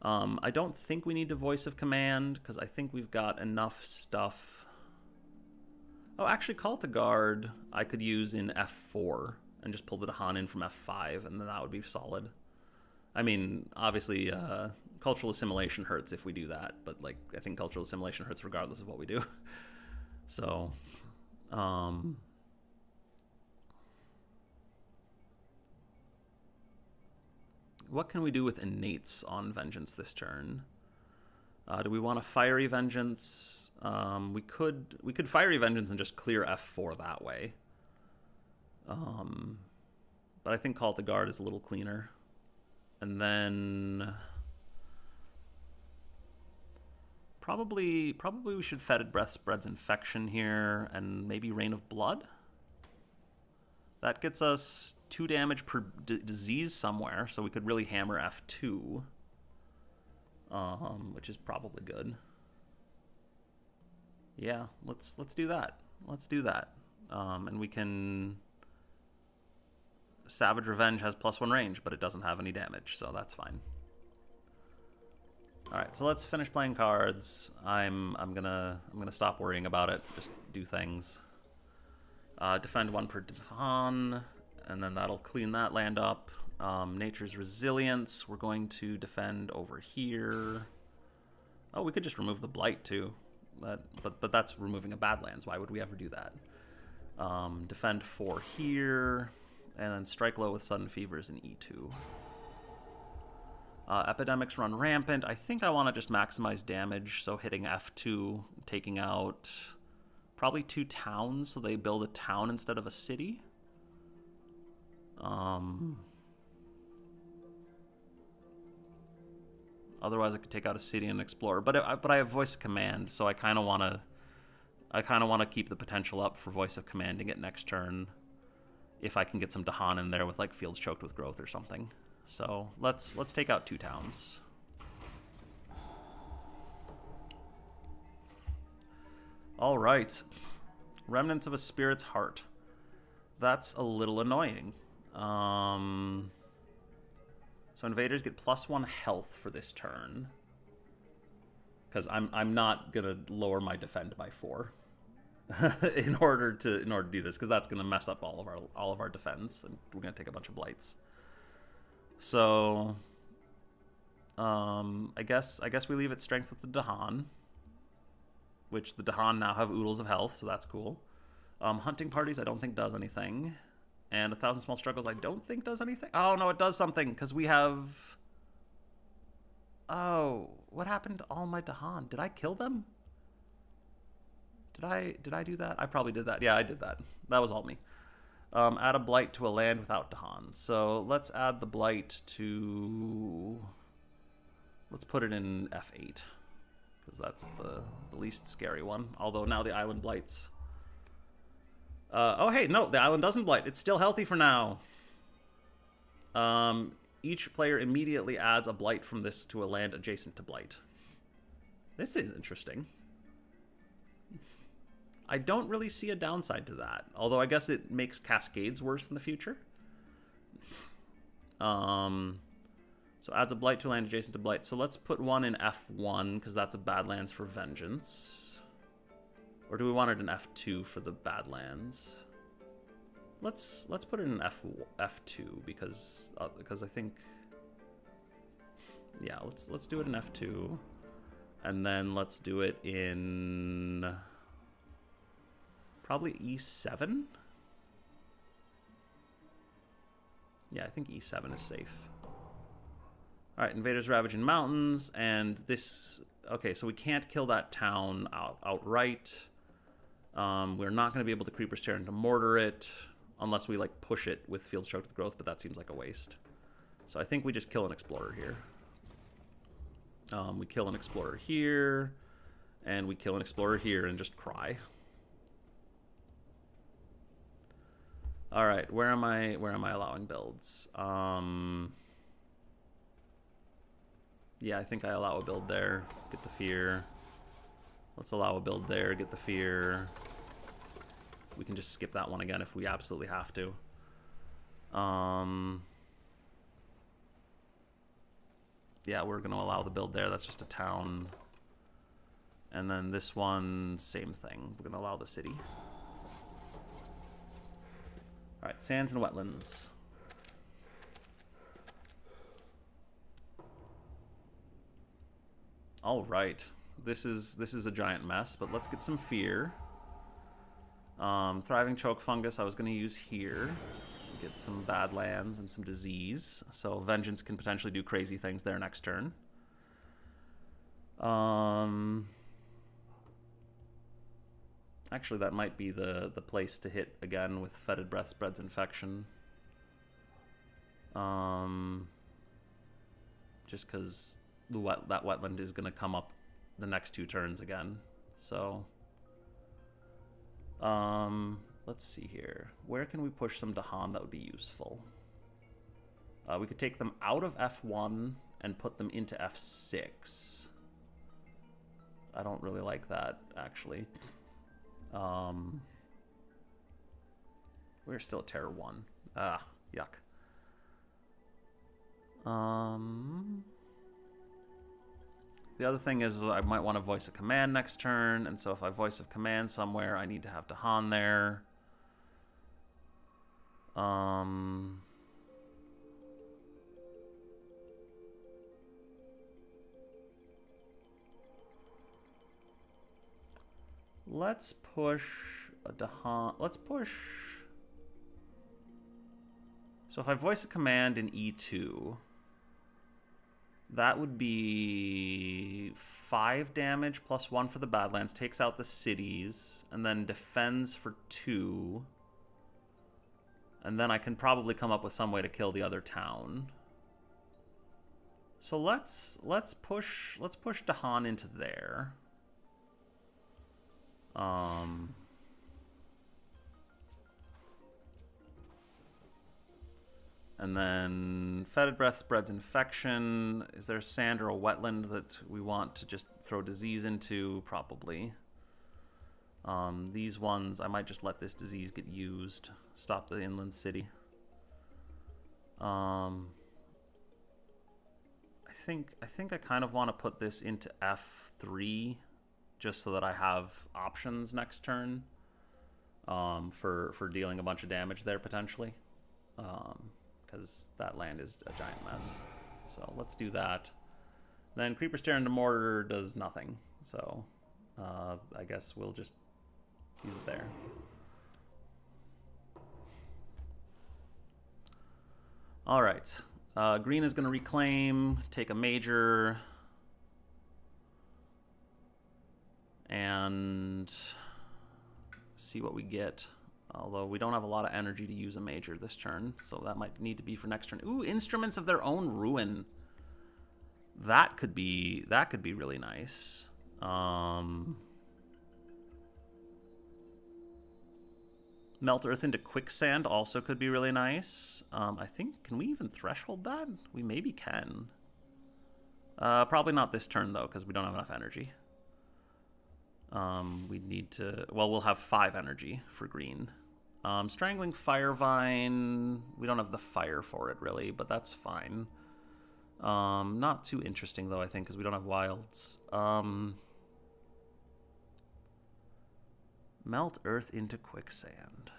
I don't think we need to Voice of Command, because I think we've got enough stuff. Oh, actually, Call to Guard I could use in F4 and just pull the Dahan in from F5, and then that would be solid. I mean, obviously, Cultural Assimilation hurts if we do that, but like I think Cultural Assimilation hurts regardless of what we do. So, what can we do with Innates on Vengeance this turn? Do we want a Fiery Vengeance? We could Fiery Vengeance and just clear F4 that way. But I think Call to Guard is a little cleaner. And then probably we should Fetid Breath spreads Infection here, and maybe Rain of Blood. That gets us 2 damage per disease somewhere, so we could really hammer F2, which is probably good. Yeah, let's do that. Let's do that, and we can. Savage Revenge has +1 range, but it doesn't have any damage, so that's fine. All right, so let's finish playing cards. I'm gonna stop worrying about it. Just do things. Defend 1 per Dahan, and then that'll clean that land up. Nature's Resilience. We're going to defend over here. Oh, we could just remove the Blight too, but that's removing a Badlands. Why would we ever do that? Defend 4 here. And then strike low with Sudden Fevers in E2. Epidemics run rampant. I think I want to just maximize damage, so hitting F2, taking out probably 2 towns, so they build a town instead of a city. Otherwise, I could take out a city and explore. But I have Voice of Command, so I kind of want to keep the potential up for Voice of Commanding it next turn. If I can get some Dahan in there with like Fields Choked with Growth or something. So let's take out 2 towns. All right, Remnants of a Spirit's Heart. That's a little annoying. So invaders get +1 health for this turn, because I'm not gonna lower my defend by 4. in order to do this, because that's going to mess up all of our defense, and we're going to take a bunch of blights. So I guess we leave it strength with the Dahan, which the Dahan now have oodles of health, so that's cool. Hunting Parties I don't think does anything, and 1,000 Small Struggles I don't think does anything. Oh no, it does something, because we have. Oh, what happened to all my Dahan? Did I kill them? Did I do that? I probably did that. Yeah, I did that. That was all me. Add a Blight to a land without Dahan. So let's add the Blight to... Let's put it in F8, because that's the least scary one. Although now the island blights. Oh, hey, no, the island doesn't blight. It's still healthy for now. Each player immediately adds a Blight from this to a land adjacent to Blight. This is interesting. I don't really see a downside to that, although I guess it makes cascades worse in the future. So adds a Blight to a land adjacent to Blight. So let's put 1 in F1, because that's a Badlands for Vengeance. Or do we want it in F2 for the Badlands? Let's put it in F2 because I think, yeah, let's do it in F2, and then let's do it in probably E7. Yeah, I think E7 is safe. All right, Invaders Ravaging Mountains, and this... Okay, so we can't kill that town outright. We're not going to be able to Creeper's Tear into Mortar it, unless we, like, push it with Fields Choked with Growth, but that seems like a waste. So I think we just kill an Explorer here. We kill an Explorer here, and we kill an Explorer here and just cry. All right, where am I allowing builds? Yeah, I think I allow a build there. Get the fear. Let's allow a build there, get the fear. We can just skip that one again if we absolutely have to. Yeah, we're going to allow the build there. That's just a town. And then this one, same thing. We're going to allow the city. All right, sands and wetlands. All right. This is a giant mess, but let's get some fear. Thriving choke fungus I was going to use here. Get some bad lands and some disease. So vengeance can potentially do crazy things there next turn. Actually, that might be the place to hit again with fetid breath spreads infection. Just because that wetland is going to come up the next 2 turns again. So let's see here. Where can we push some Dahan that would be useful? We could take them out of F1 and put them into F6. I don't really like that, actually. We're still at Terror 1. Ah, yuck. The other thing is I might want to voice a command next turn, and so if I voice a command somewhere, I need to have Dahan there. Let's push a Dahan. Let's push. So if I voice a command in E2, that would be 5 damage plus 1 for the Badlands, takes out the cities, and then defends for 2. And then I can probably come up with some way to kill the other town. So let's push Dahan into there. And then fetid breath spreads infection. Is there a sand or a wetland that we want to just throw disease into? Probably. These ones, I might just let this disease get used. Stop the inland city. I think I kind of want to put this into F3 just so that I have options next turn for dealing a bunch of damage there potentially. Because that land is a giant mess. So let's do that. Then Creeper Stare into Mortar does nothing. So I guess we'll just use it there. All right. Green is going to reclaim, take a major, and see what we get. Although we don't have a lot of energy to use a major this turn, so that might need to be for next turn. Ooh, Instruments of Their Own Ruin. That could be really nice. Melt Earth into Quicksand also could be really nice. I think, can we even threshold that? We maybe can. Probably not this turn though, because we don't have enough energy. We need to, well, we'll have 5 energy for green. Strangling Firevine, we don't have the fire for it really, but that's fine. Not too interesting though, I think, because we don't have wilds. Melt Earth into Quicksand.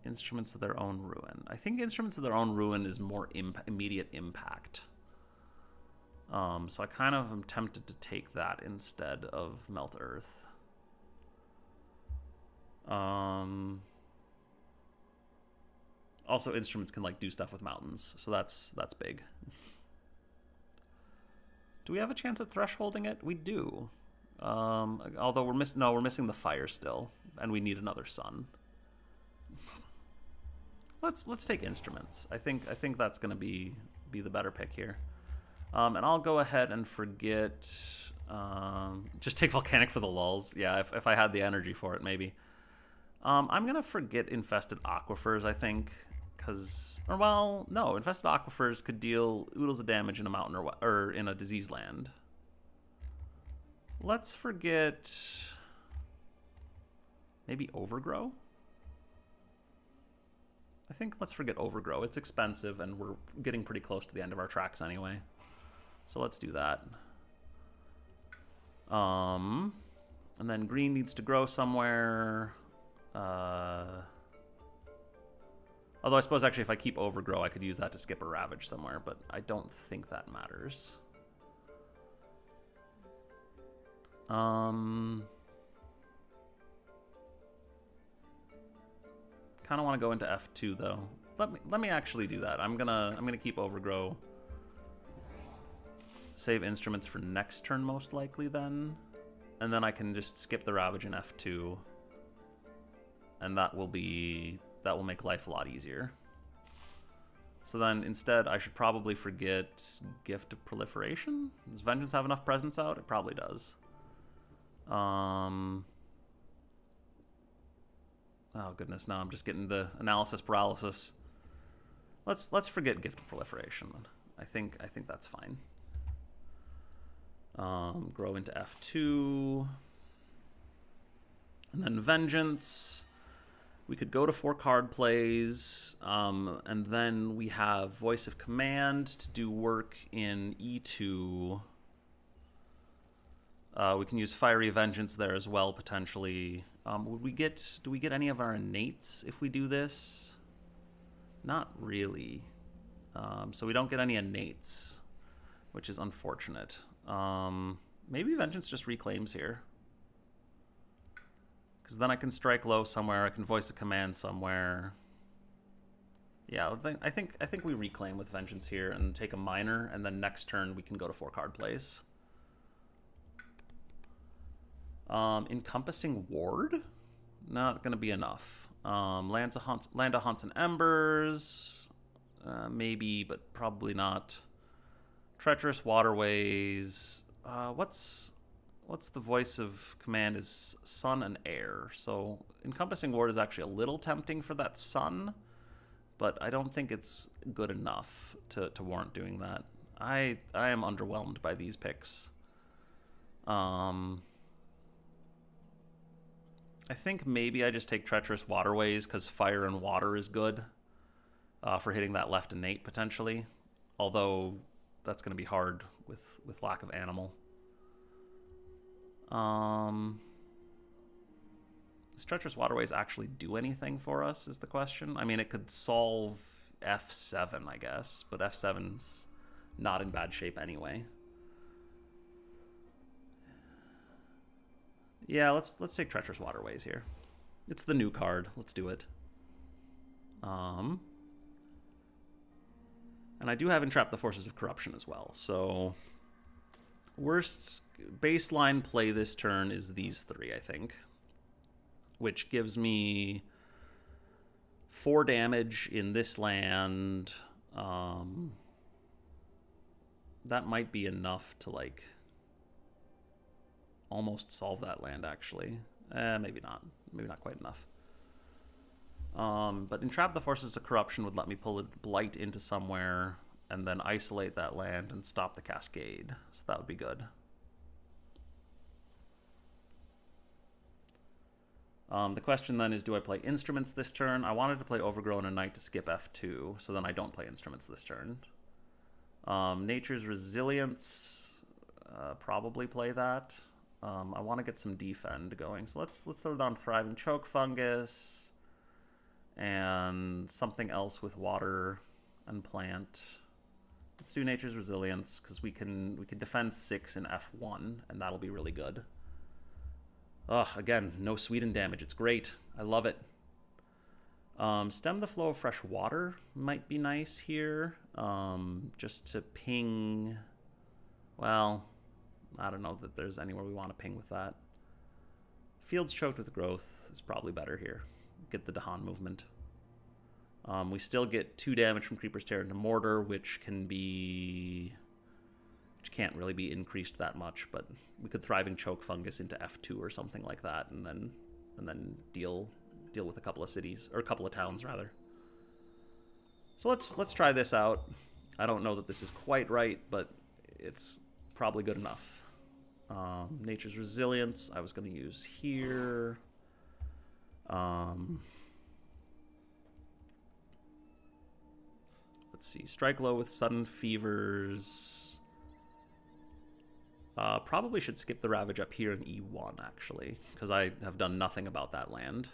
Instruments of Their Own Ruin. I think Instruments of Their Own Ruin is more immediate impact. So I kind of am tempted to take that instead of Melt Earth. Also, Instruments can like do stuff with mountains, so that's big. Do we have a chance at thresholding it? We do. Although we're missing the fire still, and we need another sun. Let's take Instruments. I think that's going to be the better pick here. And I'll go ahead and forget Just take Volcanic for the lulls. Yeah, if I had the energy for it, maybe. I'm going to forget Infested Aquifers, I think. No, Infested Aquifers could deal oodles of damage in a mountain or in a disease land. Let's forget... maybe Overgrow? I think let's forget Overgrow. It's expensive, and we're getting pretty close to the end of our tracks anyway. So let's do that. And then green needs to grow somewhere. Although I suppose actually if I keep Overgrow, I could use that to skip a Ravage somewhere, but I don't think that matters. Kind of want to go into F2 though. Let me actually do that. I'm gonna keep Overgrow. Save instruments for next turn most likely then. And then I can just skip the Ravage in F2. And that will make life a lot easier. So then instead I should probably forget Gift of Proliferation. Does Vengeance have enough presence out? It probably does. Oh goodness, now I'm just getting the analysis paralysis. Let's forget Gift of Proliferation then. I think that's fine. Grow into F2. And then Vengeance. We could go to 4 card plays, and then we have Voice of Command to do work in E2. We can use Fiery Vengeance there as well, potentially. Do we get any of our innates if we do this? Not really. So we don't get any innates, which is unfortunate. Maybe Vengeance just reclaims here. Because then I can strike low somewhere, I can voice a command somewhere. Yeah, I think we reclaim with Vengeance here and take a minor, and then next turn we can go to 4 card plays. Encompassing Ward? Not going to be enough. Land of Haunts and Embers? Maybe, but probably not. Treacherous Waterways. What's the voice of command is Sun and Air. So Encompassing Ward is actually a little tempting for that Sun, but I don't think it's good enough to warrant doing that. I am underwhelmed by these picks. I think maybe I just take Treacherous Waterways because Fire and Water is good for hitting that left innate potentially. Although that's going to be hard with lack of animal. Does Treacherous Waterways actually do anything for us is the question. I mean, it could solve F7, I guess, but F7's not in bad shape anyway. Yeah, let's take Treacherous Waterways here. It's the new card. Let's do it. And I do have Entrap the Forces of Corruption as well. So worst baseline play this turn is these 3, I think. Which gives me 4 damage in this land. That might be enough to, like, almost solve that land, actually. Maybe not. Maybe not quite enough. But Entrap the Forces of Corruption would let me pull a blight into somewhere and then isolate that land and stop the cascade. So that would be good. The question then is, do I play Instruments this turn? I wanted to play Overgrown and Night to skip F2, so then I don't play Instruments this turn. Nature's Resilience, probably play that. I want to get some defend going, so let's throw down Thriving Choke Fungus and something else with water and plant. Let's do Nature's Resilience because we can defend 6 in F1, and that'll be really good. Ugh, again, no Sweden damage. It's great. I love it. Stem the flow of fresh water might be nice here. Just to ping... Well, I don't know that there's anywhere we want to ping with that. Fields choked with growth is probably better here. Get the Dahan movement. We still get 2 damage from Creeper's Tear into Mortar, which can be which can't really be increased that much, but we could Thriving Choke Fungus into F2 or something like that, and then deal with a couple of cities, or a couple of towns rather. So let's try this out. I don't know that this is quite right, but it's probably good enough. Nature's Resilience, I was going to use here. Let's see, Strike Low with Sudden Fevers. Probably should skip the Ravage up here in E1, actually, because I have done nothing about that land.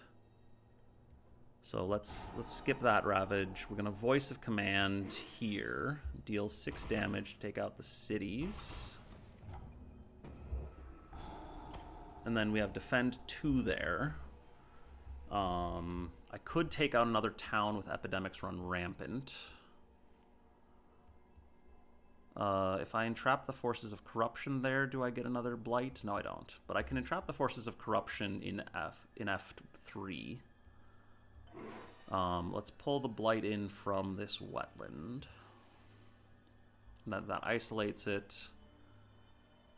So let's skip that Ravage. We're going to Voice of Command here. Deal 6 damage, take out the cities. And then we have Defend 2 there. I could take out another town with Epidemics Run Rampant. If I entrap the Forces of Corruption there, do I get another Blight? No, I don't. But I can entrap the Forces of Corruption in F3. Let's pull the Blight in from this wetland. That isolates it.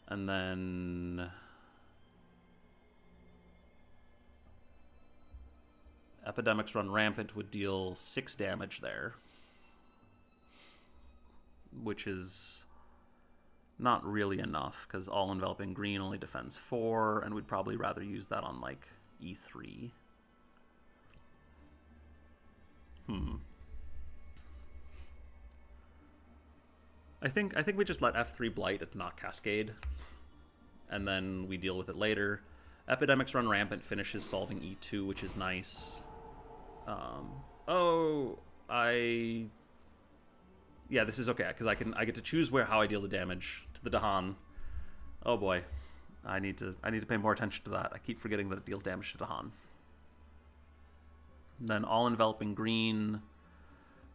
And then Epidemics Run Rampant would deal 6 damage there, which is not really enough, because All Enveloping Green only defends 4, and we'd probably rather use that on, like, E3. I think we just let F3 Blight at not Cascade, and then we deal with it later. Epidemics Run Rampant finishes solving E2, which is nice. Yeah, this is okay, because I get to choose how I deal the damage to the Dahan. Oh boy, I need to pay more attention to that. I keep forgetting that it deals damage to Dahan. Then All Enveloping Green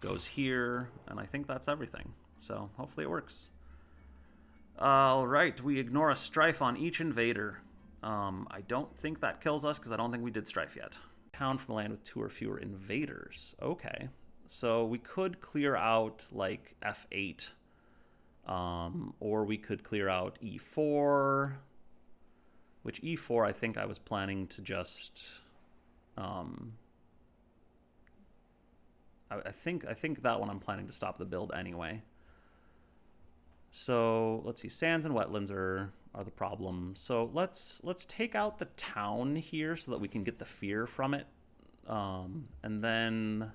goes here, and I think that's everything. So hopefully it works. All right, we ignore a Strife on each Invader. I don't think that kills us, because I don't think we did Strife yet. Town from a land with 2 or fewer invaders. Okay. So we could clear out, like, F8. Or we could clear out E4. Which E4, I think I was planning to just... I think that one I'm planning to stop the build anyway. So, let's see. Sands and wetlands are the problem. So let's take out the town here so that we can get the fear from it. And then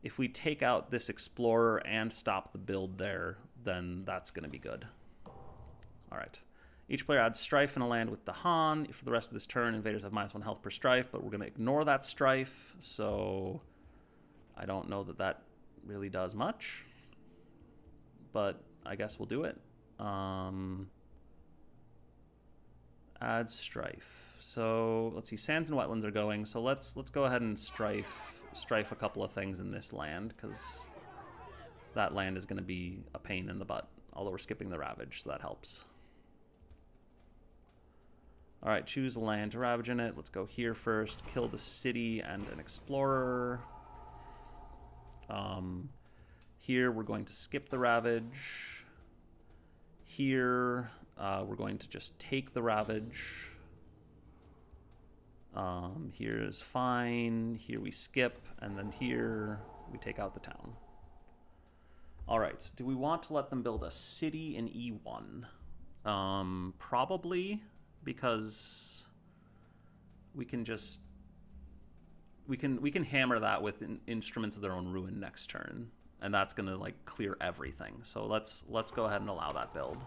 if we take out this explorer and stop the build there, then that's going to be good. All right. Each player adds Strife in a land with Dahan. For the rest of this turn, invaders have -1 health per Strife, but we're going to ignore that Strife. So I don't know that really does much. But I guess we'll do it. Add Strife. So let's see, Sands and Wetlands are going. So let's go ahead and strife a couple of things in this land, because that land is going to be a pain in the butt. Although we're skipping the Ravage, so that helps. All right, choose a land to Ravage in it. Let's go here first. Kill the city and an explorer. Here we're going to skip the Ravage. Here we're going to just take the Ravage. Here is fine. Here we skip, and then here we take out the town. All right. Do we want to let them build a city in E1? Probably, because we can just we can hammer that with instruments of their own ruin next turn, and that's gonna like clear everything. So let's go ahead and allow that build.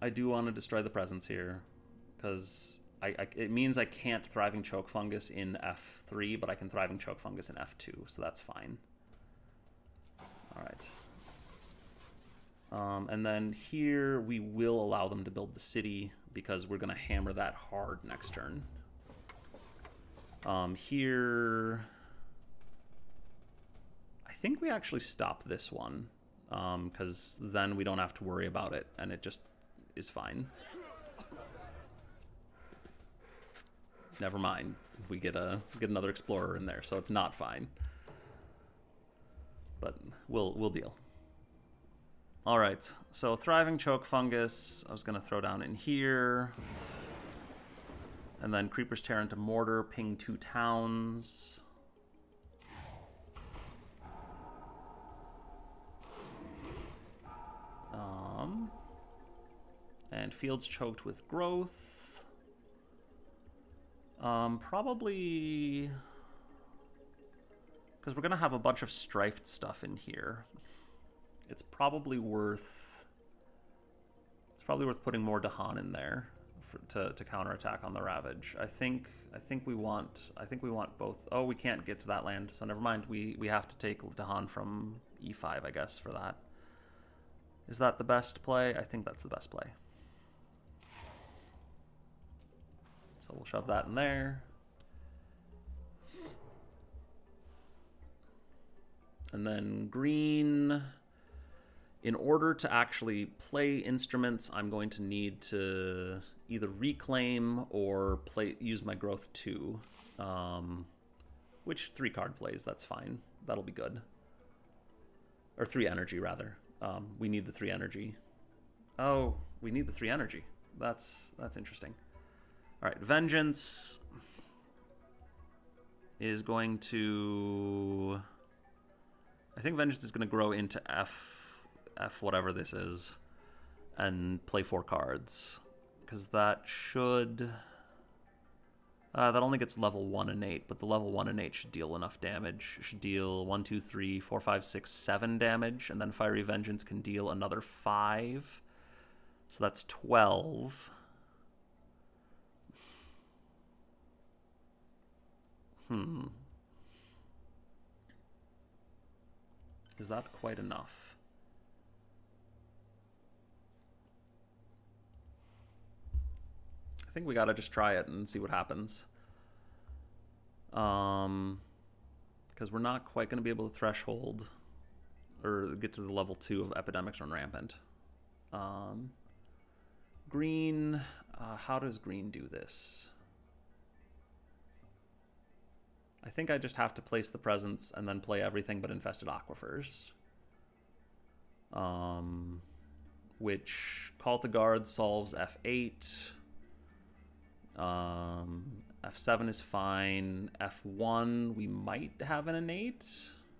I do want to destroy the presence here, because it means I can't Thriving Choke Fungus in F3, but I can Thriving Choke Fungus in F2, so that's fine. All right. And then here we will allow them to build the city, because we're going to hammer that hard next turn. Here, I think we actually stop this one, because then we don't have to worry about it, and it just is fine. Never mind. We get another explorer in there, so it's not fine. But we'll deal. All right. So thriving choke fungus. I was gonna throw down in here, and then creepers tear into mortar. Ping 2 towns. And fields choked with growth. Probably because we're gonna have a bunch of strifed stuff in here. It's probably worth putting more Dahan in there to counterattack on the ravage. I think we want both. Oh, we can't get to that land, so never mind. We have to take Dahan from E5, I guess, for that. Is that the best play? I think that's the best play. So we'll shove that in there. And then green, in order to actually play instruments, I'm going to need to either reclaim or use my growth 2. Which 3-card plays, that's fine. That'll be good. Or 3 energy, rather. We need the 3 energy. Oh, we need the 3 energy. That's interesting. All right, Vengeance is going to... I think Vengeance is going to grow into F whatever this is, and play 4 cards. Because that should... that only gets level 1 innate, but the level 1 innate should deal enough damage. It should deal 1, 2, 3, 4, 5, 6, 7 damage, and then Fiery Vengeance can deal another 5. So that's 12. Is that quite enough? I think we gotta just try it and see what happens. Because we're not quite gonna be able to threshold or get to the level 2 of Epidemics Run Rampant. Green, how does green do this? I think I just have to place the presence and then play everything but Infested Aquifers. Which Call to Guard solves F8. F7 is fine. F1 we might have an innate,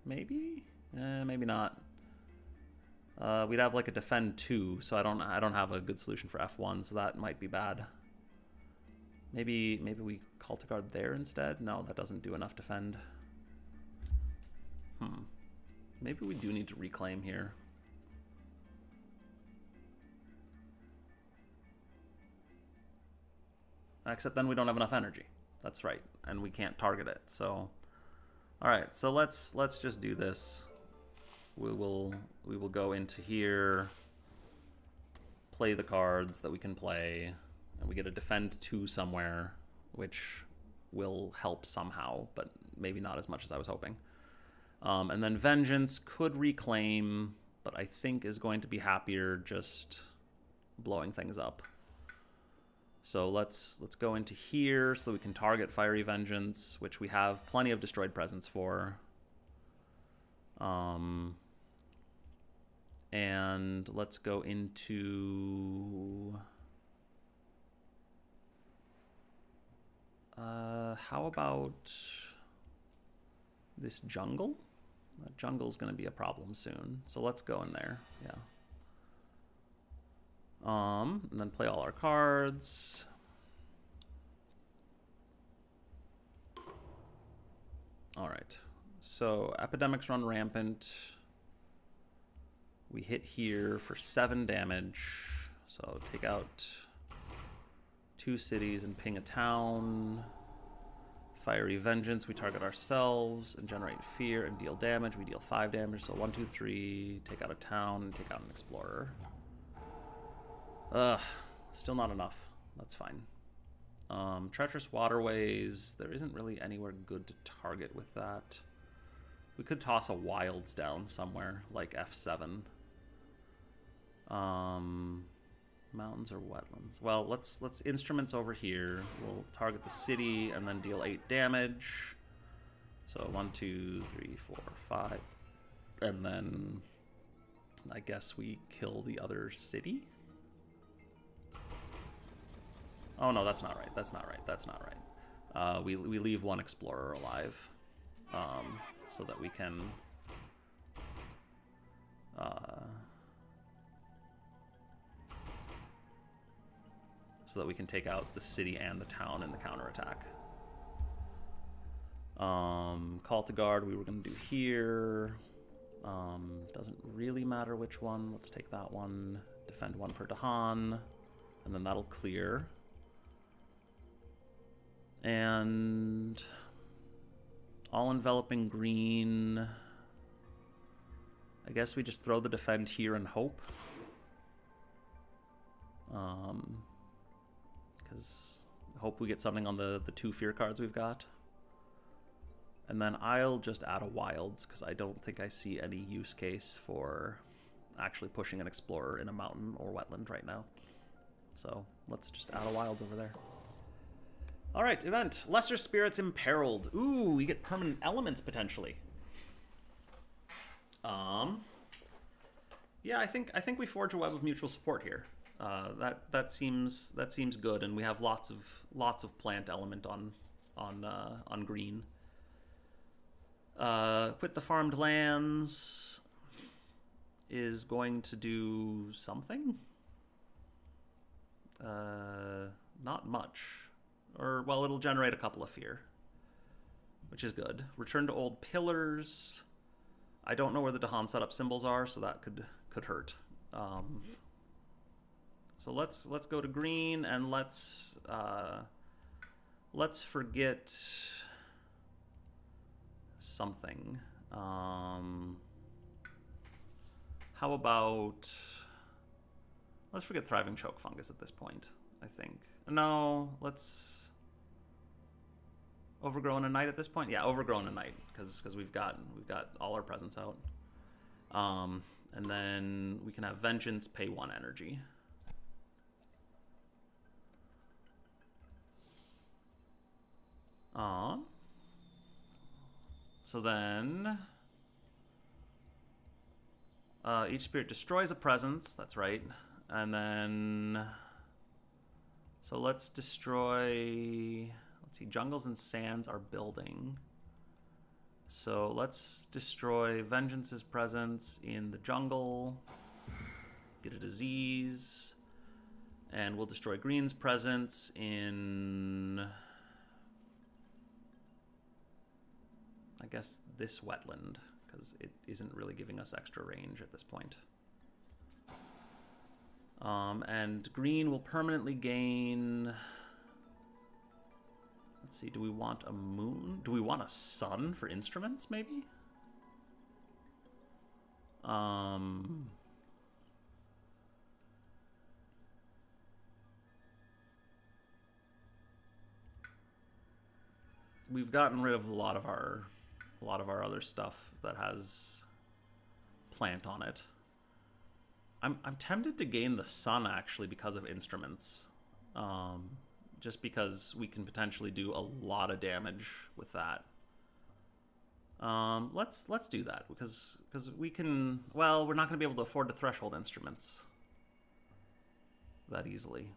maybe? Maybe not. We'd have like a defend 2, so I don't have a good solution for F1, so that might be bad. Maybe we Call to Guard there instead? No, that doesn't do enough defend. Maybe we do need to reclaim here. Except then we don't have enough energy. That's right, and we can't target it. So, all right. So let's just do this. We will go into here, play the cards that we can play, and we get a defend 2 somewhere, which will help somehow, but maybe not as much as I was hoping. And then Vengeance could reclaim, but I think is going to be happier just blowing things up. So let's go into here so we can target Fiery Vengeance, which we have plenty of Destroyed Presence for. And let's go into... how about this jungle? That jungle's going to be a problem soon, so let's go in there. Yeah. And then play all our cards. All right. So Epidemics Run Rampant. We hit here for 7 damage. So take out 2 cities and ping a town. Fiery Vengeance, we target ourselves and generate fear and deal damage. We deal 5 damage, so 1, 2, 3, take out a town and take out an explorer. Still not enough. That's fine. Treacherous Waterways, there isn't really anywhere good to target with that. We could toss a Wilds down somewhere, like F7. Mountains or wetlands? Well, let's instruments over here. We'll target the city and then deal 8 damage. So 1, 2, 3, 4, 5. And then I guess we kill the other city? Oh no, that's not right. That's not right. That's not right. We leave one explorer alive, so that we can take out the city and the town in the counterattack. Call to guard we were going to do here. Doesn't really matter which one. Let's take that one. Defend 1 per Dahan, and then that'll clear. And all-enveloping green. I guess we just throw the defend here and hope. Because I hope we get something on the 2 fear cards we've got. And then I'll just add a wilds, because I don't think I see any use case for actually pushing an explorer in a mountain or wetland right now. So let's just add a wilds over there. Alright, event. Lesser Spirits Imperiled. Ooh, we get permanent elements potentially. Yeah, I think we forge a web of mutual support here. That seems good, and we have lots of plant element on green. Quit the farmed lands is going to do something. Not much. Or, well, it'll generate a couple of fear, which is good. Return to old pillars. I don't know where the Dahan setup symbols are, so that could hurt. So let's go to green, and let's forget something. How about let's forget Thriving Choke Fungus at this point, I think. No, let's Overgrown a Night at this point? Yeah, Overgrown a Night, because we've got all our presents out. And then we can have Vengeance, pay 1 energy. So then each spirit destroys a presence, that's right. And then so let's destroy, let's see, jungles and sands are building. So let's destroy Vengeance's presence in the jungle, get a disease, and we'll destroy Green's presence in, I guess, this wetland, because it isn't really giving us extra range at this point. And green will permanently gain, let's see, do we want a moon? Do we want a sun for instruments, maybe? We've gotten rid of a lot of our other stuff that has plant on it. I'm tempted to gain the sun actually because of instruments, just because we can potentially do a lot of damage with that. Let's do that because we can. Well, we're not going to be able to afford to threshold instruments that easily.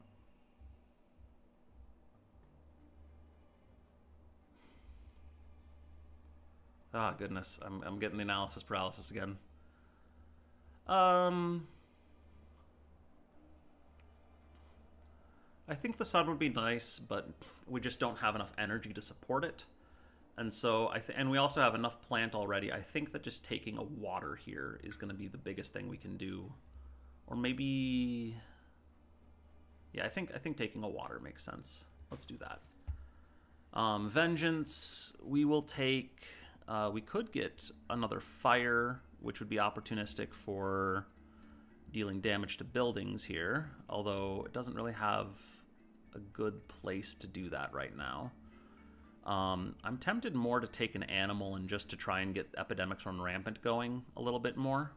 Ah, goodness, I'm getting the analysis paralysis again. I think the sun would be nice, but we just don't have enough energy to support it. And so and we also have enough plant already. I think that just taking a water here is going to be the biggest thing we can do. Or maybe, yeah, I think taking a water makes sense. Let's do that. Vengeance, we will take, we could get another fire, which would be opportunistic for dealing damage to buildings here, although it doesn't really have a good place to do that right now. I'm tempted more to take an animal and just to try and get epidemics run rampant going a little bit more.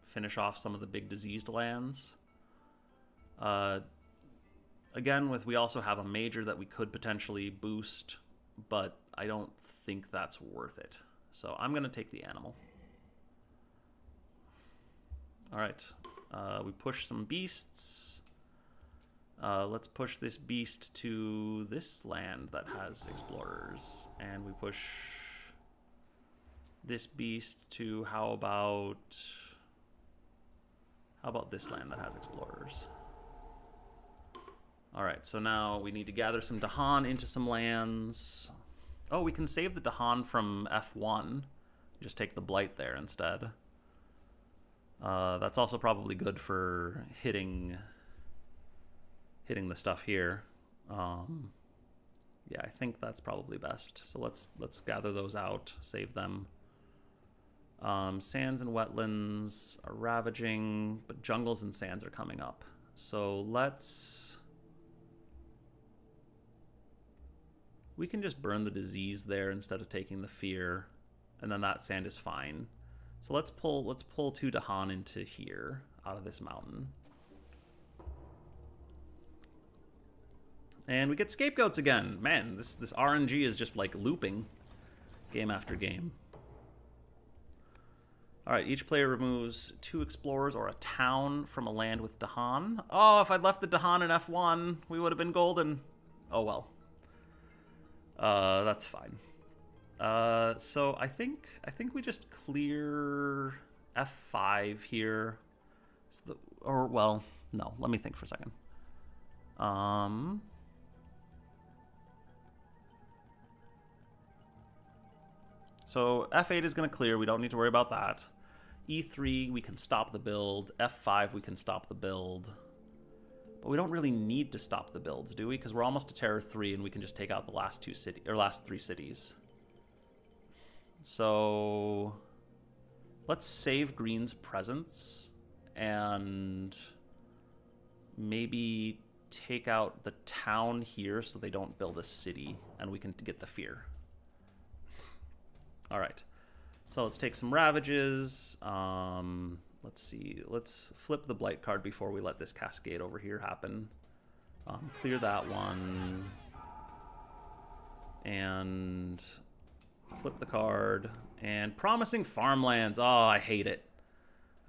Finish off some of the big diseased lands. Again, we also have a major that we could potentially boost, but I don't think that's worth it. So I'm going to take the animal. All right. We push some beasts. Let's push this beast to this land that has explorers. And we push this beast to how about this land that has explorers? All right, so now we need to gather some Dahan into some lands. Oh, we can save the Dahan from F1. Just take the blight there instead. That's also probably good for hitting the stuff here. Yeah, I think that's probably best. So let's gather those out, save them. Sands and wetlands are ravaging, but jungles and sands are coming up. So we can just burn the disease there instead of taking the fear, and then that sand is fine. So let's pull 2 Dahan into here, out of this mountain. And we get scapegoats again. Man, this RNG is just like looping game after game. Alright, each player removes 2 explorers or a town from a land with Dahan. Oh, if I'd left the Dahan in F1, we would have been golden. Oh well. That's fine. So I think we just clear F5 here. Well, no, let me think for a second. So F8 is going to clear. We don't need to worry about that. E3, we can stop the build. F5, we can stop the build. But we don't really need to stop the builds, do we? Because we're almost to Terror 3, and we can just take out the last 3 cities. So let's save Green's presence and maybe take out the town here so they don't build a city, and we can get the fear. All right. So let's take some ravages. Let's see. Let's flip the blight card before we let this cascade over here happen. Clear that one. And flip the card. And promising farmlands. Oh, I hate it.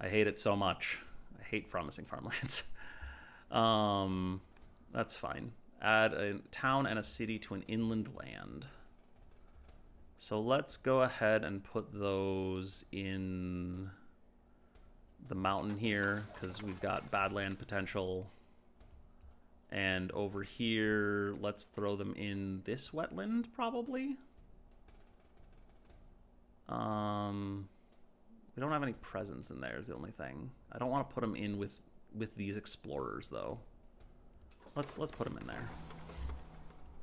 I hate it so much. I hate promising farmlands. That's fine. Add a town and a city to an inland land. So let's go ahead and put those in the mountain here, because we've got badland potential. And over here, let's throw them in this wetland, probably. We don't have any presence in there is the only thing. I don't want to put them in with these explorers, though. Let's put them in there.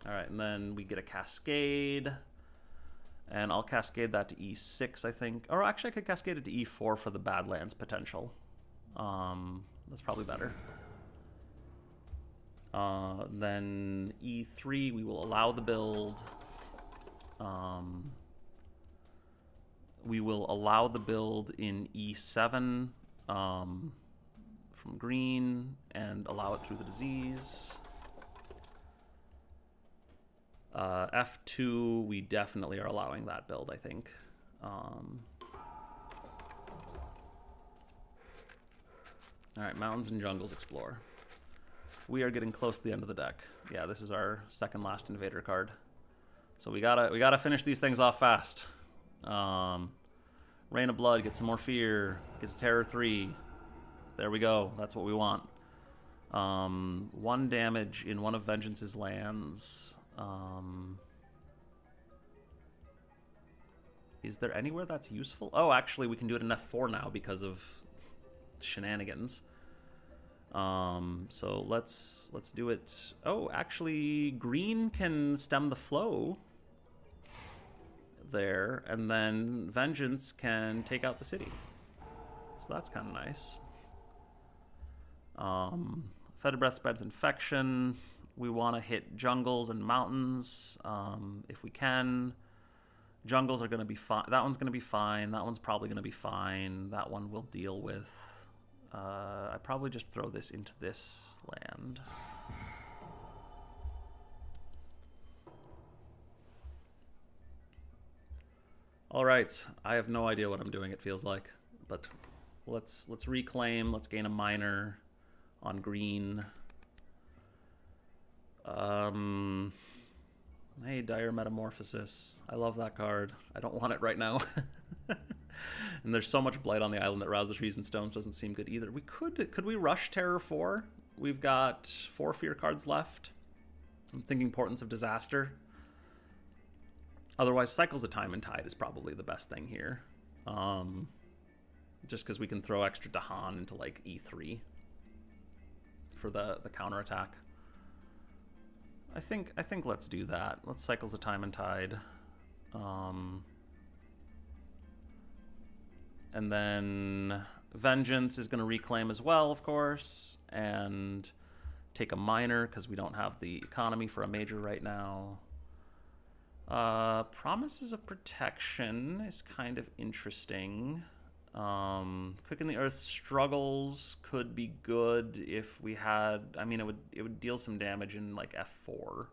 All right, and then we get a cascade. And I'll cascade that to E6, I think. Or actually, I could cascade it to E4 for the Badlands potential. That's probably better. Then E3, we will allow the build. We will allow the build in E7 from green and allow it through the disease. F2, we definitely are allowing that build, I think. All right, mountains and jungles explore. We are getting close to the end of the deck. Yeah, this is our second last Invader card. So we gotta finish these things off fast. Rain of Blood, get some more fear, get to Terror 3. There we go, that's what we want. 1 damage in one of Vengeance's lands. Is there anywhere that's useful? Oh, actually, we can do it in F4 now because of shenanigans. So let's do it. Oh, actually, green can stem the flow there, and then Vengeance can take out the city. So that's kind of nice. Fetid Breath spreads infection. We want to hit jungles and mountains if we can. Jungles are going to be fine. That one's going to be fine. That one's probably going to be fine. That one we'll deal with. I probably just throw this into this land. All right, I have no idea what I'm doing, it feels like, but let's reclaim, let's gain a minor on green. Hey, Dire Metamorphosis. I love that card. I don't want it right now. And there's so much blight on the island that Rouse the Trees and Stones doesn't seem good either. We could we rush Terror 4? We've got 4 fear cards left. I'm thinking Portents of Disaster. Otherwise, Cycles of Time and Tide is probably the best thing here. Just because we can throw extra Dahan into like E3 for the counterattack. I think let's do that. Let's Cycles of Time and Tide. And then Vengeance is going to reclaim as well, of course, and take a minor because we don't have the economy for a major right now. Promises of Protection is kind of interesting. Quicken the Earth Struggles could be good if we had... I mean, it would deal some damage in, like, F4.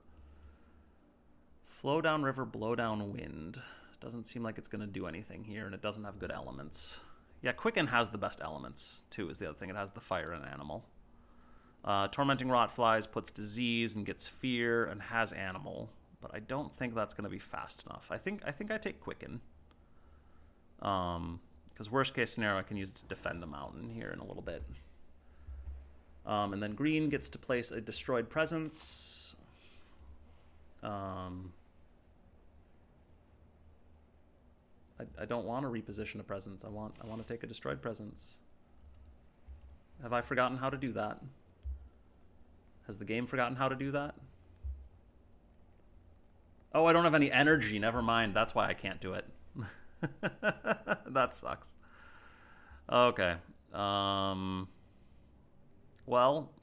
Flow Down River, Blow Down Wind. Doesn't seem like it's going to do anything here, and it doesn't have good elements. Yeah, Quicken has the best elements, too, is the other thing. It has the fire and animal. Tormenting Rotflies puts disease and gets fear and has animal, but I don't think that's going to be fast enough. I think I take Quicken. Because worst case scenario, I can use it to defend the mountain here in a little bit. And then green gets to place a destroyed presence. I don't want to reposition a presence. I want to take a destroyed presence. Have I forgotten how to do that? Has the game forgotten how to do that? Oh, I don't have any energy. Never mind. That's why I can't do it. That sucks. Okay. Well,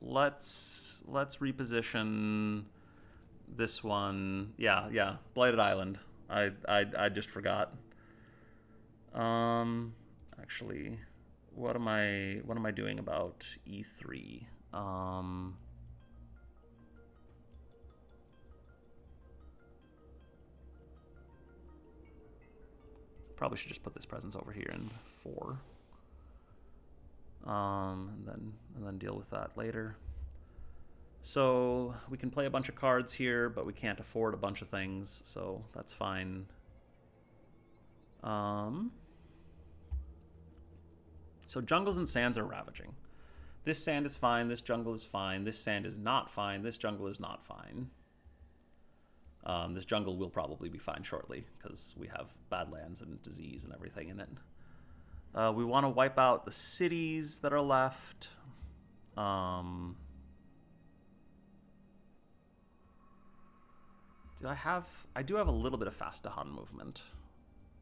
let's reposition this one. Yeah. Blighted Island. I just forgot. Actually, what am I doing about E3? Probably should just put this presence over here in 4. And then deal with that later. So we can play a bunch of cards here, but we can't afford a bunch of things, so that's fine. So jungles and sands are ravaging. This sand is fine, this jungle is fine, this sand is not fine, this jungle is not fine. This jungle will probably be fine shortly, because we have badlands and disease and everything in it. We want to wipe out the cities that are left. I do have a little bit of fast Dahan movement,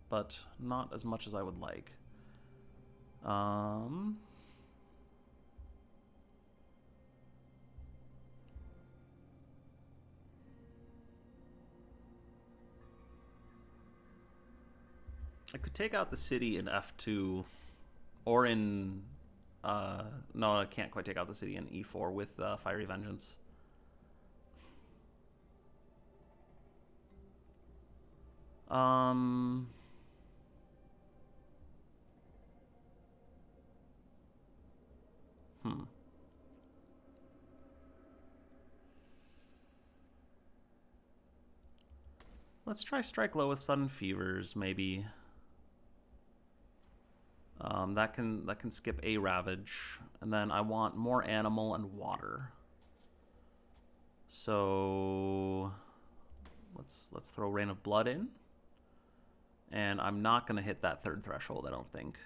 but not as much as I would like. I could take out the city in F2 or in... no, I can't quite take out the city in E4 with Fiery Vengeance. Let's try Strike Low with Sudden Fevers, maybe. That can skip a Ravage, and then I want more animal and water. So let's throw Rain of Blood in, and I'm not gonna hit that 3rd threshold, I don't think.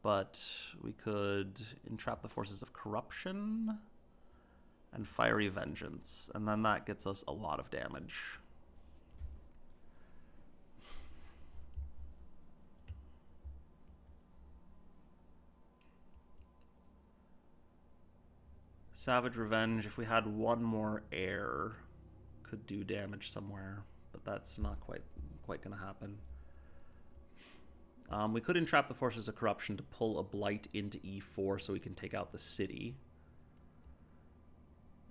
But we could entrap the forces of corruption and Fiery Vengeance, and then that gets us a lot of damage. Savage Revenge, if we had one more air, could do damage somewhere, but that's not quite gonna happen. We could entrap the forces of corruption to pull a blight into E4 so we can take out the city.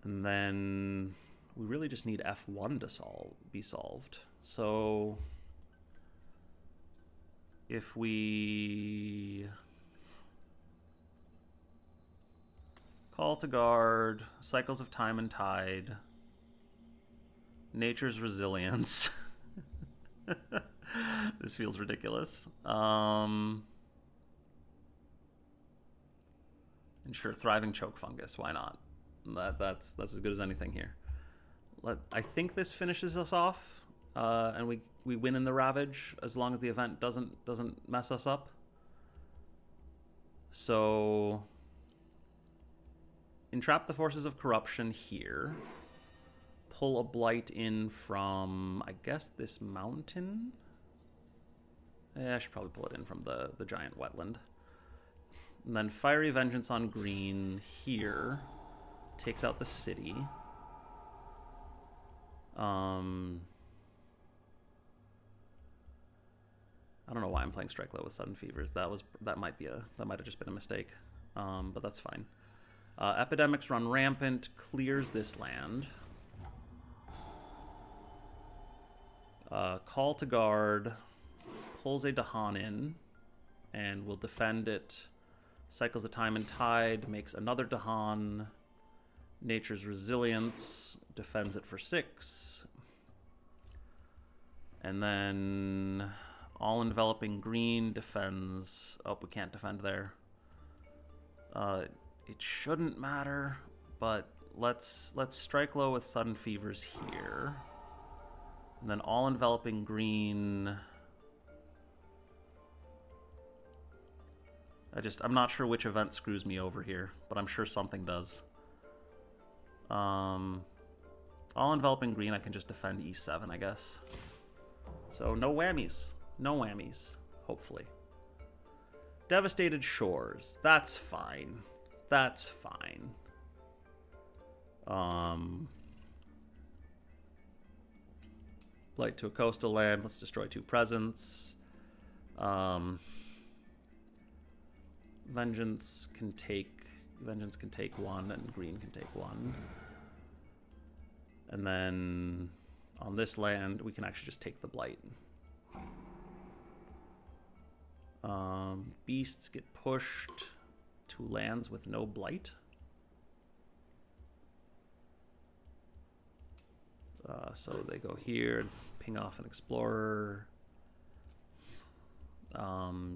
And then we really just need F1 to be solved. So if we call to guard, cycles of time and tide, nature's resilience. This feels ridiculous. And sure, thriving choke fungus. Why not? That's as good as anything here. I think this finishes us off, and we win in the ravage as long as the event doesn't mess us up. So entrap the forces of corruption here. Pull a blight in from, I guess, this mountain. I should probably pull it in from the giant wetland. And then Fiery Vengeance on green here. Takes out the city. I don't know why I'm playing Strike Low with Sudden Fevers. That might have just been a mistake. But that's fine. Epidemics run rampant, clears this land. Call to guard, pulls a Dahan in, and will defend it. Cycles of time and tide, makes another Dahan. Nature's resilience, defends it for 6. And then all enveloping green defends. Oh, we can't defend there. It shouldn't matter, but let's strike low with Sudden Fevers here. And then all enveloping green. I'm not sure which event screws me over here, but I'm sure something does. All enveloping green, I can just defend E7, I guess. So no whammies. No whammies, hopefully. Devastated Shores. That's fine. That's fine. Blight to a coastal land. Let's destroy 2 presents. Vengeance can take 1, and green can take 1. And then on this land, we can actually just take the blight. Beasts get pushed to lands with no blight. So they go here, ping off an explorer.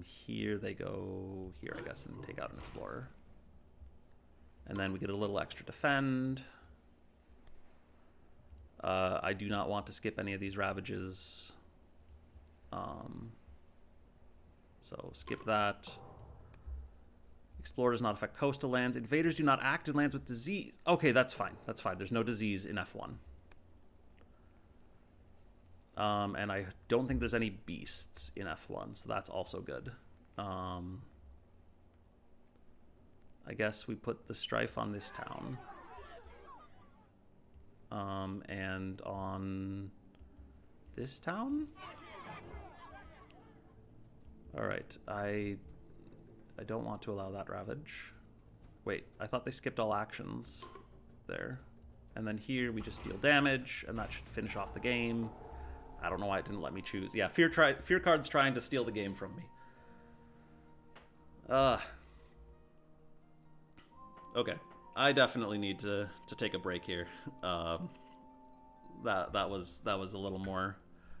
Here they go here, I guess, and take out an explorer. And then we get a little extra defend. I do not want to skip any of these ravages. So skip that. Explorer does not affect coastal lands. Invaders do not act in lands with disease. Okay, that's fine. That's fine. There's no disease in F1. And I don't think there's any beasts in F1, so that's also good. I guess we put the strife on this town. And on this town? Alright, I don't want to allow that ravage. Wait, I thought they skipped all actions there. And then here we just deal damage, and that should finish off the game. I don't know why it didn't let me choose. Yeah, Fear Card's trying to steal the game from me. Okay, I definitely need to take a break here. That was a little more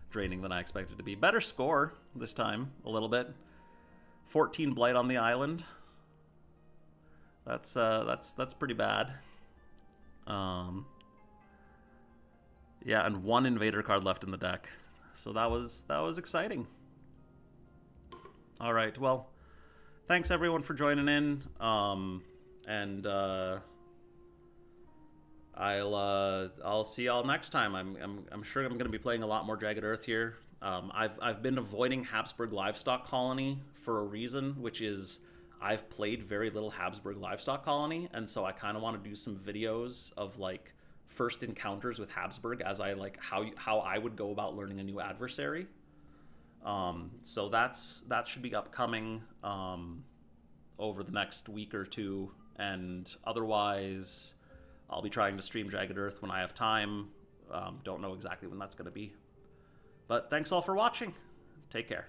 draining than I expected to be. Better score this time, a little bit. 14 blight on the island. That's pretty bad. Yeah, and 1 Invader card left in the deck. So that was exciting. All right, well, thanks everyone for joining in. I'll see y'all next time. I'm sure I'm going to be playing a lot more Jagged Earth here. I've been avoiding Habsburg Livestock Colony for a reason, which is I've played very little Habsburg Livestock Colony, and so I kind of want to do some videos of like first encounters with Habsburg as I like how I would go about learning a new adversary. So that should be upcoming over the next week or two, and otherwise I'll be trying to stream Jagged Earth when I have time. Don't know exactly when that's going to be. But thanks all for watching. Take care.